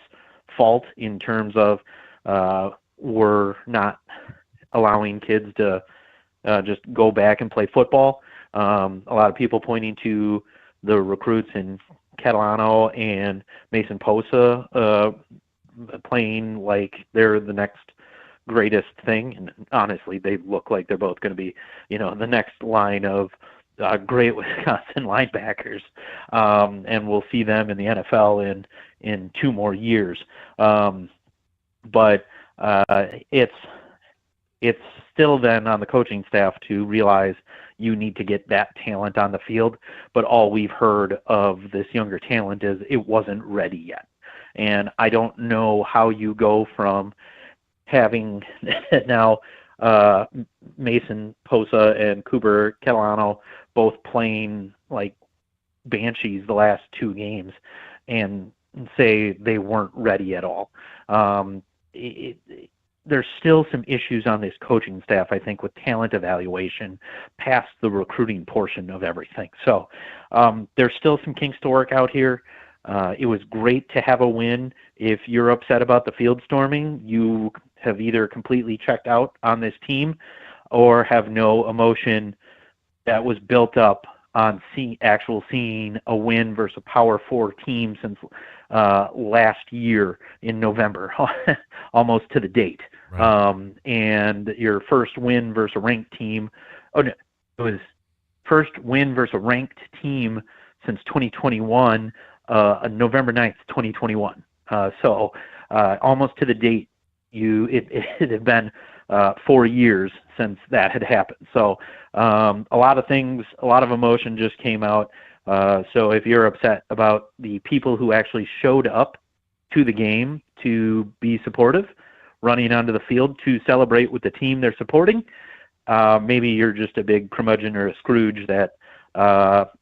S3: fault in terms of we're not allowing kids to just go back and play football. A lot of people pointing to the recruits in Catalano and Mason Posa playing like they're the next greatest thing. And honestly, they look like they're both going to be, the next line of great Wisconsin linebackers. And we'll see them in the NFL in 2 more years. But it's still then on the coaching staff to realize you need to get that talent on the field. But all we've heard of this younger talent is it wasn't ready yet. And I don't know how you go from having now Mason Posa and Cooper Catalano both playing like banshees the last 2 games and say they weren't ready at all. There's still some issues on this coaching staff, I think, with talent evaluation past the recruiting portion of everything. So there's still some kinks to work out here. It was great to have a win. If you're upset about the field storming, you have either completely checked out on this team or have no emotion that was built up on seeing a win versus a Power 4 team since last year in November, almost to the date. Right. And your first win versus a ranked team. Oh, no, it was first win versus a ranked team since 2021, November 9th, 2021. So almost to the date, it had been 4 years since that had happened. So a lot of things, a lot of emotion just came out. So if you're upset about the people who actually showed up to the game to be supportive, running onto the field to celebrate with the team they're supporting, maybe you're just a big curmudgeon or a Scrooge that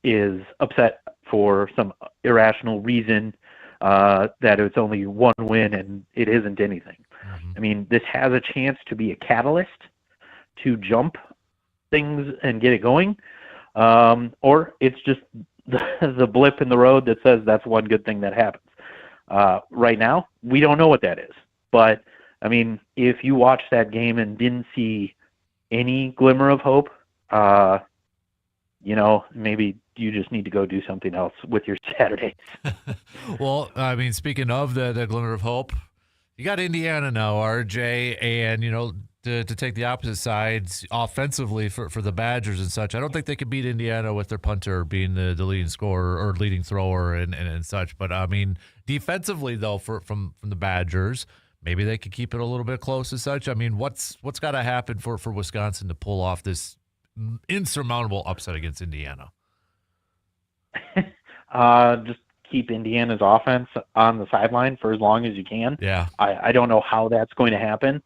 S3: is upset for some irrational reason that it's only 1 win and it isn't anything. I mean, this has a chance to be a catalyst to jump things and get it going, or it's just the blip in the road that says that's one good thing that happens. Right now, we don't know what that is. But, I mean, if you watched that game and didn't see any glimmer of hope, maybe you just need to go do something else with your Saturday.
S1: Well, I mean, speaking of the glimmer of hope, you got Indiana now, RJ, and, to take the opposite sides offensively for the Badgers and such. I don't think they could beat Indiana with their punter being the leading scorer or leading thrower and such. But, I mean, defensively, though, from the Badgers, maybe they could keep it a little bit close as such. I mean, what's got to happen for Wisconsin to pull off this insurmountable upset against Indiana?
S3: Just keep Indiana's offense on the sideline for as long as you can.
S1: Yeah.
S3: I don't know how that's going to happen.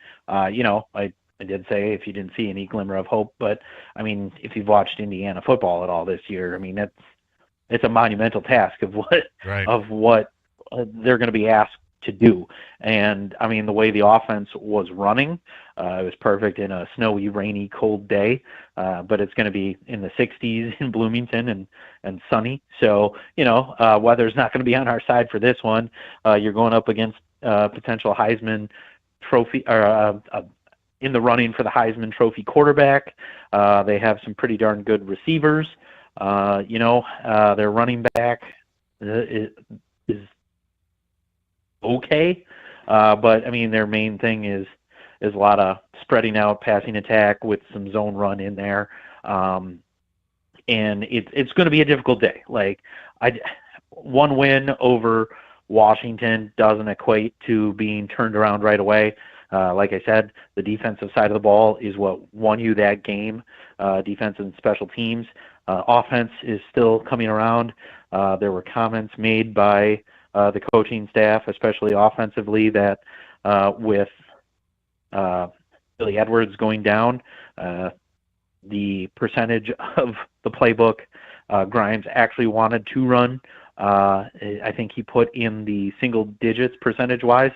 S3: I did say if you didn't see any glimmer of hope, but I mean, if you've watched Indiana football at all this year, I mean, it's a monumental task of what they're going to be asked to do. And I mean, the way the offense was running, it was perfect in a snowy, rainy, cold day. But it's going to be in the 60s in Bloomington and sunny. So, weather's not going to be on our side for this one. You're going up against potential Heisman Trophy or in the running for the Heisman Trophy quarterback. They have some pretty darn good receivers. Their running back is okay. But I mean, their main thing is a lot of spreading out passing attack with some zone run in there. And it's going to be a difficult day. Like one win over Washington doesn't equate to being turned around right away. Like I said, the defensive side of the ball is what won you that game, defense and special teams. Offense is still coming around. There were comments made by the coaching staff, especially offensively, that with Billy Edwards going down, the percentage of the playbook Grimes actually wanted to run, I think he put in the single digits percentage-wise.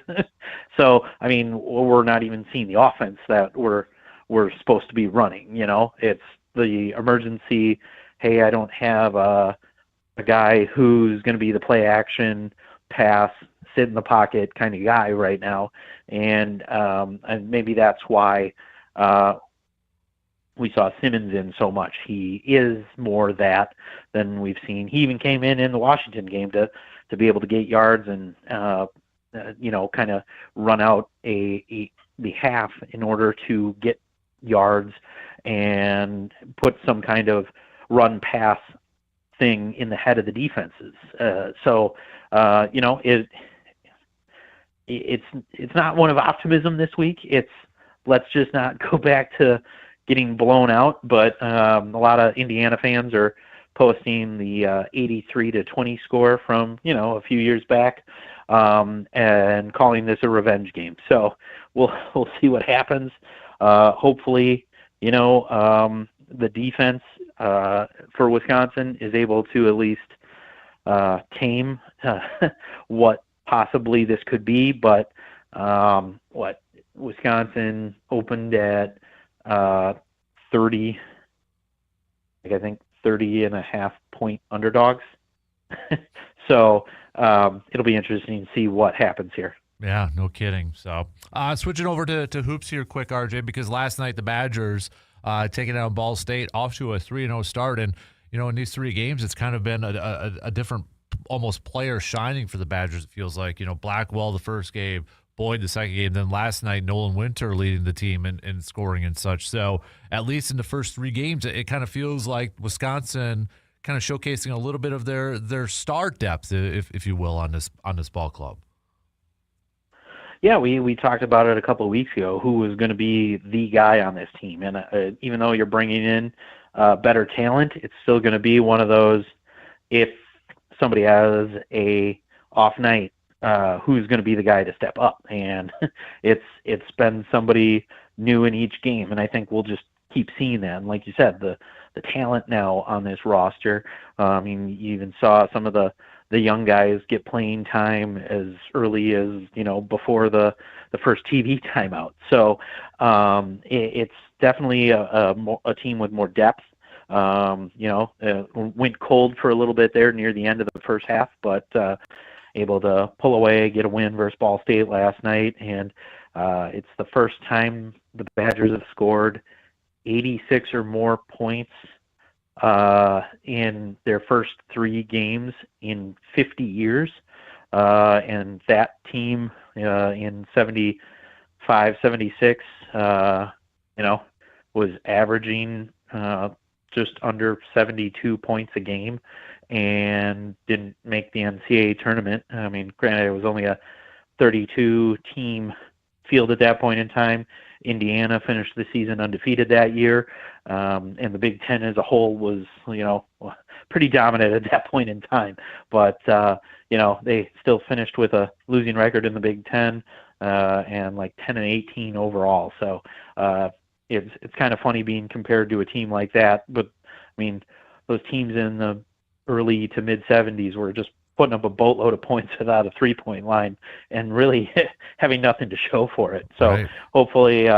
S3: So, I mean, we're not even seeing the offense that we're supposed to be running. It's the emergency, hey, I don't have a guy who's going to be the play-action, pass, sit in the pocket kind of guy right now. And maybe that's why we saw Simmons in so much. He is more that than we've seen. He even came in the Washington game to be able to get yards and kind of run out the half in order to get yards and put some kind of run pass thing in the head of the defenses. It's not one of optimism this week. It's let's just not go back to getting blown out, but a lot of Indiana fans are posting the 83-20 score from a few years back, and calling this a revenge game. So we'll see what happens. Hopefully, the defense for Wisconsin is able to at least tame what possibly this could be. But Wisconsin opened at 30, I think 30.5 point underdogs. So it'll be interesting to see what happens here.
S1: Yeah, no kidding. So switching over to hoops here quick, RJ, because last night the Badgers taking down Ball State off to a 3-0 start. And, in these three games, it's kind of been a different almost player shining for the Badgers, it feels like. Blackwell the first game, Boyd the second game, then last night Nolan Winter leading the team in scoring and such. So at least in the first three games, it kind of feels like Wisconsin kind of showcasing a little bit of their star depth, if you will, on this ball club.
S3: Yeah, we talked about it a couple of weeks ago, who was going to be the guy on this team. And even though you're bringing in better talent, it's still going to be one of those, if somebody has a off night, who's going to be the guy to step up. And it's been somebody new in each game, and I think we'll just keep seeing that. And like you said, the talent now on this roster, I mean, you even saw some of the young guys get playing time as early as, before the first TV timeout. So it's definitely a team with more depth. Went cold for a little bit there near the end of the first half, but able to pull away, get a win versus Ball State last night. And it's the first time the Badgers have scored 86 or more points in their first three games in 50 years. And that team in 75, 76, was averaging just under 72 points a game and didn't make the NCAA tournament. I mean, granted, it was only a 32-team field at that point in time. Indiana finished the season undefeated that year, and the Big Ten as a whole was, pretty dominant at that point in time. But they still finished with a losing record in the Big Ten, and like 10-18 overall. So it's kind of funny being compared to a team like that. But I mean, those teams in the early to mid 70s were just putting up a boatload of points without a 3-point line and really having nothing to show for it. So
S1: Right.
S3: hopefully,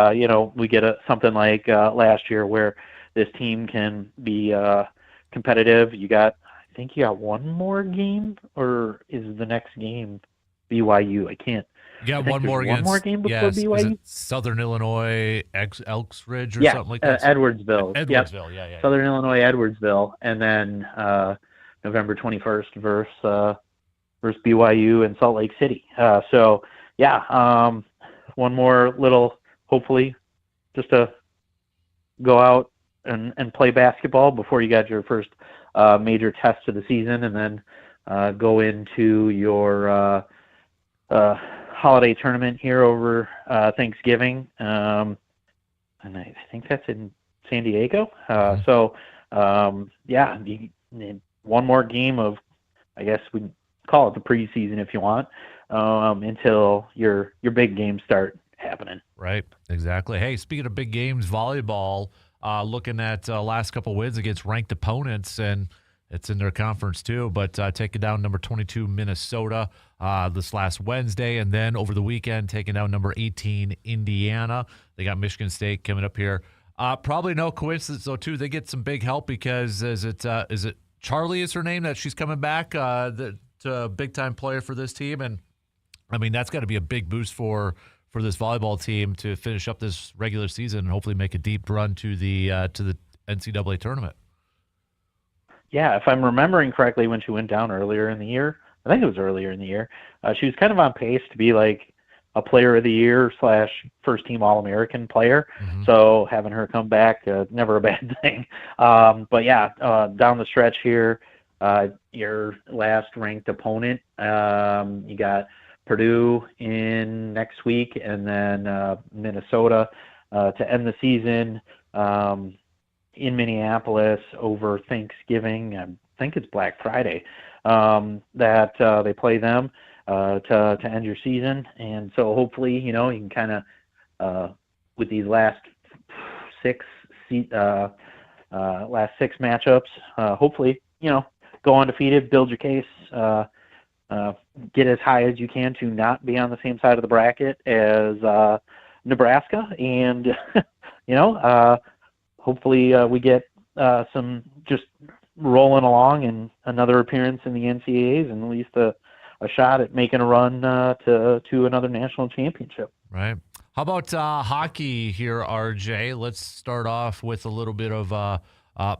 S3: we get something like last year where this team can be competitive. I think you got one more game, or is the next game BYU? I can't.
S1: You got
S3: I think
S1: one
S3: there's
S1: more
S3: one
S1: against
S3: more game before
S1: yes,
S3: BYU.
S1: is it Southern Illinois, Elks Ridge, or
S3: Yeah,
S1: something like that?
S3: Edwardsville. Yep.
S1: Edwardsville, yeah.
S3: Southern Illinois, Edwardsville, and then November 21st versus BYU in Salt Lake City. One more little, hopefully, just to go out and play basketball before you got your first major test of the season, and then go into your holiday tournament here over Thanksgiving. And I think that's in San Diego. One more game of, I guess we can call it the preseason if you want, until your big games start happening.
S1: Right, exactly. Hey, speaking of big games, volleyball, looking at last couple wins against ranked opponents, and it's in their conference too, but taking down number 22 Minnesota this last Wednesday, and then over the weekend taking down number 18 Indiana. They got Michigan State coming up here. Probably no coincidence though too. They get some big help because is it Charlie is her name, that she's coming back, the big time player for this team, and I mean that's got to be a big boost for this volleyball team to finish up this regular season and hopefully make a deep run to the NCAA tournament.
S3: Yeah, if I'm remembering correctly, when she went down earlier in the year, I think it was earlier in the year, she was kind of on pace to be like a player of the year / first team All-American player.
S1: Mm-hmm.
S3: So having her come back, never a bad thing. Down the stretch here, your last ranked opponent, you got Purdue in next week, and then Minnesota to end the season. In Minneapolis over Thanksgiving, I think it's Black Friday, that they play them to end your season. And so hopefully, you can kind of, with these last six matchups, hopefully, go undefeated, build your case, get as high as you can to not be on the same side of the bracket as Nebraska. And, hopefully we get some just rolling along and another appearance in the NCAAs, and at least a shot at making a run to another national championship.
S1: Right. How about hockey here, RJ? Let's start off with a little bit of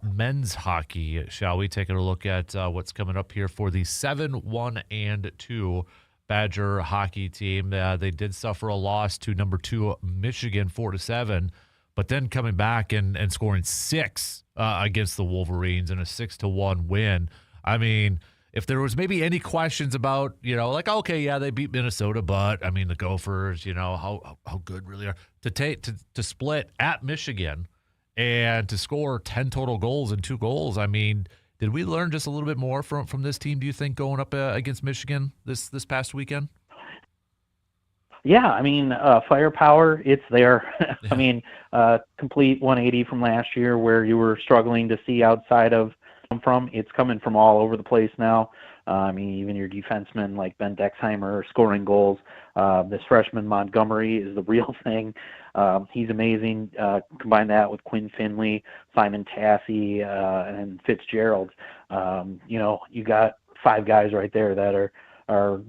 S1: men's hockey, shall we? Taking a look at what's coming up here for the 7-1-2 Badger hockey team. They did suffer a loss to number 2 Michigan 4-7. But then coming back and scoring 6 against the Wolverines and a 6-1 win. I mean, if there was maybe any questions about, they beat Minnesota, but I mean the Gophers, how good really are to split at Michigan and to score 10 total goals and 2 goals. I mean, did we learn just a little bit more from this team? Do you think going up against Michigan this past weekend?
S3: Yeah, I mean, firepower, it's there.
S1: Yeah.
S3: I mean, complete 180 from last year where you were struggling to see outside of from. It's coming from all over the place now. I mean, even your defensemen like Ben Dexheimer are scoring goals. This freshman Montgomery is the real thing. He's amazing. Combine that with Quinn Finley, Simon Tassie, and Fitzgerald. You got 5 guys right there that are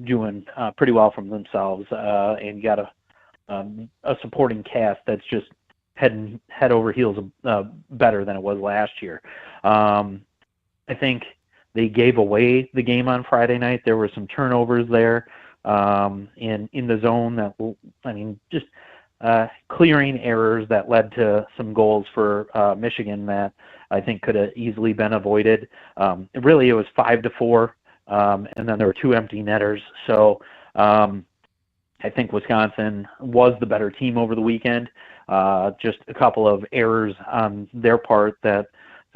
S3: doing pretty well from themselves, and you got a supporting cast that's just head over heels better than it was last year. I think they gave away the game on Friday night. There were some turnovers there in the zone that, just clearing errors that led to some goals for Michigan that I think could have easily been avoided. It was 5-4. And then there were 2 empty netters. So, I think Wisconsin was the better team over the weekend. Just a couple of errors on their part that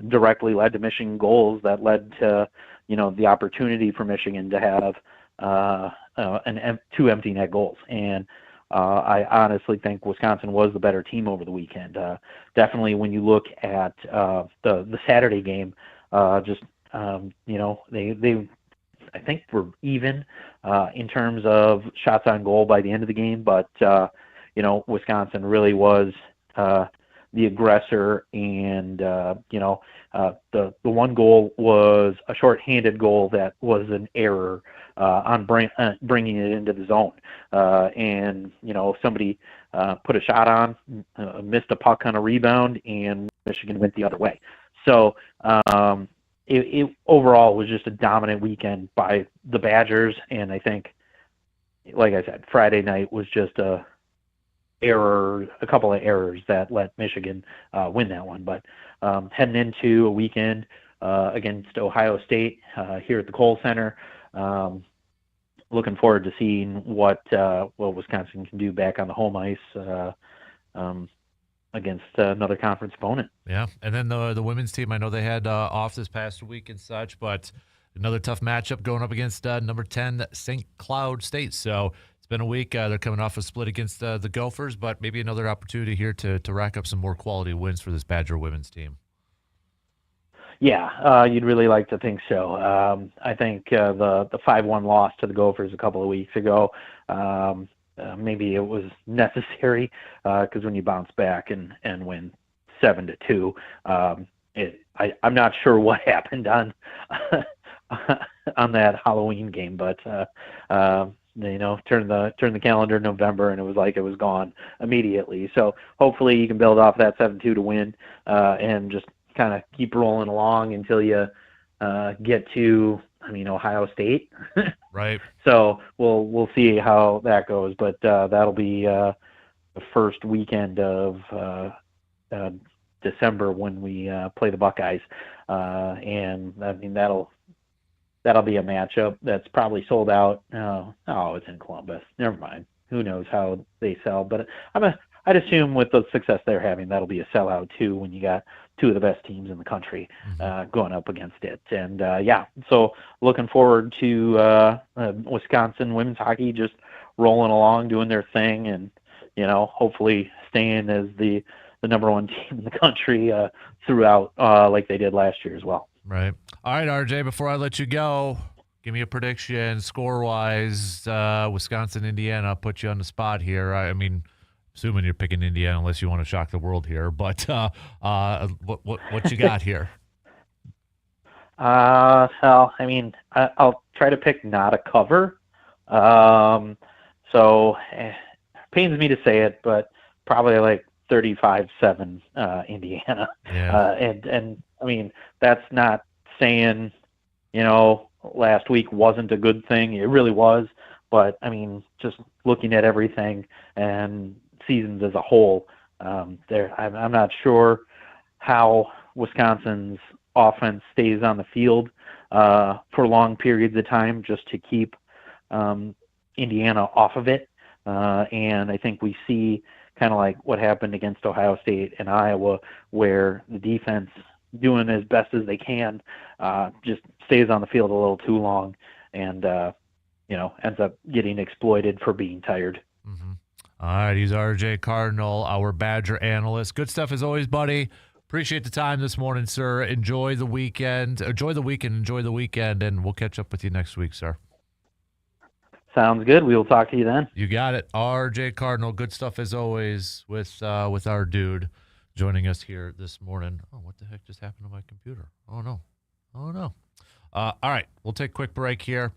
S3: directly led to Michigan goals that led to, the opportunity for Michigan to have two empty net goals. And I honestly think Wisconsin was the better team over the weekend. Definitely when you look at the Saturday game, they I think were even in terms of shots on goal by the end of the game, but Wisconsin really was the aggressor, and the one goal was a shorthanded goal that was an error on bringing it into the zone, and somebody put a shot on, missed a puck on a rebound, and Michigan went the other way. So it overall was just a dominant weekend by the Badgers, and I think, like I said, Friday night was just a couple of errors that let Michigan win that one. But heading into a weekend against Ohio State here at the Kohl Center, looking forward to seeing what Wisconsin can do back on the home ice against another conference opponent.
S1: Yeah, and then the women's team, I know they had off this past week and such, but another tough matchup going up against number 10 St. Cloud State. So it's been a week. They're coming off a split against the Gophers, but maybe another opportunity here to rack up some more quality wins for this Badger women's team.
S3: Yeah, you'd really like to think so. I think the 5-1 loss to the Gophers a couple of weeks ago, maybe it was necessary because when you bounce back and win 7-2, I'm not sure what happened on on that Halloween game, but turn the calendar November and it was like it was gone immediately. So hopefully you can build off that 7-2 to win and just kind of keep rolling along until you get to Ohio State.
S1: Right.
S3: So we'll see how that goes, but that'll be the first weekend of December when we play the Buckeyes, and that'll be a matchup that's probably sold out. It's in Columbus. Never mind. Who knows how they sell? But I'd assume with the success they're having, that'll be a sellout too when you got two of the best teams in the country going up against it. And so looking forward to Wisconsin women's hockey just rolling along, doing their thing, and hopefully staying as the number one team in the country throughout like they did last year as well.
S1: Right. All right, RJ, before I let you go, give me a prediction score-wise. Wisconsin, Indiana, I'll put you on the spot here. I mean, assuming you're picking Indiana unless you want to shock the world here. But what you got here?
S3: I'll try to pick not a cover. So it pains me to say it, but probably like 35-7 Indiana.
S1: Yeah.
S3: And I mean, that's not saying, last week wasn't a good thing. It really was. But, I mean, just looking at everything and seasons as a whole, I'm not sure how Wisconsin's offense stays on the field for long periods of time just to keep Indiana off of it. And I think we see kind of like what happened against Ohio State and Iowa, where the defense, doing as best as they can, just stays on the field a little too long and, ends up getting exploited for being tired.
S1: Mm-hmm. All right, he's RJ Cardinal, our Badger analyst. Good stuff as always, buddy. Appreciate the time this morning, sir. Enjoy the weekend. Enjoy the weekend, and we'll catch up with you next week, sir.
S3: Sounds good. We will talk to you then.
S1: You got it. RJ Cardinal, good stuff as always with our dude joining us here this morning. Oh, what the heck just happened to my computer? Oh, no. All right, we'll take a quick break here,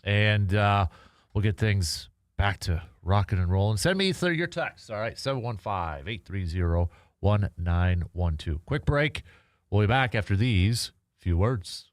S1: and we'll get things back to rocking and rolling. Send me through your text, all right, 715-830-1912. Quick break. We'll be back after these few words.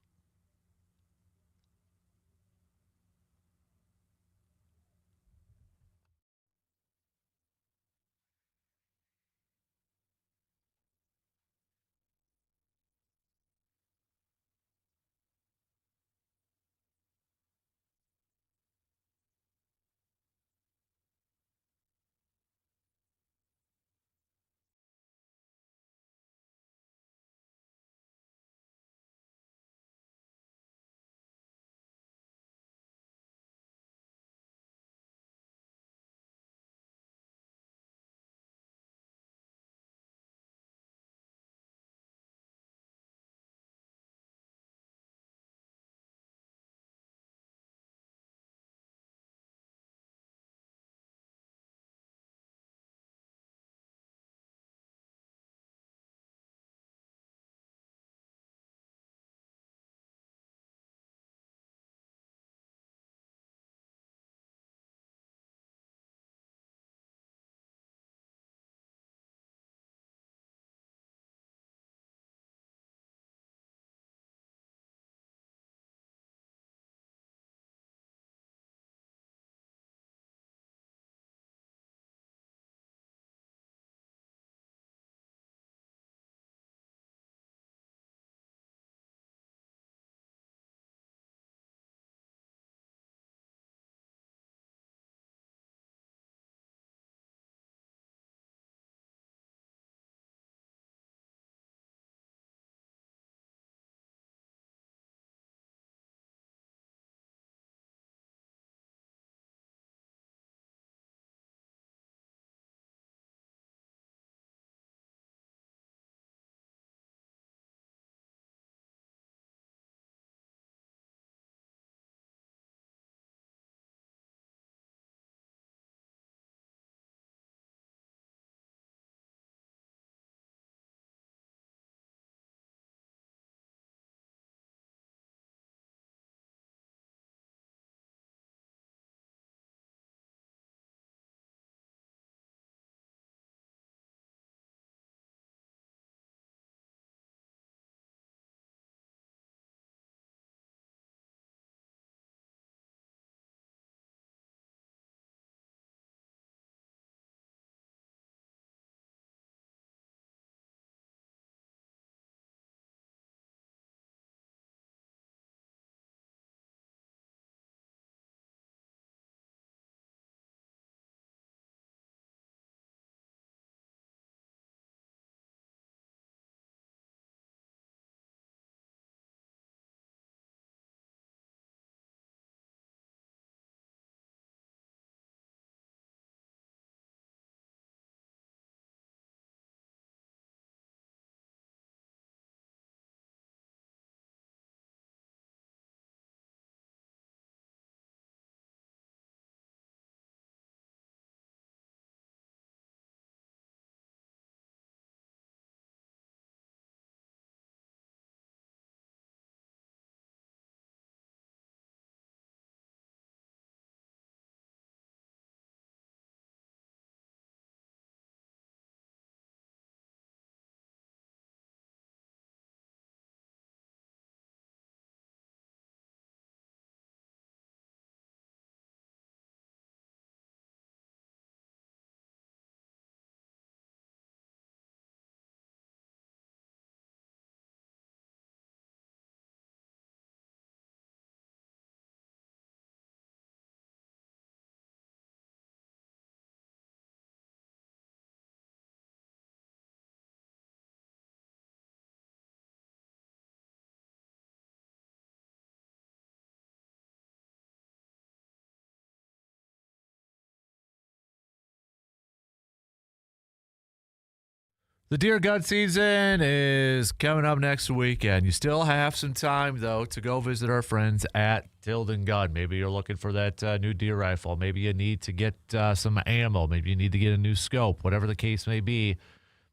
S1: The deer gun season is coming up next weekend. You still have some time, though, to go visit our friends at Tilden Gun. Maybe you're looking for that new deer rifle. Maybe you need to get some ammo. Maybe you need to get a new scope. Whatever the case may be,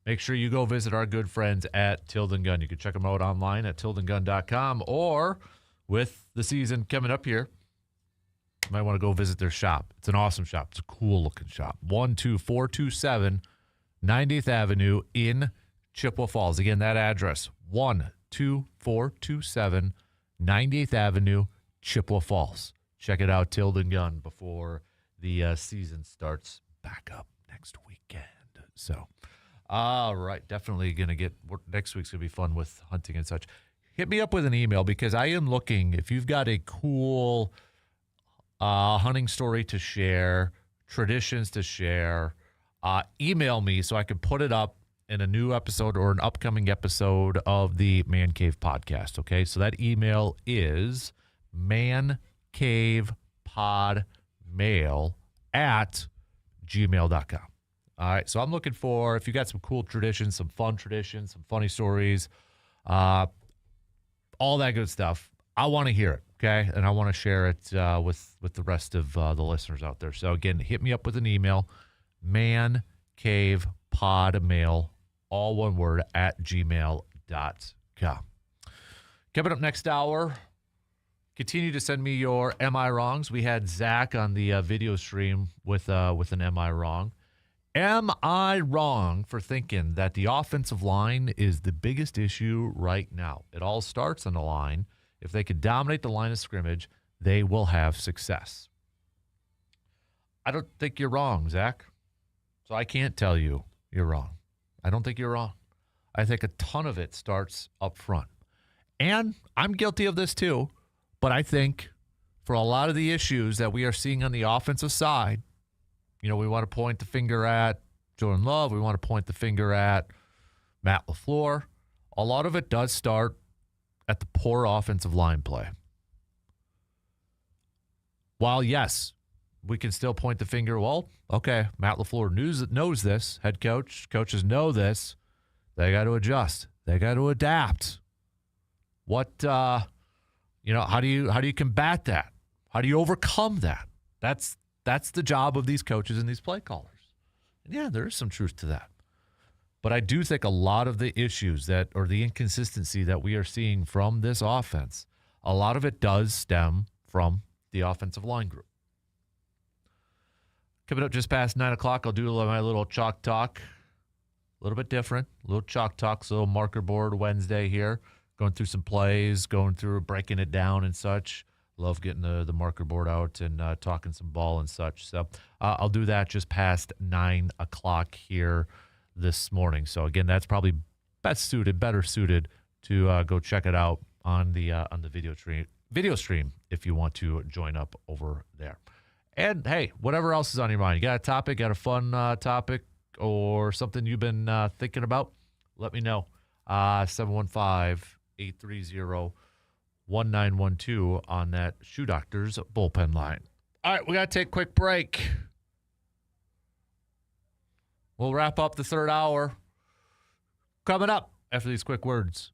S1: make sure you go visit our good friends at Tilden Gun. You can check them out online at tildengun.com, or with the season coming up here, you might want to go visit their shop. It's an awesome shop. It's a cool-looking shop. 12427 90th Avenue in Chippewa Falls. Again, that address, 12427 90th Avenue, Chippewa Falls. Check it out, Tilden Gun, before the season starts back up next weekend. So, all right, definitely going to next week's going to be fun with hunting and such. Hit me up with an email, because I am looking, if you've got a cool hunting story to share, traditions to share, email me so I can put it up in a new episode or an upcoming episode of the Man Cave podcast. Okay, so that email is mancavepodmail@gmail.com. All right, so I'm looking for, if you got some cool traditions, some fun traditions, some funny stories, all that good stuff, I want to hear it, okay? And I want to share it with the rest of the listeners out there. So, again, hit me up with an email, mancavepodmail, all one word, @gmail.com. Coming up next hour, continue to send me your Am I Wrongs. We had Zach on the video stream with an Am I Wrong. Am I wrong for thinking that the offensive line is the biggest issue right now? It all starts on the line. If they could dominate the line of scrimmage, they will have success. I don't think you're wrong, Zach. So I can't tell you you're wrong. I don't think you're wrong. I think a ton of it starts up front. And I'm guilty of this too, but I think for a lot of the issues that we are seeing on the offensive side, we want to point the finger at Jordan Love. We want to point the finger at Matt LaFleur. A lot of it does start at the poor offensive line play. While, yes, we can still point the finger, well, okay, Matt LaFleur knows this. Head coaches know this. They got to adjust. They got to adapt. What, how do you combat that? How do you overcome that? That's the job of these coaches and these play callers. And yeah, there is some truth to that. But I do think a lot of the issues or the inconsistency that we are seeing from this offense, a lot of it does stem from the offensive line group. Coming up just past 9 o'clock, I'll do my little chalk talk. A little bit different. A little chalk talk, so a little marker board Wednesday here. Going through some plays, breaking it down and such. Love getting the marker board out and talking some ball and such. So I'll do that just past 9 o'clock here this morning. So, again, that's probably better suited to go check it out on the video stream if you want to join up over there. And, hey, whatever else is on your mind. You got a topic, got a fun topic, or something you've been thinking about, let me know. 715-830-1912 on that Shoe Doctor's bullpen line. All right, we got to take a quick break. We'll wrap up the third hour coming up after these quick words.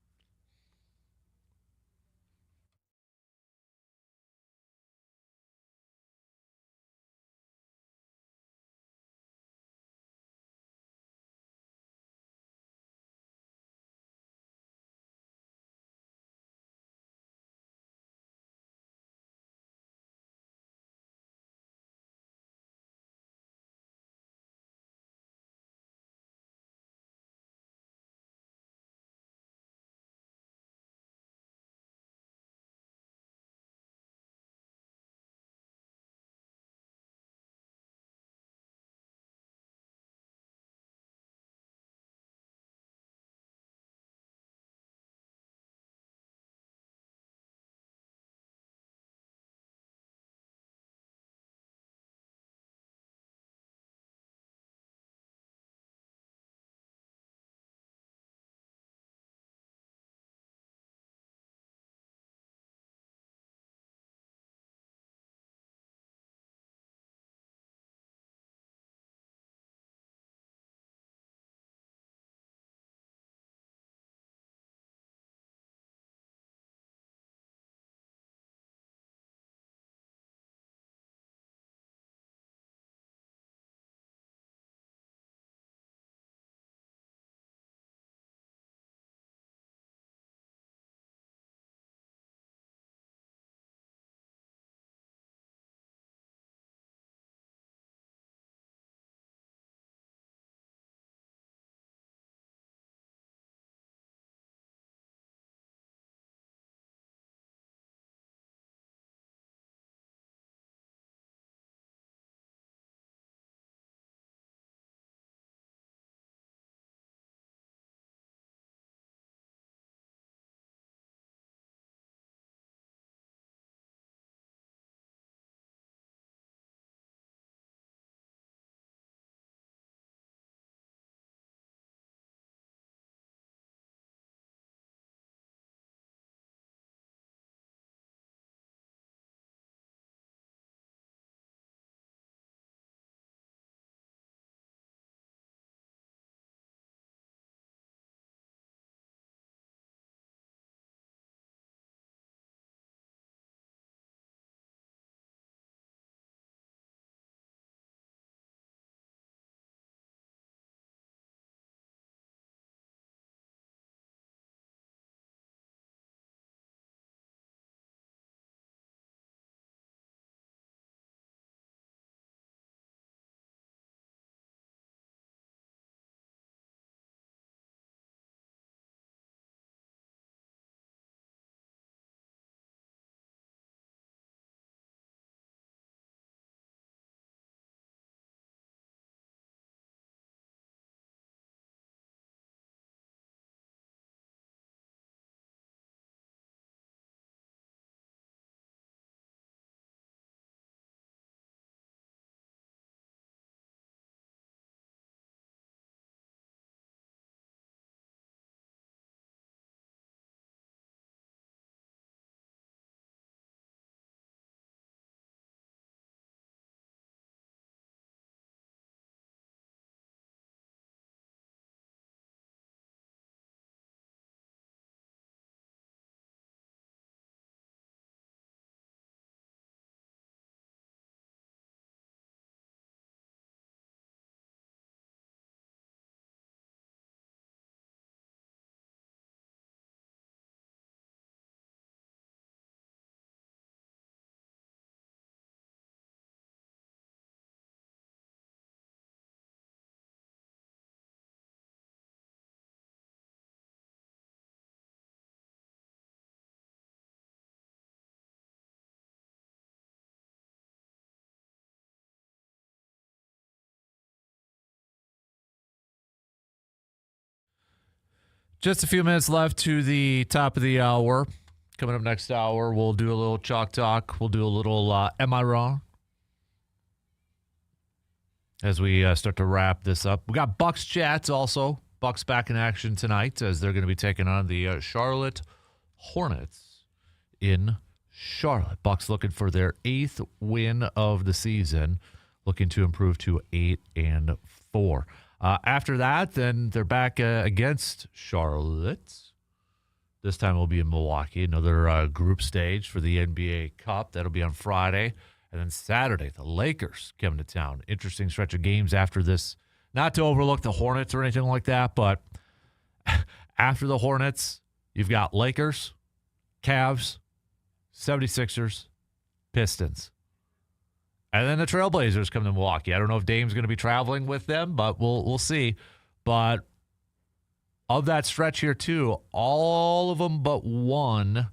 S1: Just a few minutes left to the top of the hour. Coming up next hour, we'll do a little chalk talk. We'll do a little Am I Wrong? As we start to wrap this up. We got Bucks chats also. Bucks back in action tonight as they're going to be taking on the Charlotte Hornets in Charlotte. Bucks looking for their 8th win of the season, looking to improve to 8-4. After that, then they're back against Charlotte. This time we'll be in Milwaukee, another group stage for the NBA Cup. That'll be on Friday. And then Saturday, the Lakers coming to town. Interesting stretch of games after this. Not to overlook the Hornets or anything like that, but after the Hornets, you've got Lakers, Cavs, 76ers, Pistons. And then the Trailblazers come to Milwaukee. I don't know if Dame's going to be traveling with them, but we'll see. But of that stretch here, too, all of them but one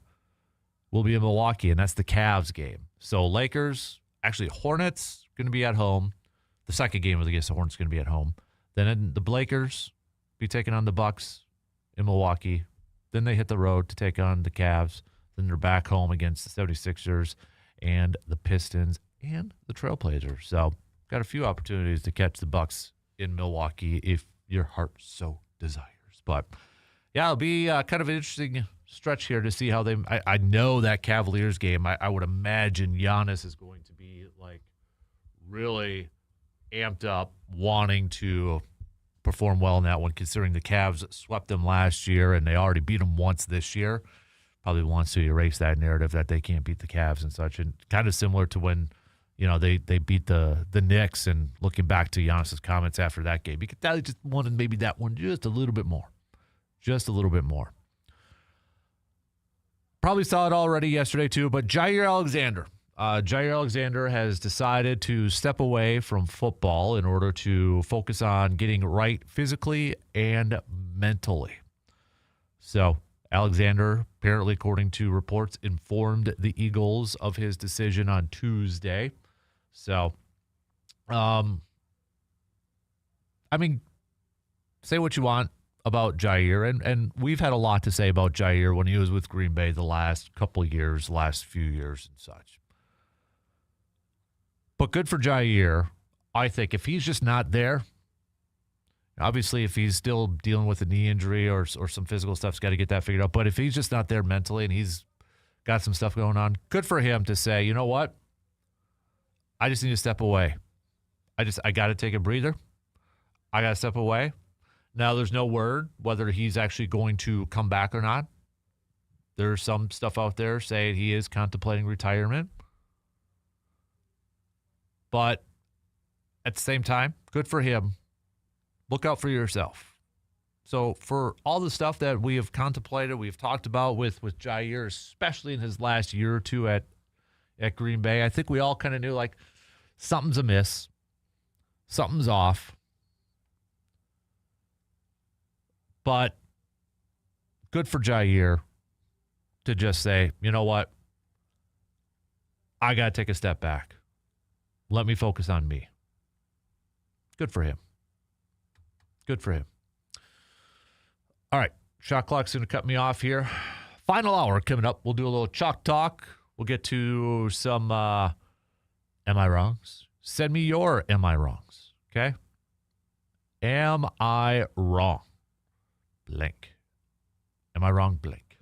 S1: will be in Milwaukee, and that's the Cavs game. So Lakers, actually Hornets, going to be at home. The second game against the Hornets going to be at home. Then the Lakers be taking on the Bucks in Milwaukee. Then they hit the road to take on the Cavs. Then they're back home against the 76ers and the Pistons and the Trailblazers. So got a few opportunities to catch the Bucks in Milwaukee if your heart so desires. But yeah, it'll be kind of an interesting stretch here to see how they. I know that Cavaliers game. I would imagine Giannis is going to be like really amped up, wanting to perform well in that one, considering the Cavs swept them last year and they already beat them once this year. Probably wants to erase that narrative that they can't beat the Cavs and such. And kind of similar to when, they beat the Knicks, and looking back to Giannis's comments after that game, you could tell he just wanted maybe that one just a little bit more. Just a little bit more. Probably saw it already yesterday too, but Jair Alexander. Jair Alexander has decided to step away from football in order to focus on getting right physically and mentally. So Alexander, apparently according to reports, informed the Eagles of his decision on Tuesday. So, say what you want about Jair, and we've had a lot to say about Jair when he was with Green Bay the last couple of years, last few years and such. But good for Jair. I think if he's just not there, obviously if he's still dealing with a knee injury or some physical stuff's got to get that figured out. But if he's just not there mentally and he's got some stuff going on, good for him to say, you know what? I just need to step away. I got to take a breather. I got to step away. Now, there's no word whether he's actually going to come back or not. There's some stuff out there saying he is contemplating retirement. But at the same time, good for him. Look out for yourself. So for all the stuff that we have contemplated, we've talked about with Jair, especially in his last year or two at Green Bay, I think we all kind of knew, like, something's amiss. Something's off. But good for Jair to just say, you know what? I got to take a step back. Let me focus on me. Good for him. Good for him. All right. Shot clock's going to cut me off here. Final hour coming up. We'll do a little chalk talk. We'll get to some Am I Wrongs? Send me your Am I Wrongs. Okay? Am I wrong? Blank. Am I wrong? Blank.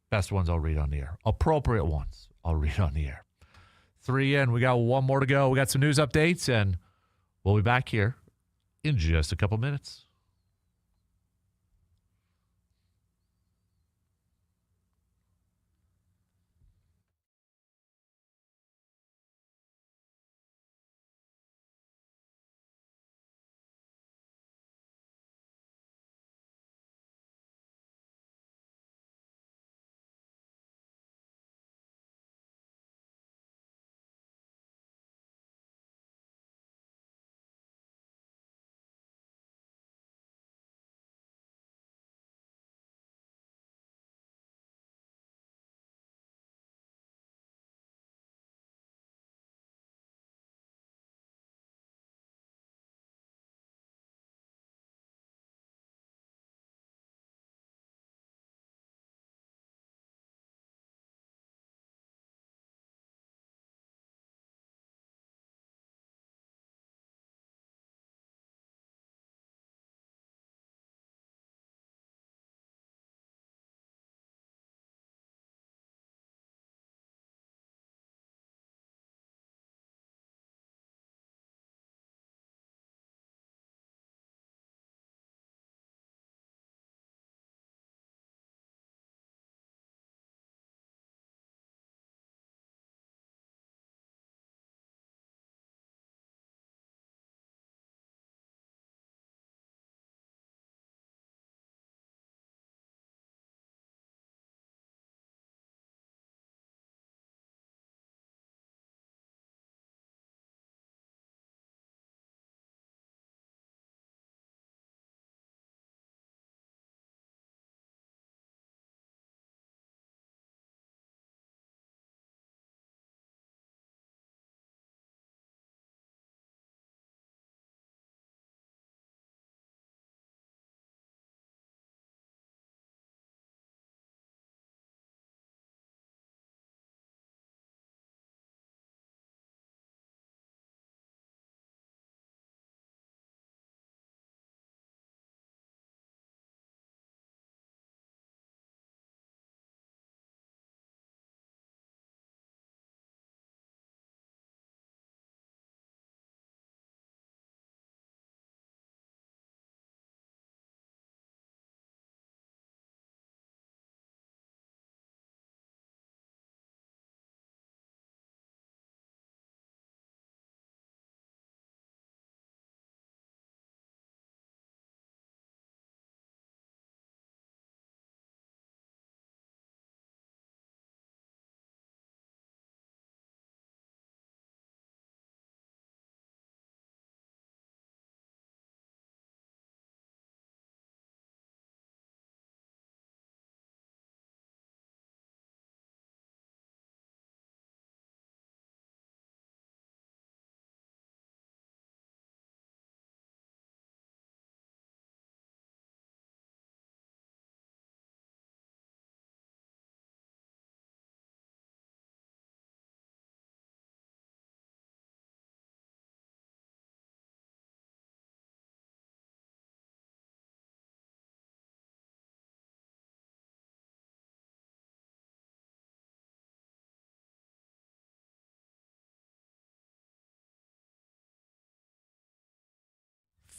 S1: Best ones I'll read on the air. Appropriate ones I'll read on the air. 3 in. We got one more to go. We got some news updates, and we'll be back here in just a couple minutes.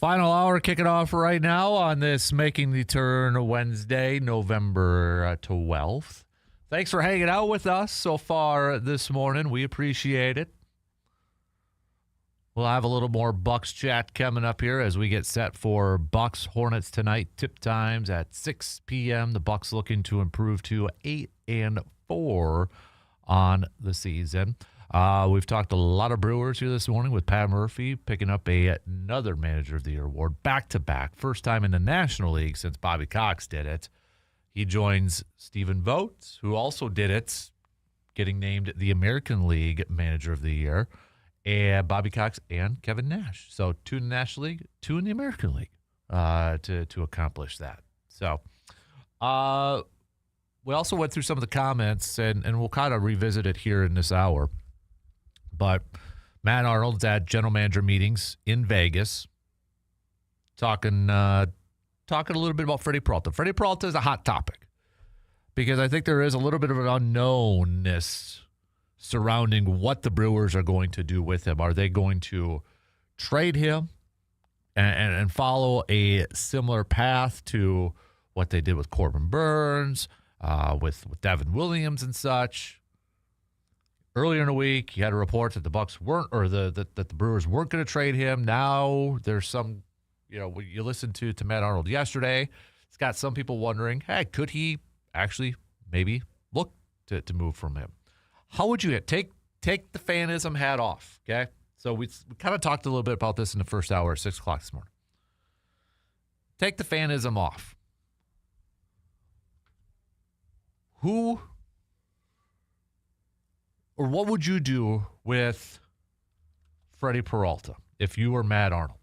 S1: Final hour kicking off right now on this Making the Turn Wednesday, November 12th. Thanks for hanging out with us so far this morning. We appreciate it. We'll have a little more Bucks chat coming up here as we get set for Bucks Hornets tonight. Tip times at 6 p.m. The Bucks looking to improve to 8-4 on the season. We've talked a lot of Brewers here this morning with Pat Murphy picking up another Manager of the Year award back-to-back. First time in the National League since Bobby Cox did it. He joins Stephen Vogt, who also did it, getting named the American League Manager of the Year. And Bobby Cox and Kevin Nash. So 2 in the National League, 2 in the American League to accomplish that. So we also went through some of the comments, and we'll kind of revisit it here in this hour. But Matt Arnold's at general manager meetings in Vegas talking a little bit about Freddie Peralta. Freddie Peralta is a hot topic because I think there is a little bit of an unknownness surrounding what the Brewers are going to do with him. Are they going to trade him and follow a similar path to what they did with Corbin Burns, with Devin Williams and such? Earlier in the week, you had a report that the Bucks weren't, or that the Brewers weren't going to trade him. Now there's some, you listened to Matt Arnold yesterday. It's got some people wondering, hey, could he actually maybe look to move from him? How would you take the fanism hat off, okay? So we kind of talked a little bit about this in the first hour at 6 o'clock this morning. Take the fanism off. Who or what would you do with Freddie Peralta if you were Matt Arnold?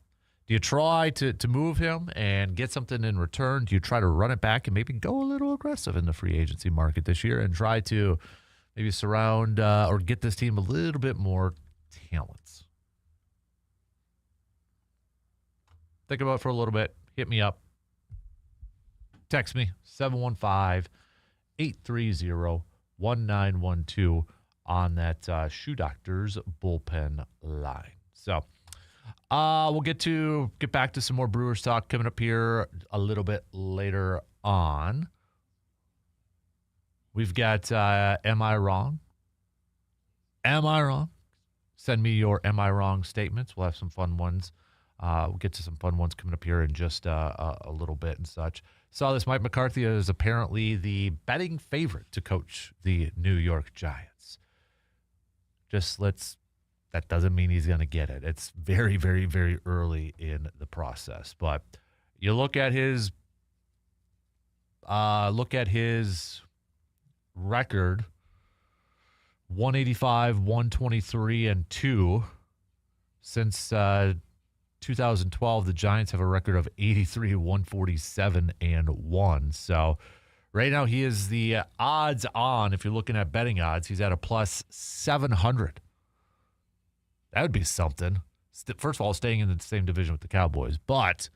S1: Do you try to move him and get something in return? Do you try to run it back and maybe go a little aggressive in the free agency market this year and try to maybe surround or get this team a little bit more talents? Think about it for a little bit. Hit me up. Text me, 715-830-1912 on that Shoe Doctors bullpen line. So we'll get back to some more Brewers talk coming up here a little bit later on. We've got Am I Wrong? Am I Wrong? Send me your Am I Wrong statements. We'll have some fun ones. We'll get to some fun ones coming up here in just a little bit and such. Saw this. Mike McCarthy is apparently the betting favorite to coach the New York Giants. That doesn't mean he's going to get it. It's very, very, very early in the process. But you look at his record, 185, 123, and 2. Since 2012, the Giants have a record of 83, 147, and 1. So right now he is the odds on, if you're looking at betting odds, he's at a plus 700. That would be something. First of all, staying in the same division with the Cowboys. But,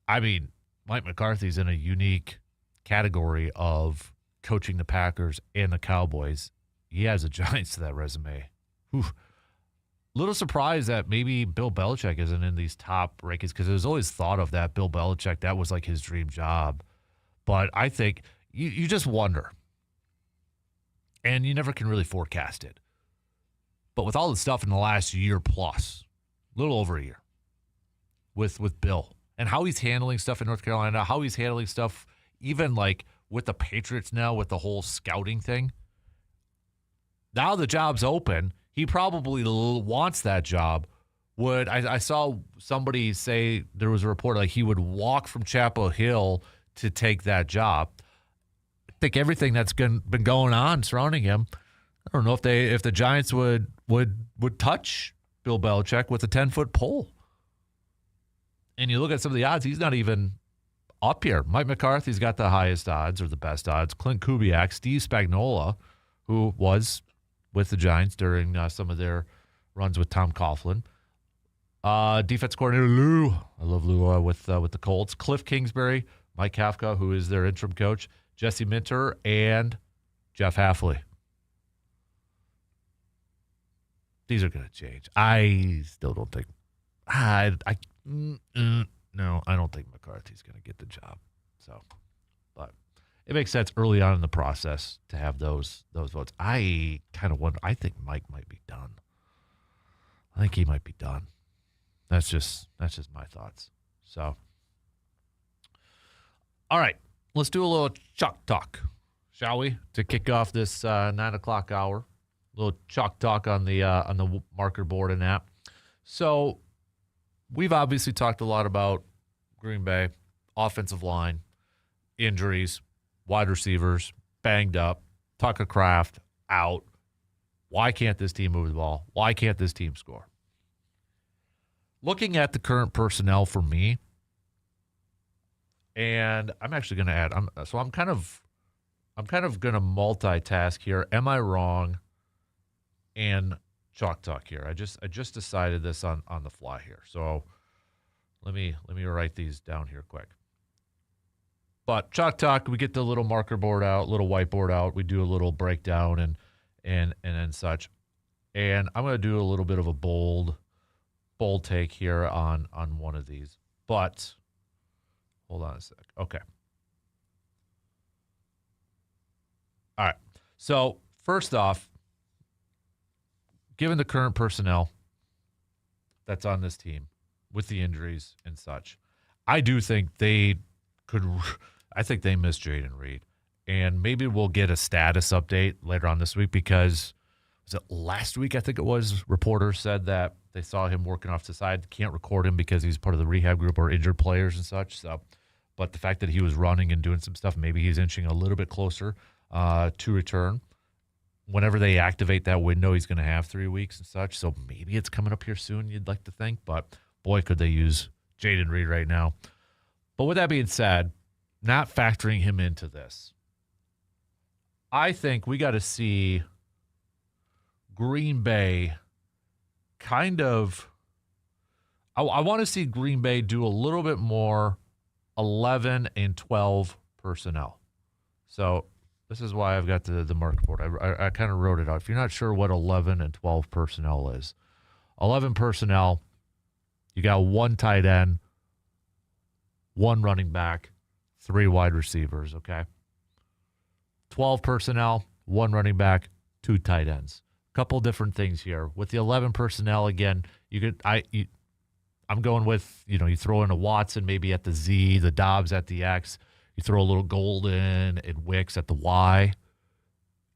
S1: I mean, Mike McCarthy's in a unique category of coaching the Packers and the Cowboys. He has the Giants to that resume. Whew. Little surprised that maybe Bill Belichick isn't in these top rankings because it was always thought of that Bill Belichick, that was like his dream job. But I think you just wonder. And you never can really forecast it. But with all the stuff in the last year plus, a little over a year, with Bill, and how he's handling stuff in North Carolina, how he's handling stuff even like with the Patriots now with the whole scouting thing. Now the job's open. He probably wants that job. I saw somebody say, there was a report like he would walk from Chapel Hill to take that job. I think everything that's been going on surrounding him, I don't know if the Giants would touch Bill Belichick with a 10-foot pole. And you look at some of the odds, he's not even up here. Mike McCarthy's got the highest odds or the best odds. Clint Kubiak, Steve Spagnuolo, who was with the Giants during some of their runs with Tom Coughlin. Defense coordinator Lou. I love Lou with the Colts. Cliff Kingsbury, Mike Kafka, who is their interim coach, Jesse Minter, and Jeff Hafley. These are going to change. I still don't think No, I don't think McCarthy's going to get the job. So, but it makes sense early on in the process to have those votes. I kind of wonder. I think Mike might be done. I think he might be done. That's just my thoughts. So, all right, let's do a little chalk talk, shall we? To kick off this 9 o'clock hour, a little chalk talk on the marker board and app. So, we've obviously talked a lot about Green Bay, offensive line, injuries, wide receivers, banged up, Tucker Kraft out. Why can't this team move the ball? Why can't this team score? Looking at the current personnel for me, and I'm actually going to add. I'm kind of going to multitask here. Am I wrong? And chalk talk here. I just decided this on the fly here. So let me write these down here quick. But chalk talk, we get the little marker board out, little whiteboard out. We do a little breakdown and such. And I'm going to do a little bit of a bold take here on one of these. But hold on a sec. Okay. All right. So first off, given the current personnel that's on this team with the injuries and such, I do think they could. I think they miss Jaden Reed, and maybe we'll get a status update later on this week because was it last week? I think it was. Reporters said that they saw him working off the side. Can't record him because he's part of the rehab group or injured players and such. So, but the fact that he was running and doing some stuff, maybe he's inching a little bit closer to return. Whenever they activate that window, he's going to have 3 weeks and such. So maybe it's coming up here soon, you'd like to think. But, boy, could they use Jaden Reed right now. But with that being said, not factoring him into this, I think we got to see Green Bay kind of – I want to see Green Bay do a little bit more 11 and 12 personnel. So – this is why I've got the marker board. I kind of wrote it out. If you're not sure what 11 and 12 personnel is, 11 personnel, you got 1 tight end, 1 running back, 3 wide receivers, okay? 12 personnel, 1 running back, 2 tight ends. A couple different things here. With the 11 personnel, again, I'm going with, you throw in a Watson maybe at the Z, the Dobbs at the X. You throw a little Golden and Wicks at the Y.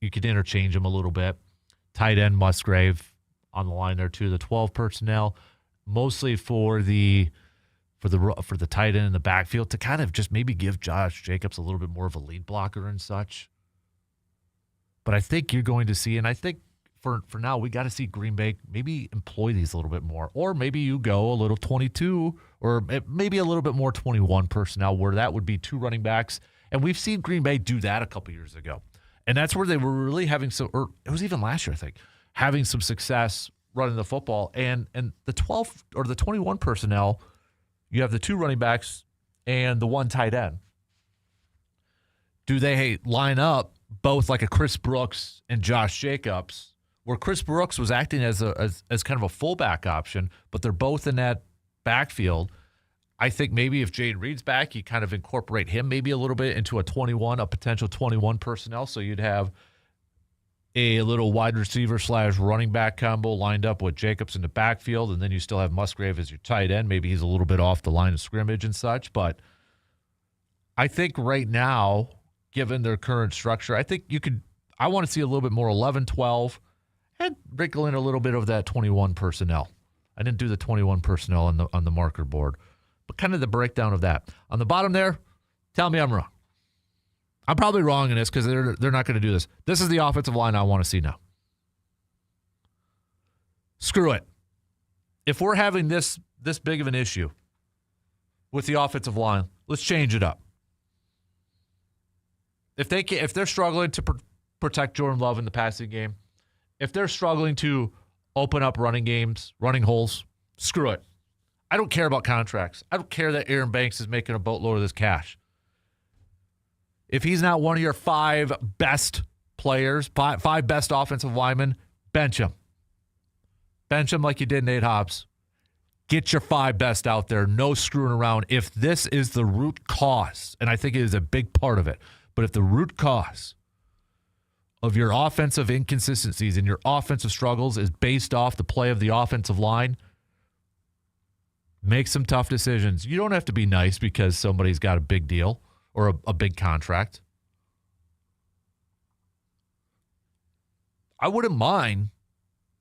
S1: You could interchange them a little bit. Tight end Musgrave on the line there too. The 12 personnel, mostly for the tight end in the backfield to kind of just maybe give Josh Jacobs a little bit more of a lead blocker and such. But I think you're going to see, and I think for now we got to see Green Bay maybe employ these a little bit more, or maybe you go a little 22 or maybe a little bit more 21 personnel where that would be 2 running backs. And we've seen Green Bay do that a couple years ago. And that's where they were really having some, or it was even last year, I think, having some success running the football. And the 12 or the 21 personnel, you have the 2 running backs and the 1 tight end. Do they line up both like a Chris Brooks and Josh Jacobs, where Chris Brooks was acting as kind of a fullback option, but they're both in that backfield? I think maybe if Jaden Reed's back, you kind of incorporate him maybe a little bit into a potential 21 personnel. So you'd have a little wide receiver / running back combo lined up with Jacobs in the backfield, and then you still have Musgrave as your tight end. Maybe he's a little bit off the line of scrimmage and such. But I think right now, given their current structure, I think I want to see a little bit more 11, 12, and wrinkle in a little bit of that 21 personnel. I didn't do the 21 personnel on the marker board, but kind of the breakdown of that. On the bottom there, tell me I'm wrong. I'm probably wrong in this because they're not going to do this. This is the offensive line I want to see now. Screw it. If we're having this big of an issue with the offensive line, let's change it up. If they're struggling to protect Jordan Love in the passing game, if they're struggling to open up running games, running holes, screw it. I don't care about contracts. I don't care that Aaron Banks is making a boatload of this cash. If he's not one of your 5 best players, 5 best offensive linemen, bench him. Bench him like you did Nate Hobbs. Get your 5 best out there. No screwing around. If this is the root cause, and I think it is a big part of it, but if the root cause of your offensive inconsistencies and your offensive struggles is based off the play of the offensive line, make some tough decisions. You don't have to be nice because somebody's got a big deal or a big contract. I wouldn't mind.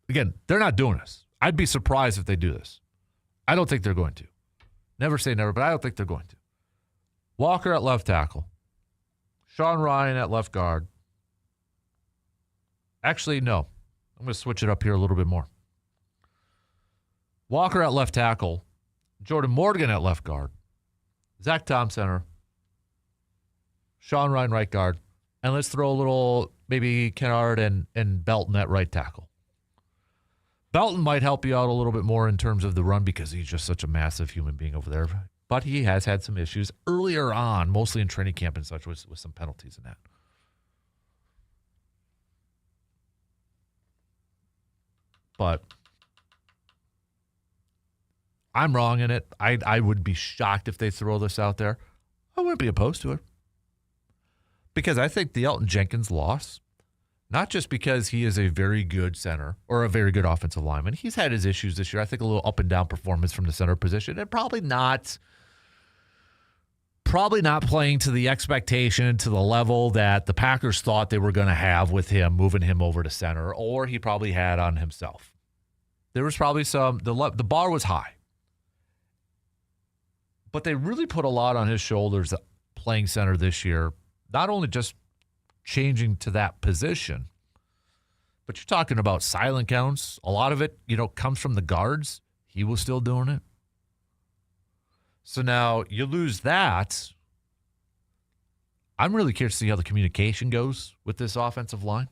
S1: Again, they're not doing this. I'd be surprised if they do this. I don't think they're going to. Never say never, but I don't think they're going to. Walker at left tackle. Sean Ryan at left guard. Actually, no. I'm going to switch it up here a little bit more. Walker at left tackle. Jordan Morgan at left guard. Zach Tom center. Sean Ryan right guard. And let's throw a little, maybe Kennard and Belton at right tackle. Belton might help you out a little bit more in terms of the run because he's just such a massive human being over there. But he has had some issues earlier on, mostly in training camp and such, with some penalties and that. But I'm wrong in it. I would be shocked if they throw this out there. I wouldn't be opposed to it. Because I think the Elton Jenkins loss, not just because he is a very good center or a very good offensive lineman. He's had his issues this year. I think a little up and down performance from the center position, and probably not playing to the expectation, to the level that the Packers thought they were going to have with him, moving him over to center, or he probably had on himself. There was probably the bar was high. But they really put a lot on his shoulders playing center this year, not only just changing to that position, but you're talking about silent counts. A lot of it, comes from the guards. He was still doing it. So now you lose that. I'm really curious to see how the communication goes with this offensive line.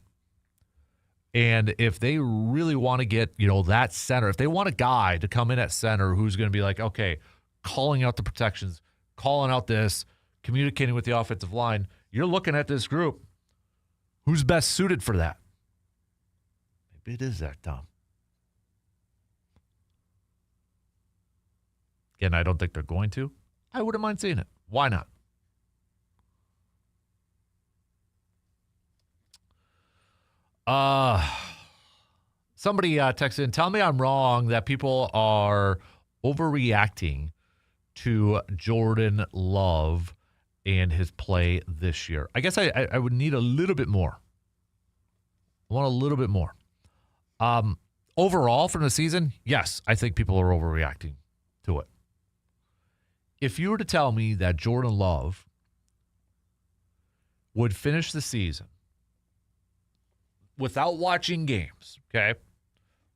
S1: And if they really want to get, that center, if they want a guy to come in at center who's going to be like, okay, calling out the protections, calling out this, communicating with the offensive line, you're looking at this group. Who's best suited for that? Maybe it is Zach Tom. Again, I don't think they're going to. I wouldn't mind seeing it. Why not? Somebody texted in, tell me I'm wrong that people are overreacting to Jordan Love and his play this year. I guess I would need a little bit more. I want a little bit more. Overall from the season, yes, I think people are overreacting to it. If you were to tell me that Jordan Love would finish the season without watching games, okay?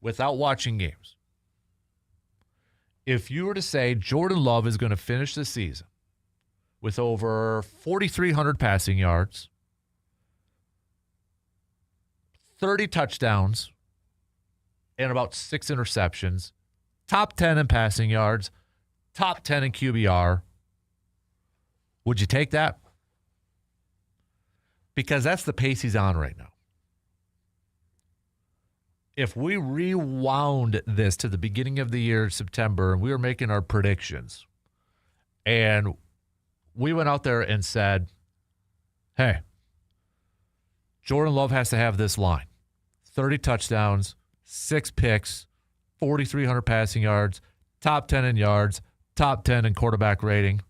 S1: Without watching games. If you were to say Jordan Love is going to finish the season with over 4,300 passing yards, 30 touchdowns, and about 6 interceptions, top 10 in passing yards, top 10 in QBR, would you take that? Because that's the pace he's on right now. If we rewound this to the beginning of the year, September, and we were making our predictions, and we went out there and said, hey, Jordan Love has to have this line. 30 touchdowns, 6 picks, 4,300 passing yards, top 10 in yards, top 10 in quarterback rating.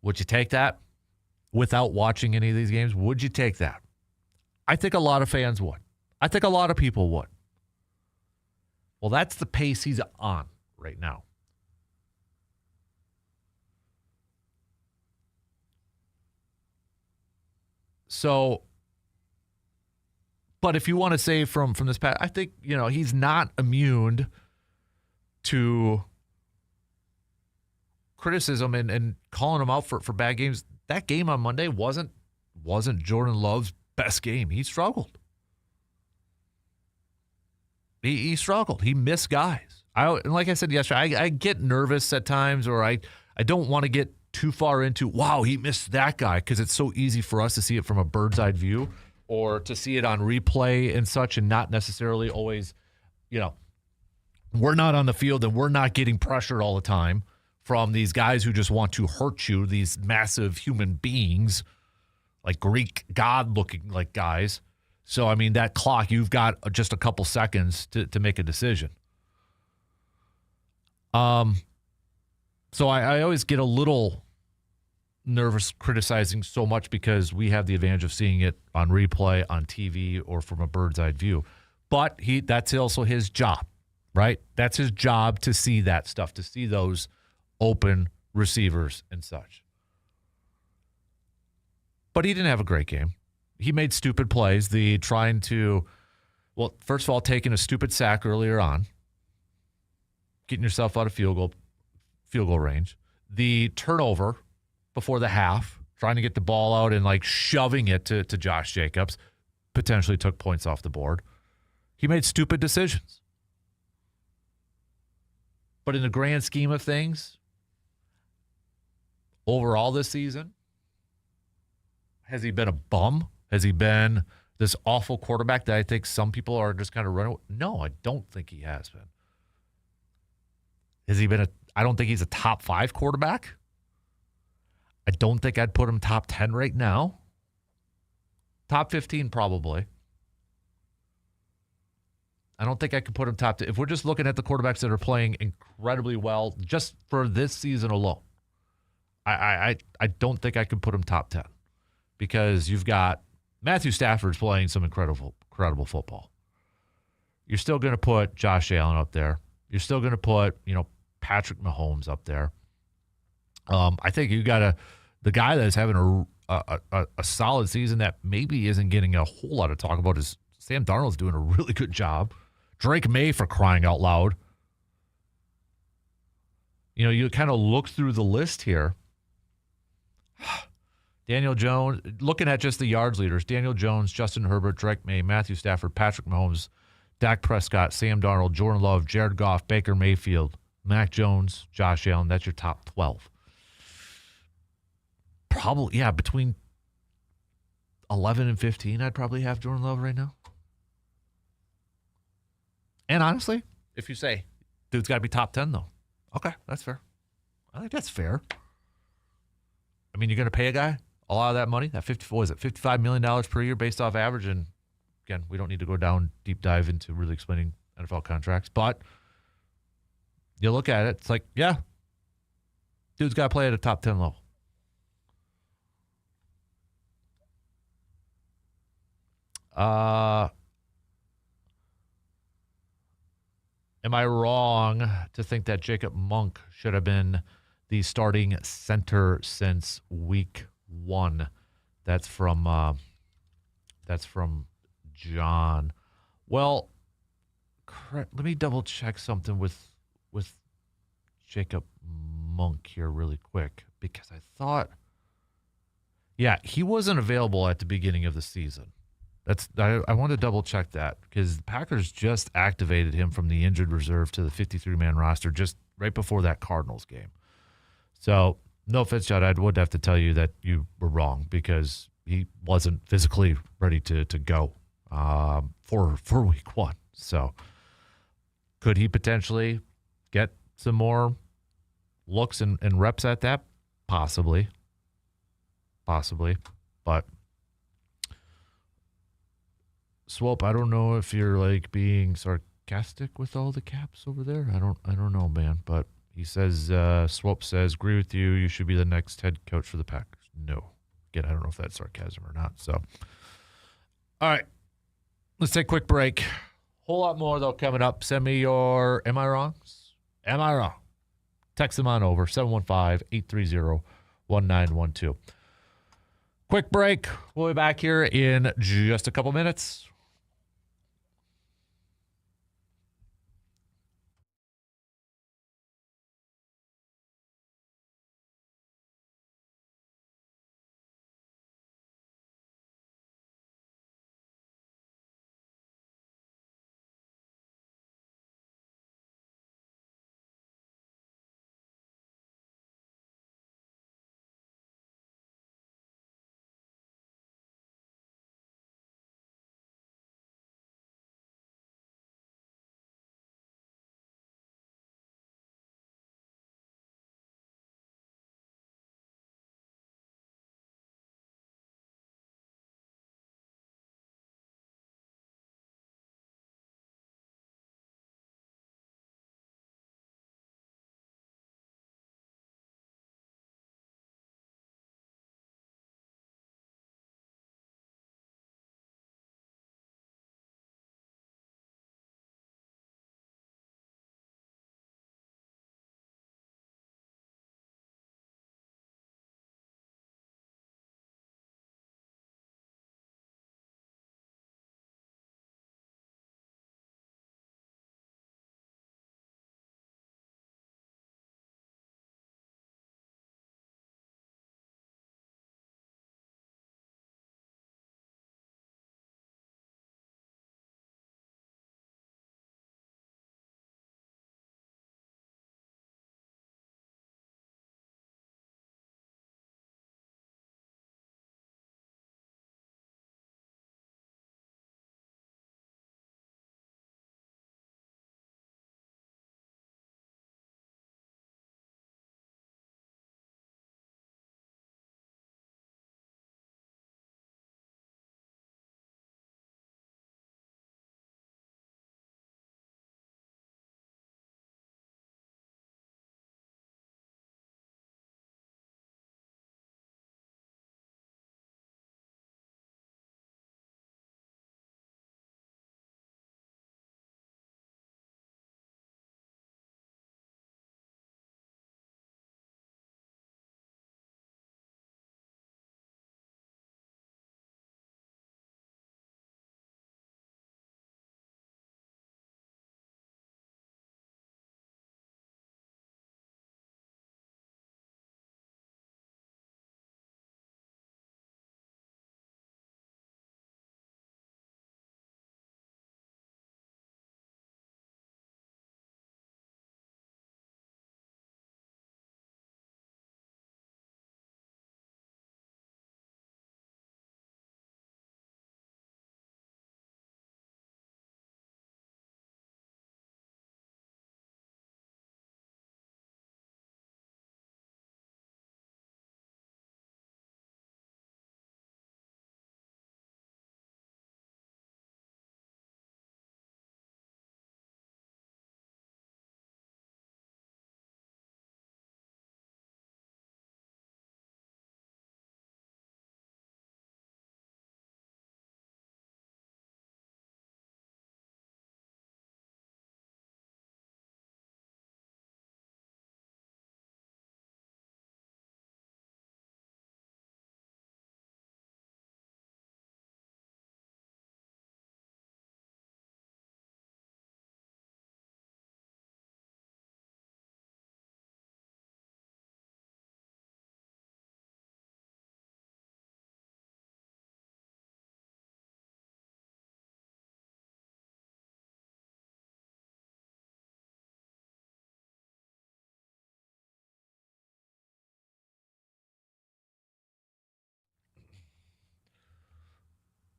S1: Would you take that without watching any of these games? Would you take that? I think a lot of fans would. I think a lot of people would. Well, that's the pace he's on right now. So, but if you want to say from this past, I think, he's not immune to criticism and calling him out for bad games. That game on Monday wasn't Jordan Love's best game. He struggled. He struggled. He missed guys. And like I said yesterday, I get nervous at times, or I don't want to get too far into, wow, he missed that guy, because it's so easy for us to see it from a bird's eye view or to see it on replay and such, and not necessarily always, we're not on the field and we're not getting pressured all the time from these guys who just want to hurt you, these massive human beings, like Greek god-looking like guys. So, I mean, that clock, you've got just a couple seconds to make a decision. So I always get a little nervous criticizing so much because we have the advantage of seeing it on replay, on TV, or from a bird's-eye view. But that's also his job, right? That's his job to see that stuff, to see those open receivers and such. But he didn't have a great game. He made stupid plays. First of all, taking a stupid sack earlier on, getting yourself out of field goal range. The turnover before the half, trying to get the ball out and like shoving it to Josh Jacobs, potentially took points off the board. He made stupid decisions. But in the grand scheme of things, overall this season, has he been a bum? Has he been this awful quarterback that I think some people are just kind of running? No, I don't think he has been. Has he been I don't think he's a top 5 quarterback. I don't think I'd put him top 10 right now. Top 15 probably. I don't think I could put him top 10. If we're just looking at the quarterbacks that are playing incredibly well just for this season alone, I don't think I could put him top 10 because you've got Matthew Stafford's playing some incredible football. You're still going to put Josh Allen up there. You're still going to put, Patrick Mahomes up there. I think you got the guy that is having a solid season that maybe isn't getting a whole lot of talk about is Sam Darnold's doing a really good job. Drake May, for crying out loud. You kind of look through the list here. Daniel Jones, looking at just the yards leaders, Daniel Jones, Justin Herbert, Drake May, Matthew Stafford, Patrick Mahomes, Dak Prescott, Sam Darnold, Jordan Love, Jared Goff, Baker Mayfield, Mac Jones, Josh Allen. That's your top 12. Probably, yeah, between 11 and 15, I'd probably have Jordan Love right now. And honestly, if you say, dude's got to be top 10, though. Okay, that's fair. I think that's fair. I mean, you're going to pay a guy a lot of that money, that $55 million per year based off average. And again, we don't need to go down deep dive into really explaining NFL contracts, but you look at it, it's like, yeah, dude's got to play at a top 10 level. Am I wrong to think that Jacob Monk should have been the starting center since week 1? That's from John. Well, let me double check something with Jacob Monk here really quick because I thought, yeah, he wasn't available at the beginning of the season. I want to double check that because the Packers just activated him from the injured reserve to the 53-man roster just right before that Cardinals game. So, no offense, Judd, I would have to tell you that you were wrong because he wasn't physically ready to go for week 1. So, could he potentially get some more looks and reps at that? Possibly. But Swope, I don't know if you're like being sarcastic with all the caps over there. I don't know, man. But he says, Swope says, agree with you. You should be the next head coach for the Packers. No. Again, I don't know if that's sarcasm or not. So, all right, let's take a quick break. Whole lot more though coming up. Send me your am I wrong? Am I wrong? Text them on over 715-830-1912. Quick break. We'll be back here in just a couple minutes.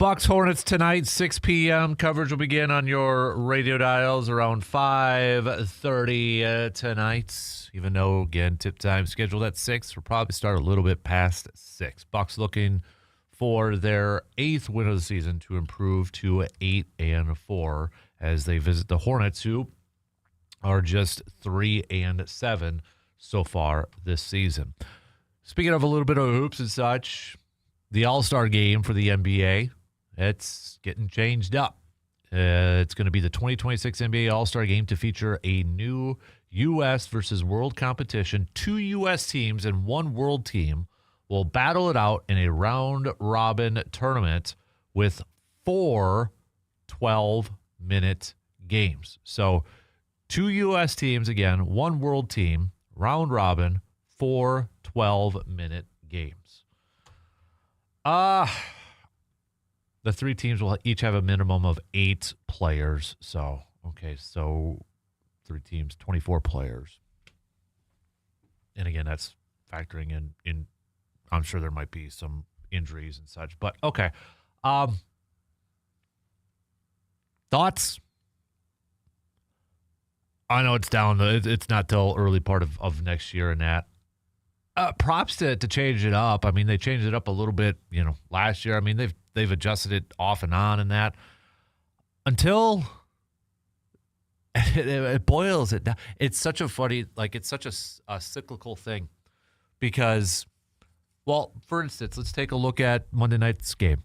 S1: Bucks Hornets tonight, 6 p.m. Coverage will begin on your radio dials around 5:30 tonight. Even though, again, tip time scheduled at 6, we'll probably start a little bit past 6. Bucks looking for their 8th win of the season to improve to 8-4 as they visit the Hornets, who are just 3-7 so far this season. Speaking of a little bit of hoops and such, the All-Star game for the NBA, it's getting changed up. It's going to be the 2026 NBA All-Star game to feature a new U.S. versus world competition. 2 U.S. teams and 1 world team will battle it out in a round-robin tournament with 4 12-minute games. So 2 U.S. teams, again, 1 world team, round-robin, 4 12-minute games. The 3 teams will each have a minimum of 8 players. So 3 teams, 24 players. And again, that's factoring in I'm sure there might be some injuries and such. But okay. Thoughts? I know it's down. It's not till early part of next year and that. Props to change it up. I mean, they changed it up a little bit, last year. I mean, they've adjusted it off and on and that until it boils it down. It's such a funny, it's such a cyclical thing because, well, for instance, let's take a look at Monday night's game.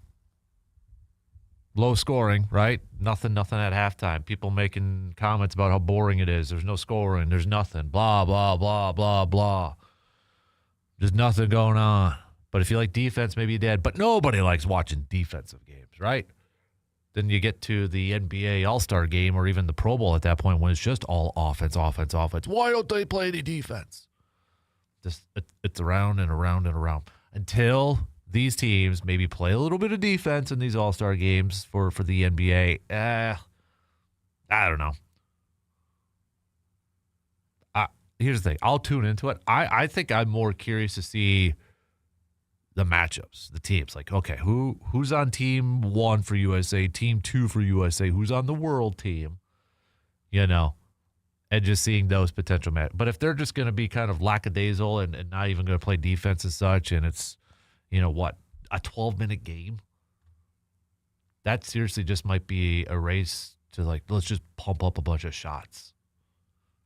S1: Low scoring, right? Nothing at halftime. People making comments about how boring it is. There's no scoring. There's nothing. Blah, blah, blah, blah, blah. There's nothing going on. But if you like defense, maybe you did. But nobody likes watching defensive games, right? Then you get to the NBA All-Star game or even the Pro Bowl at that point when it's just all offense. Why don't they play any defense? It's around and around and around until these teams maybe play a little bit of defense in these All-Star games for the NBA. I don't know. Here's the thing. I'll tune into it. I think I'm more curious to see the matchups, the teams. Like, okay, who's on team 1 for USA, team 2 for USA, who's on the world team, and just seeing those potential matches. But if they're just going to be kind of lackadaisical and not even going to play defense and such, and it's, a 12-minute game, that seriously just might be a race to, let's just pump up a bunch of shots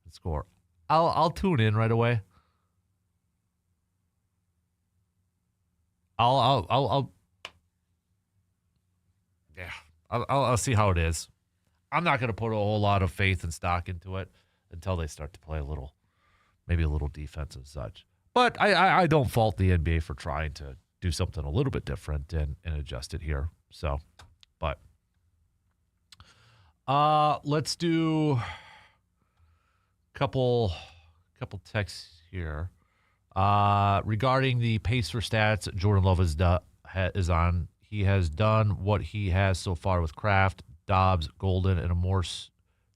S1: and score. I'll tune in right away. I'll see how it is. I'm not going to put a whole lot of faith and stock into it until they start to play maybe a little defense and such. But I don't fault the NBA for trying to do something a little bit different and adjust it here. So, but let's do couple texts here regarding the pace for stats. Jordan Love is on. He has done what he has so far with Kraft, Dobbs, Golden, and a more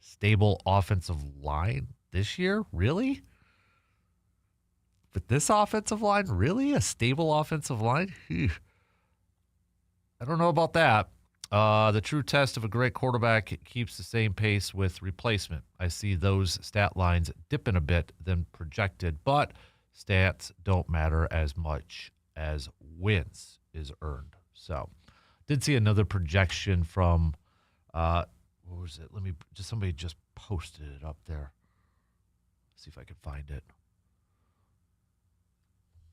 S1: stable offensive line this year. Really? With this offensive line, really a stable offensive line? I don't know about that. The true test of a great quarterback keeps the same pace with replacement. I see those stat lines dipping a bit than projected, but stats don't matter as much as wins is earned. So, did see another projection from, what was it? Somebody just posted it up there. Let's see if I can find it.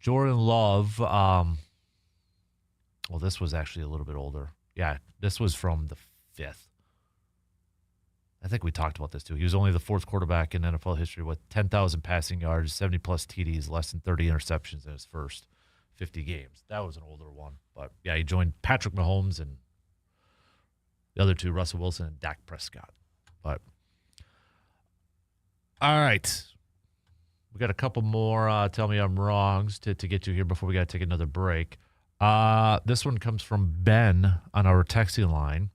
S1: Jordan Love, well, this was actually a little bit older. Yeah, this was from the 5th. I think we talked about this too. He was only the 4th quarterback in NFL history with 10,000 passing yards, 70-plus TDs, less than 30 interceptions in his first 50 games. That was an older one. But, yeah, he joined Patrick Mahomes and the other 2, Russell Wilson and Dak Prescott. But, all right. We got a couple more Tell Me I'm Wrongs to get to here before we got to take another break. This one comes from Ben on our texting line.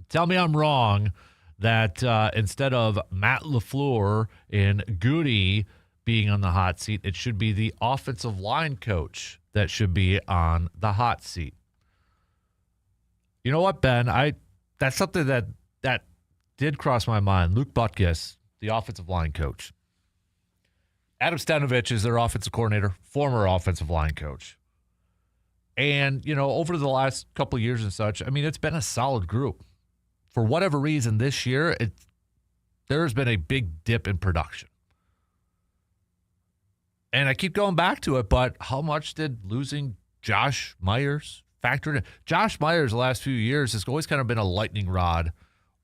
S1: Tell me I'm wrong that instead of Matt LaFleur and Goody being on the hot seat, it should be the offensive line coach that should be on the hot seat. You know what, Ben? That's something that did cross my mind. Luke Butkus, the offensive line coach. Adam Stenovich is their offensive coordinator, former offensive line coach. And, over the last couple of years and such, I mean, it's been a solid group. For whatever reason this year, there's been a big dip in production. And I keep going back to it, but how much did losing Josh Myers factor in? Josh Myers the last few years has always kind of been a lightning rod,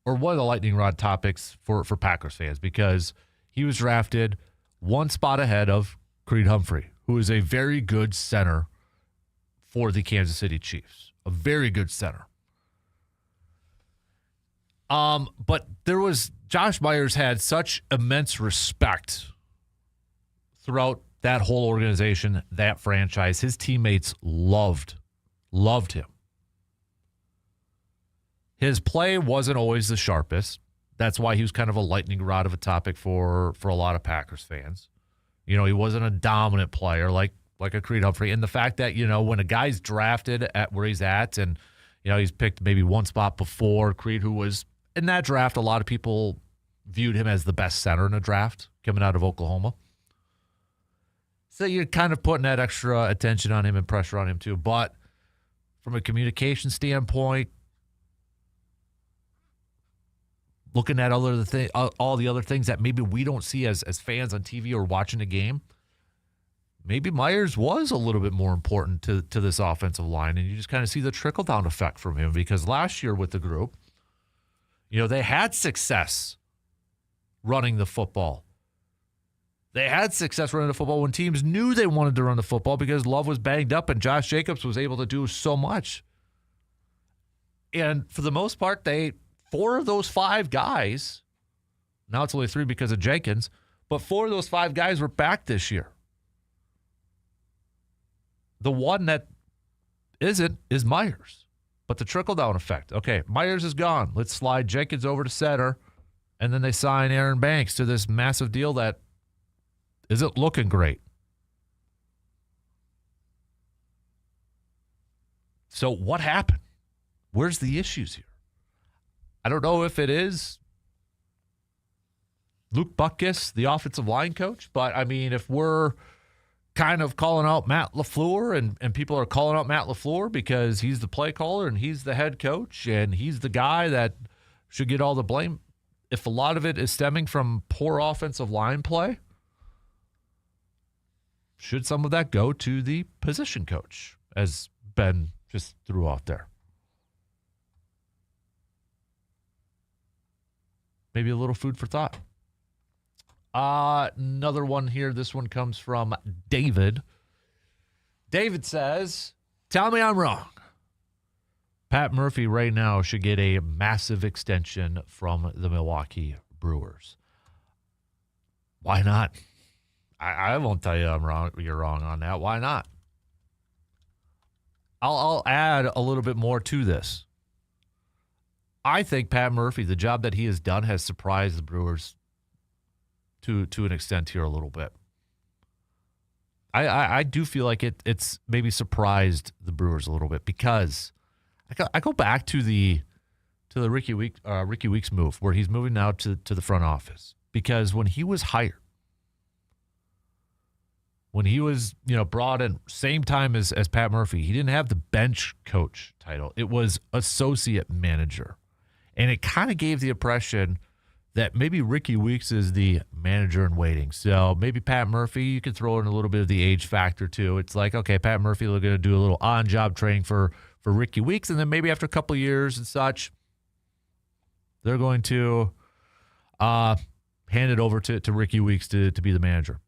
S1: or one of the lightning rod topics for Packers fans, because he was drafted one spot ahead of Creed Humphrey, who is a very good center for the Kansas City Chiefs. A very good center. But Josh Myers had such immense respect throughout that whole organization, that franchise. His teammates loved him. His play wasn't always the sharpest. That's why he was kind of a lightning rod of a topic for a lot of Packers fans. He wasn't a dominant player like a Creed Humphrey. And the fact that, when a guy's drafted at where he's at and, he's picked maybe one spot before Creed, who was in that draft, a lot of people viewed him as the best center in the draft coming out of Oklahoma. So you're kind of putting that extra attention on him and pressure on him too. But from a communication standpoint, looking at all the other things that maybe we don't see as fans on TV or watching a game, maybe Myers was a little bit more important to this offensive line, and you just kind of see the trickle-down effect from him, because last year with the group, they had success running the football. They had success running the football when teams knew they wanted to run the football because Love was banged up and Josh Jacobs was able to do so much. And for the most part, 4 of those 5 guys, now it's only 3 because of Jenkins, but 4 of those 5 guys were back this year. The one that isn't is Myers. But the trickle-down effect. Okay, Myers is gone. Let's slide Jenkins over to center, and then they sign Aaron Banks to this massive deal that isn't looking great. So what happened? Where's the issues here? I don't know if it is Luke Butkus, the offensive line coach, but I mean, if we're kind of calling out Matt LaFleur and people are calling out Matt LaFleur because he's the play caller and he's the head coach and he's the guy that should get all the blame, if a lot of it is stemming from poor offensive line play, should some of that go to the position coach, as Ben just threw out there? Maybe a little food for thought. Another one here. This one comes from David. David says, tell me I'm wrong. Pat Murphy right now should get a massive extension from the Milwaukee Brewers. Why not? I won't tell you I'm wrong. You're wrong on that. Why not? I'll add a little bit more to this. I think Pat Murphy, the job that he has done, has surprised the Brewers to an extent here a little bit. I do feel like it's maybe surprised the Brewers a little bit, because I go back to the Ricky Weeks move, where he's moving now to the front office, because when he was hired, when he was brought in same time as Pat Murphy, he didn't have the bench coach title. It was associate manager, and it kind of gave the impression that maybe Ricky Weeks is the manager in waiting. So maybe Pat Murphy, you could throw in a little bit of the age factor too. It's like, okay, Pat Murphy, they're going to do a little on-job training for Ricky Weeks, and then maybe after a couple of years and such, they're going to hand it over to Ricky Weeks to be the manager.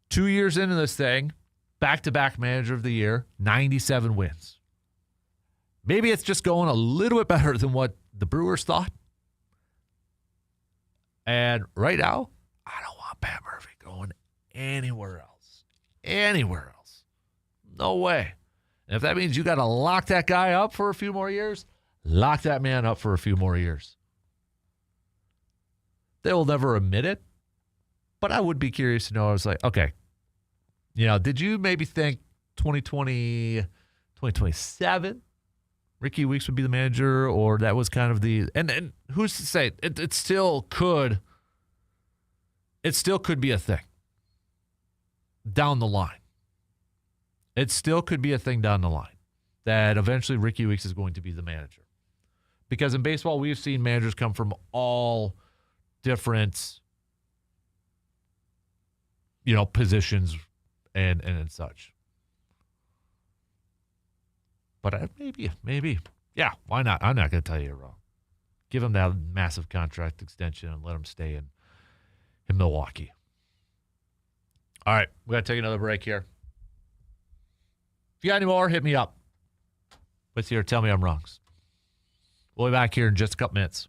S1: 2 years into this thing, back-to-back manager of the year, 97 wins. Maybe it's just going a little bit better than what the Brewers thought. And right now, I don't want Pat Murphy going anywhere else. Anywhere else. No way. And if that means you got to lock that guy up for a few more years, lock that man up for a few more years. They will never admit it, but I would be curious to know. I was like, okay, did you maybe think 2020, 2027 Ricky Weeks would be the manager, or that was kind of the and who's to say it still could be a thing down the line. It still could be a thing down the line that eventually Ricky Weeks is going to be the manager. Because in baseball, we've seen managers come from all different, positions and such. But maybe. Yeah, why not? I'm not going to tell you you're wrong. Give him that massive contract extension and let him stay in Milwaukee. All right, we got to take another break here. If you got any more, hit me up with your Tell Me I'm Wrongs. We'll be back here in just a couple minutes.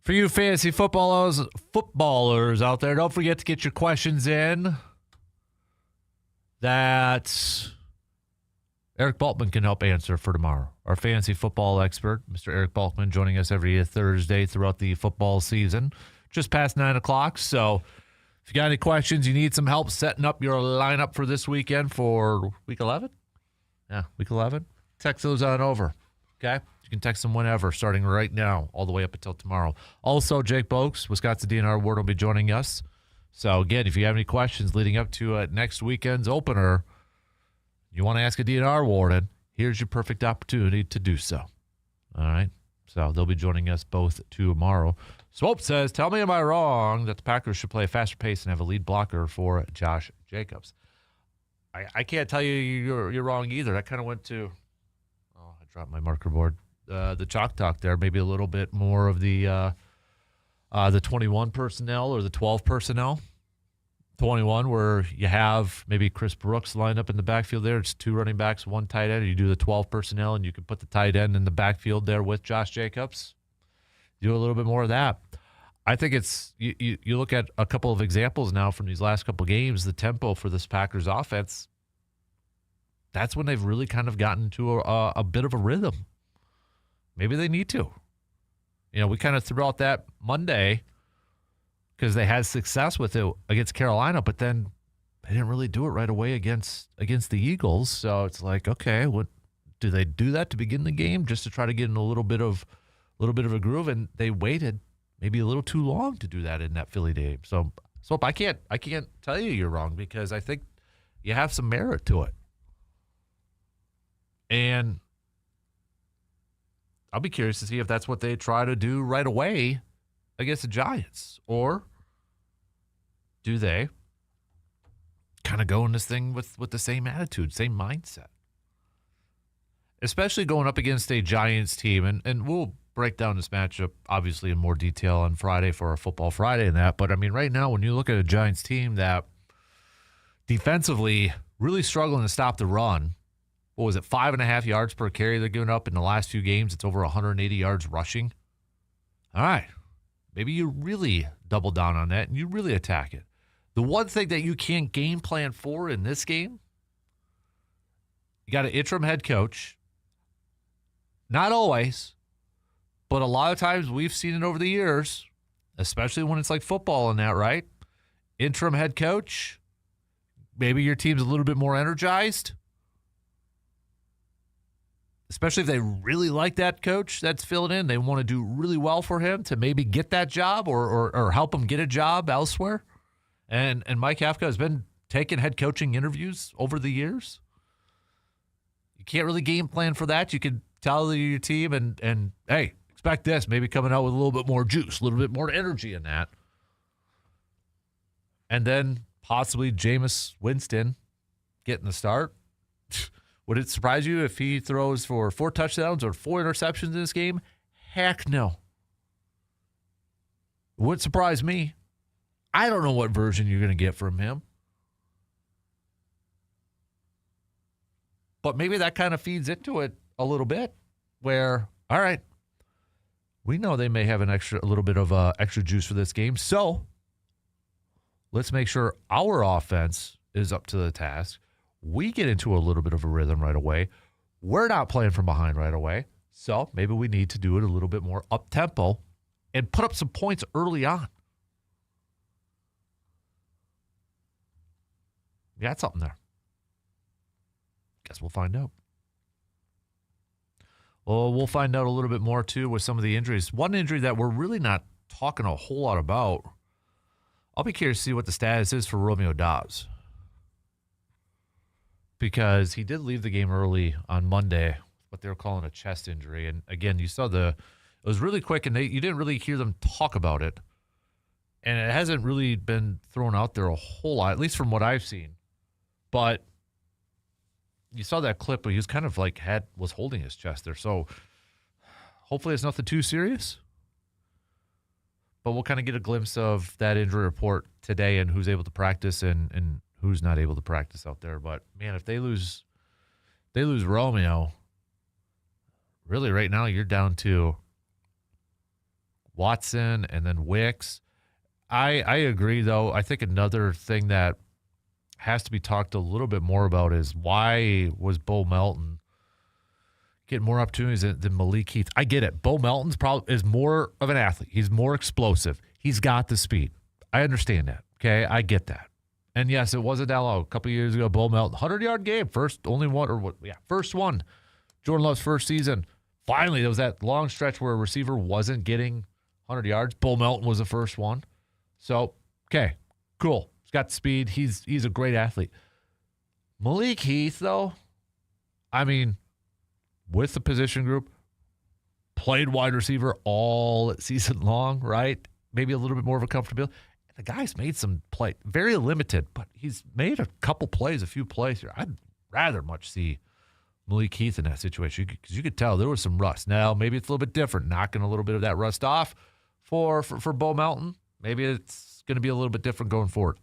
S1: For you fantasy footballers out there, don't forget to get your questions in that Eric Baltman can help answer for tomorrow. Our fantasy football expert, Mr. Eric Baltman, joining us every Thursday throughout the football season, just past 9 o'clock. So if you got any questions, you need some help setting up your lineup for this weekend for week 11? Yeah, week 11. Text those on over, okay? You can text them whenever, starting right now, all the way up until tomorrow. Also, Jake Boakes, Wisconsin DNR Award, will be joining us. So, again, if you have any questions leading up to next weekend's opener, you want to ask a DNR warden, here's your perfect opportunity to do so. All right? So, they'll be joining us both tomorrow. Swope says, tell me, am I wrong that the Packers should play a faster pace and have a lead blocker for Josh Jacobs? I can't tell you you're wrong either. That kind of went to, I dropped my marker board. The chalk talk there, maybe a little bit more of the 21 personnel or the 12 personnel. 21 where you have maybe Chris Brooks lined up in the backfield there. It's 2 running backs, 1 tight end. You do the 12 personnel, and you can put the tight end in the backfield there with Josh Jacobs. Do a little bit more of that. I think it's you look at a couple of examples now from these last couple of games, the tempo for this Packers offense, that's when they've really kind of gotten to a bit of a rhythm. Maybe they need to. You know, we kind of threw out that Monday because they had success with it against Carolina, but then they didn't really do it right away against the Eagles. So it's like, okay, what do they do that to begin the game just to try to get in a little bit of a groove? And they waited maybe a little too long to do that in that Philly game. So I can't tell you you're wrong because I think you have some merit to it. And I'll be curious to see if that's what they try to do right away against the Giants. Or do they kind of go in this thing with the same attitude, same mindset? Especially going up against a Giants team. And we'll break down this matchup, obviously, in more detail on Friday for our Football Friday and that. But, I mean, right now, when you look at a Giants team that defensively really struggling to stop the run, what was it, 5.5 yards per carry they're giving up in the last 2 games? It's over 180 yards rushing. All right. Maybe you really double down on that and you really attack it. The one thing that you can't game plan for in this game, you got an interim head coach. Not always, but a lot of times we've seen it over the years, especially when it's like football and that, right? Interim head coach, maybe your team's a little bit more energized. Especially if they really like that coach that's filling in. They want to do really well for him to maybe get that job or help him get a job elsewhere. And Mike Kafka has been taking head coaching interviews over the years. You can't really game plan for that. You can tell your team and hey, expect this, maybe coming out with a little bit more juice, a little bit more energy in that. And then possibly Jameis Winston getting the start. Would it surprise you if he throws for 4 touchdowns or 4 interceptions in this game? Heck no. It wouldn't surprise me. I don't know what version you're going to get from him. But maybe that kind of feeds into it a little bit where, all right, we know they may have a little bit of extra juice for this game. So let's make sure our offense is up to the task. We get into a little bit of a rhythm right away. We're not playing from behind right away. So maybe we need to do it a little bit more up-tempo and put up some points early on. You got something there. Guess we'll find out. Well, we'll find out a little bit more, too, with some of the injuries. One injury that we're really not talking a whole lot about, I'll be curious to see what the status is for Romeo Dobbs. Because he did leave the game early on Monday, what they were calling a chest injury. And, again, you saw it was really quick, and you didn't really hear them talk about it. And it hasn't really been thrown out there a whole lot, at least from what I've seen. But you saw that clip where he was kind of like was holding his chest there. So hopefully it's nothing too serious. But we'll kind of get a glimpse of that injury report today and who's able to practice and who's not able to practice out there. But, man, if they lose Romeo, really right now you're down to Watson, and then Wicks. I agree, though. I think another thing that has to be talked a little bit more about is why was Bo Melton getting more opportunities than Malik Heath? I get it. Bo Melton's probably is more of an athlete. He's more explosive. He's got the speed. I understand that. Okay, I get that. And yes, it wasn't that long. A couple of years ago, Bo Melton, 100-yard game, first one. Jordan Love's first season. Finally, there was that long stretch where a receiver wasn't getting 100 yards. Bo Melton was the first one. So, okay, cool. He's got speed. He's a great athlete. Malik Heath, though, I mean, with the position group, played wide receiver all season long, right? Maybe a little bit more of a comfortability. The guy's made some play, very limited, but he's made a few plays here. I'd rather much see Malik Heath in that situation because you could tell there was some rust. Now, maybe it's a little bit different, knocking a little bit of that rust off for Bo Melton. Maybe it's going to be a little bit different going forward.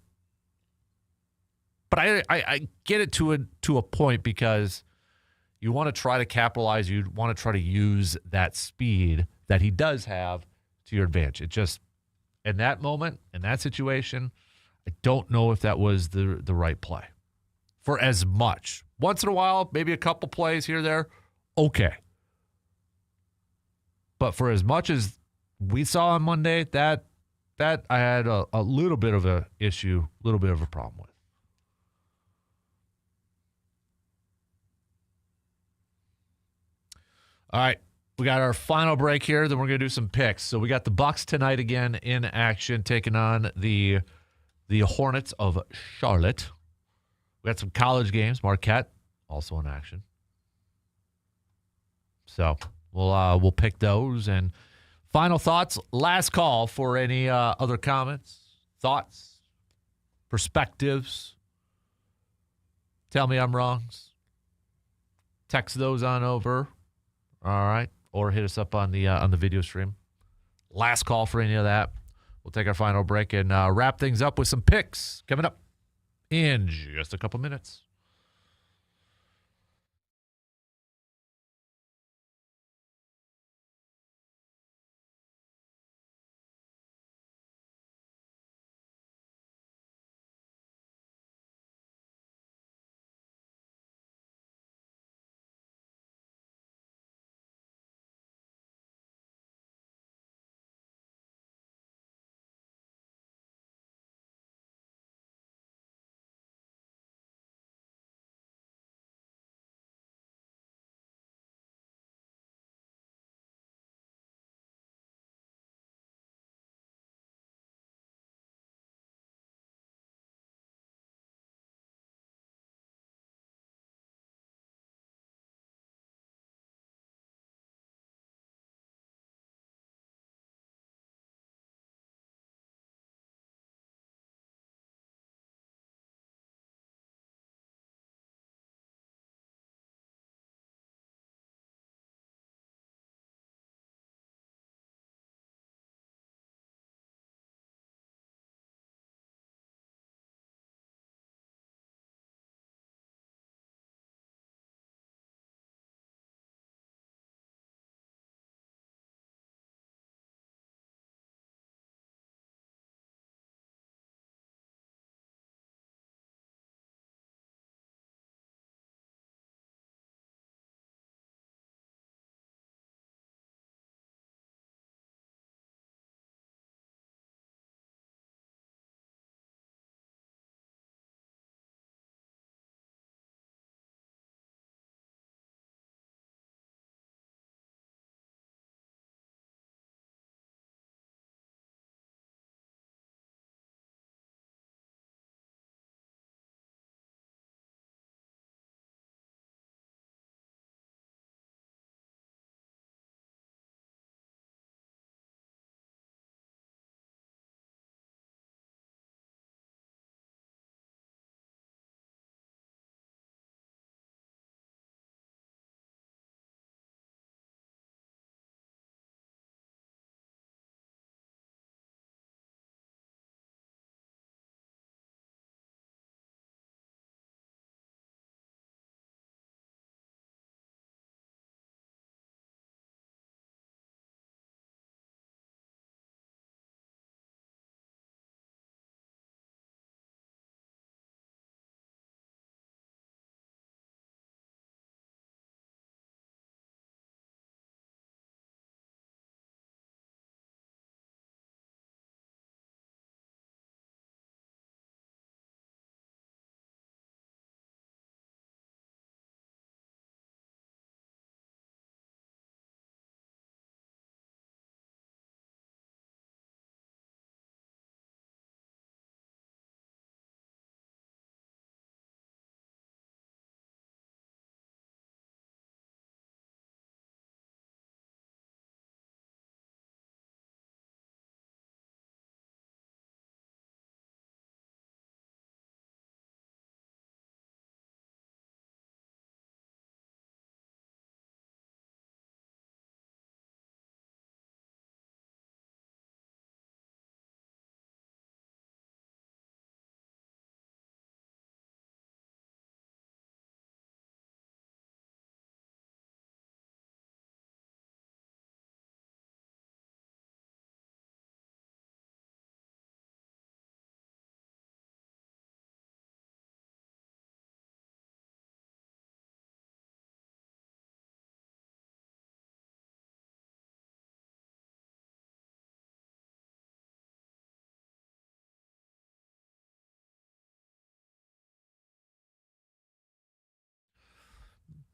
S1: But I get it to a point because you want to try to capitalize. You want to try to use that speed that he does have to your advantage. It just, in that moment, in that situation, I don't know if that was the right play for as much. Once in a while, maybe a couple plays here or there, okay. But for as much as we saw on Monday, that I had a little bit of a issue, a little bit of a problem with. All right, we got our final break here. Then we're going to do some picks. So we got the Bucks tonight again in action, taking on the Hornets of Charlotte. We got some college games. Marquette also in action. So we'll pick those. And final thoughts. Last call for any other comments, thoughts, perspectives. Tell me I'm wrong. Text those on over. All right, or hit us up on the video stream. Last call for any of that. We'll take our final break and wrap things up with some picks coming up in just a couple minutes.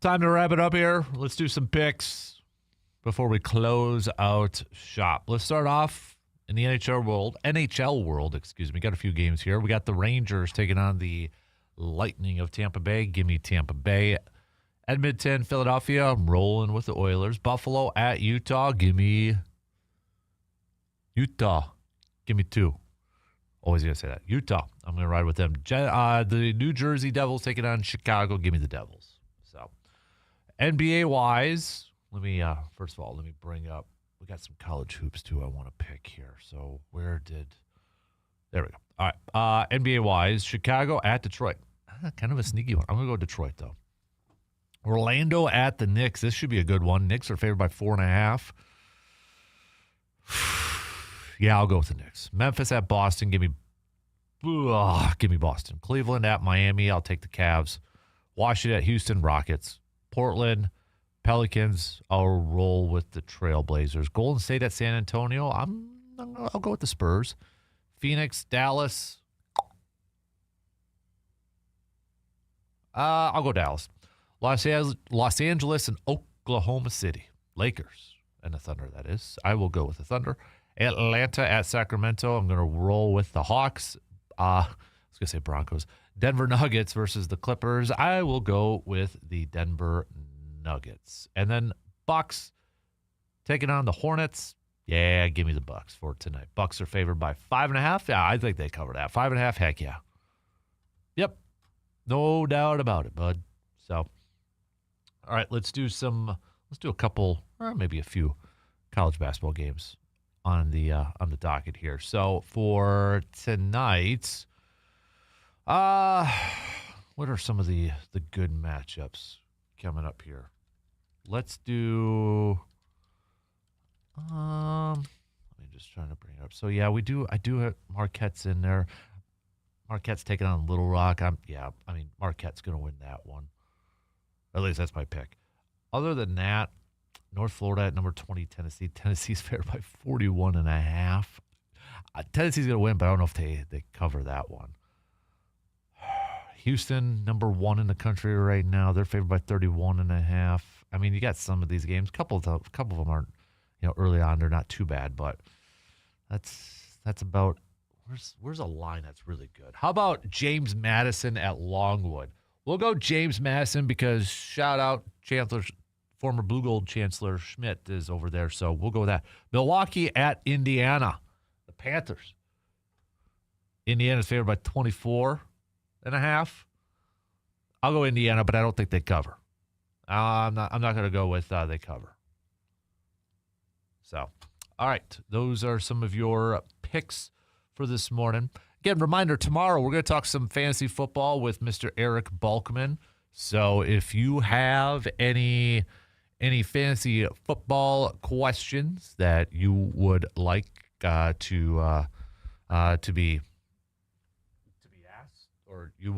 S1: Time to wrap it up here. Let's do some picks before we close out shop. Let's start off in the NHL world. We got a few games here. We got the Rangers taking on the Lightning of Tampa Bay. Give me Tampa Bay. Edmonton, Philadelphia. I'm rolling with the Oilers. Buffalo at Utah. Give me Utah. Give me 2. Always going to say that. Utah. I'm going to ride with them. The New Jersey Devils taking on Chicago. Give me the Devils. So, NBA-wise, let me bring up. We got some college hoops, too, I want to pick here. So, there we go. All right. NBA-wise, Chicago at Detroit. Kind of a sneaky one. I'm going to go Detroit, though. Orlando at the Knicks. This should be a good one. Knicks are favored by 4.5. Yeah, I'll go with the Knicks. Memphis at Boston. Give me Boston. Cleveland at Miami. I'll take the Cavs. Washington at Houston. Rockets. Portland, Pelicans. I'll roll with the Trailblazers. Golden State at San Antonio. I'll go with the Spurs. Phoenix, Dallas. I'll go Dallas. Los Angeles and Oklahoma City. Lakers and the Thunder, that is. I will go with the Thunder. Atlanta at Sacramento. I'm going to roll with the Hawks. I was going to say Broncos. Denver Nuggets versus the Clippers. I will go with the Denver Nuggets. And then Bucks taking on the Hornets. Yeah, give me the Bucks for tonight. Bucks are favored by 5.5. Yeah, I think they cover that. 5.5, heck yeah. Yep. No doubt about it, bud. So, all right, let's do a couple, or maybe a few college basketball games on the docket here. So for tonight, what are some of the good matchups coming up here? Let's do. Let me just trying to bring it up. So yeah, I do have Marquette's in there. Marquette's taking on Little Rock. Marquette's going to win that one. At least that's my pick. Other than that, North Florida at number 20, Tennessee. Tennessee's favored by 41.5. Tennessee's going to win, but I don't know if they cover that one. Houston, number 1 in the country right now. They're favored by 31.5. I mean, you got some of these games. A couple of them aren't, early on. They're not too bad, but that's about. Where's a line that's really good? How about James Madison at Longwood? We'll go James Madison because shout out former Blue Gold Chancellor Schmidt is over there, so we'll go with that. Milwaukee at Indiana, the Panthers. Indiana's favored by 24.5. I'll go Indiana, but I don't think they cover. I'm not going to go with they cover. So, all right, those are some of your picks for this morning. Again, reminder, tomorrow we're going to talk some fantasy football with Mr. Eric Balkman. So if you have any fantasy football questions that you would like to be asked, or you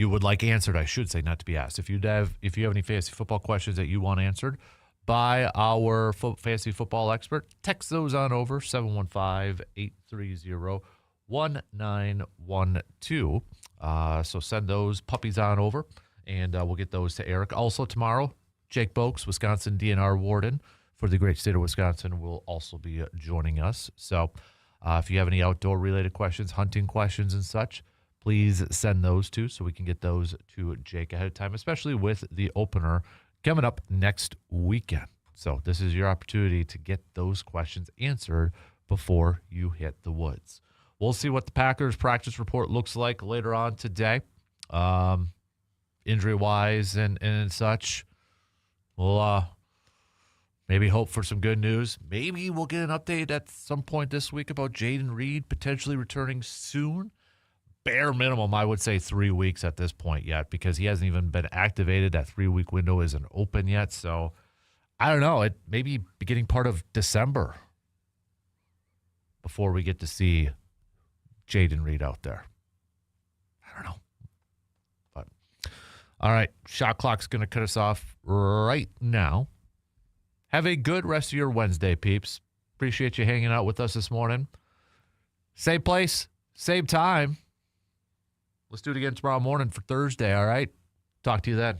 S1: would like answered, I should say, not to be asked. If you have any fantasy football questions that you want answered by our fantasy football expert, text those on over 715-830-1912. So send those puppies on over, and we'll get those to Eric. Also tomorrow, Jake Boakes, Wisconsin DNR warden for the great state of Wisconsin, will also be joining us. So if you have any outdoor-related questions, hunting questions and such, please send those too so we can get those to Jake ahead of time, especially with the opener coming up next weekend. So this is your opportunity to get those questions answered before you hit the woods. We'll see what the Packers practice report looks like later on today, injury-wise and such. We'll maybe hope for some good news. Maybe we'll get an update at some point this week about Jaden Reed potentially returning soon. Bare minimum, I would say 3 weeks at this point yet, because he hasn't even been activated. That 3-week window isn't open yet. So I don't know. It may be beginning part of December before we get to see Jaden Reed out there. I don't know. But all right, shot clock's going to cut us off right now. Have a good rest of your Wednesday, peeps. Appreciate you hanging out with us this morning. Same place, same time. Let's do it again tomorrow morning for Thursday, all right? Talk to you then.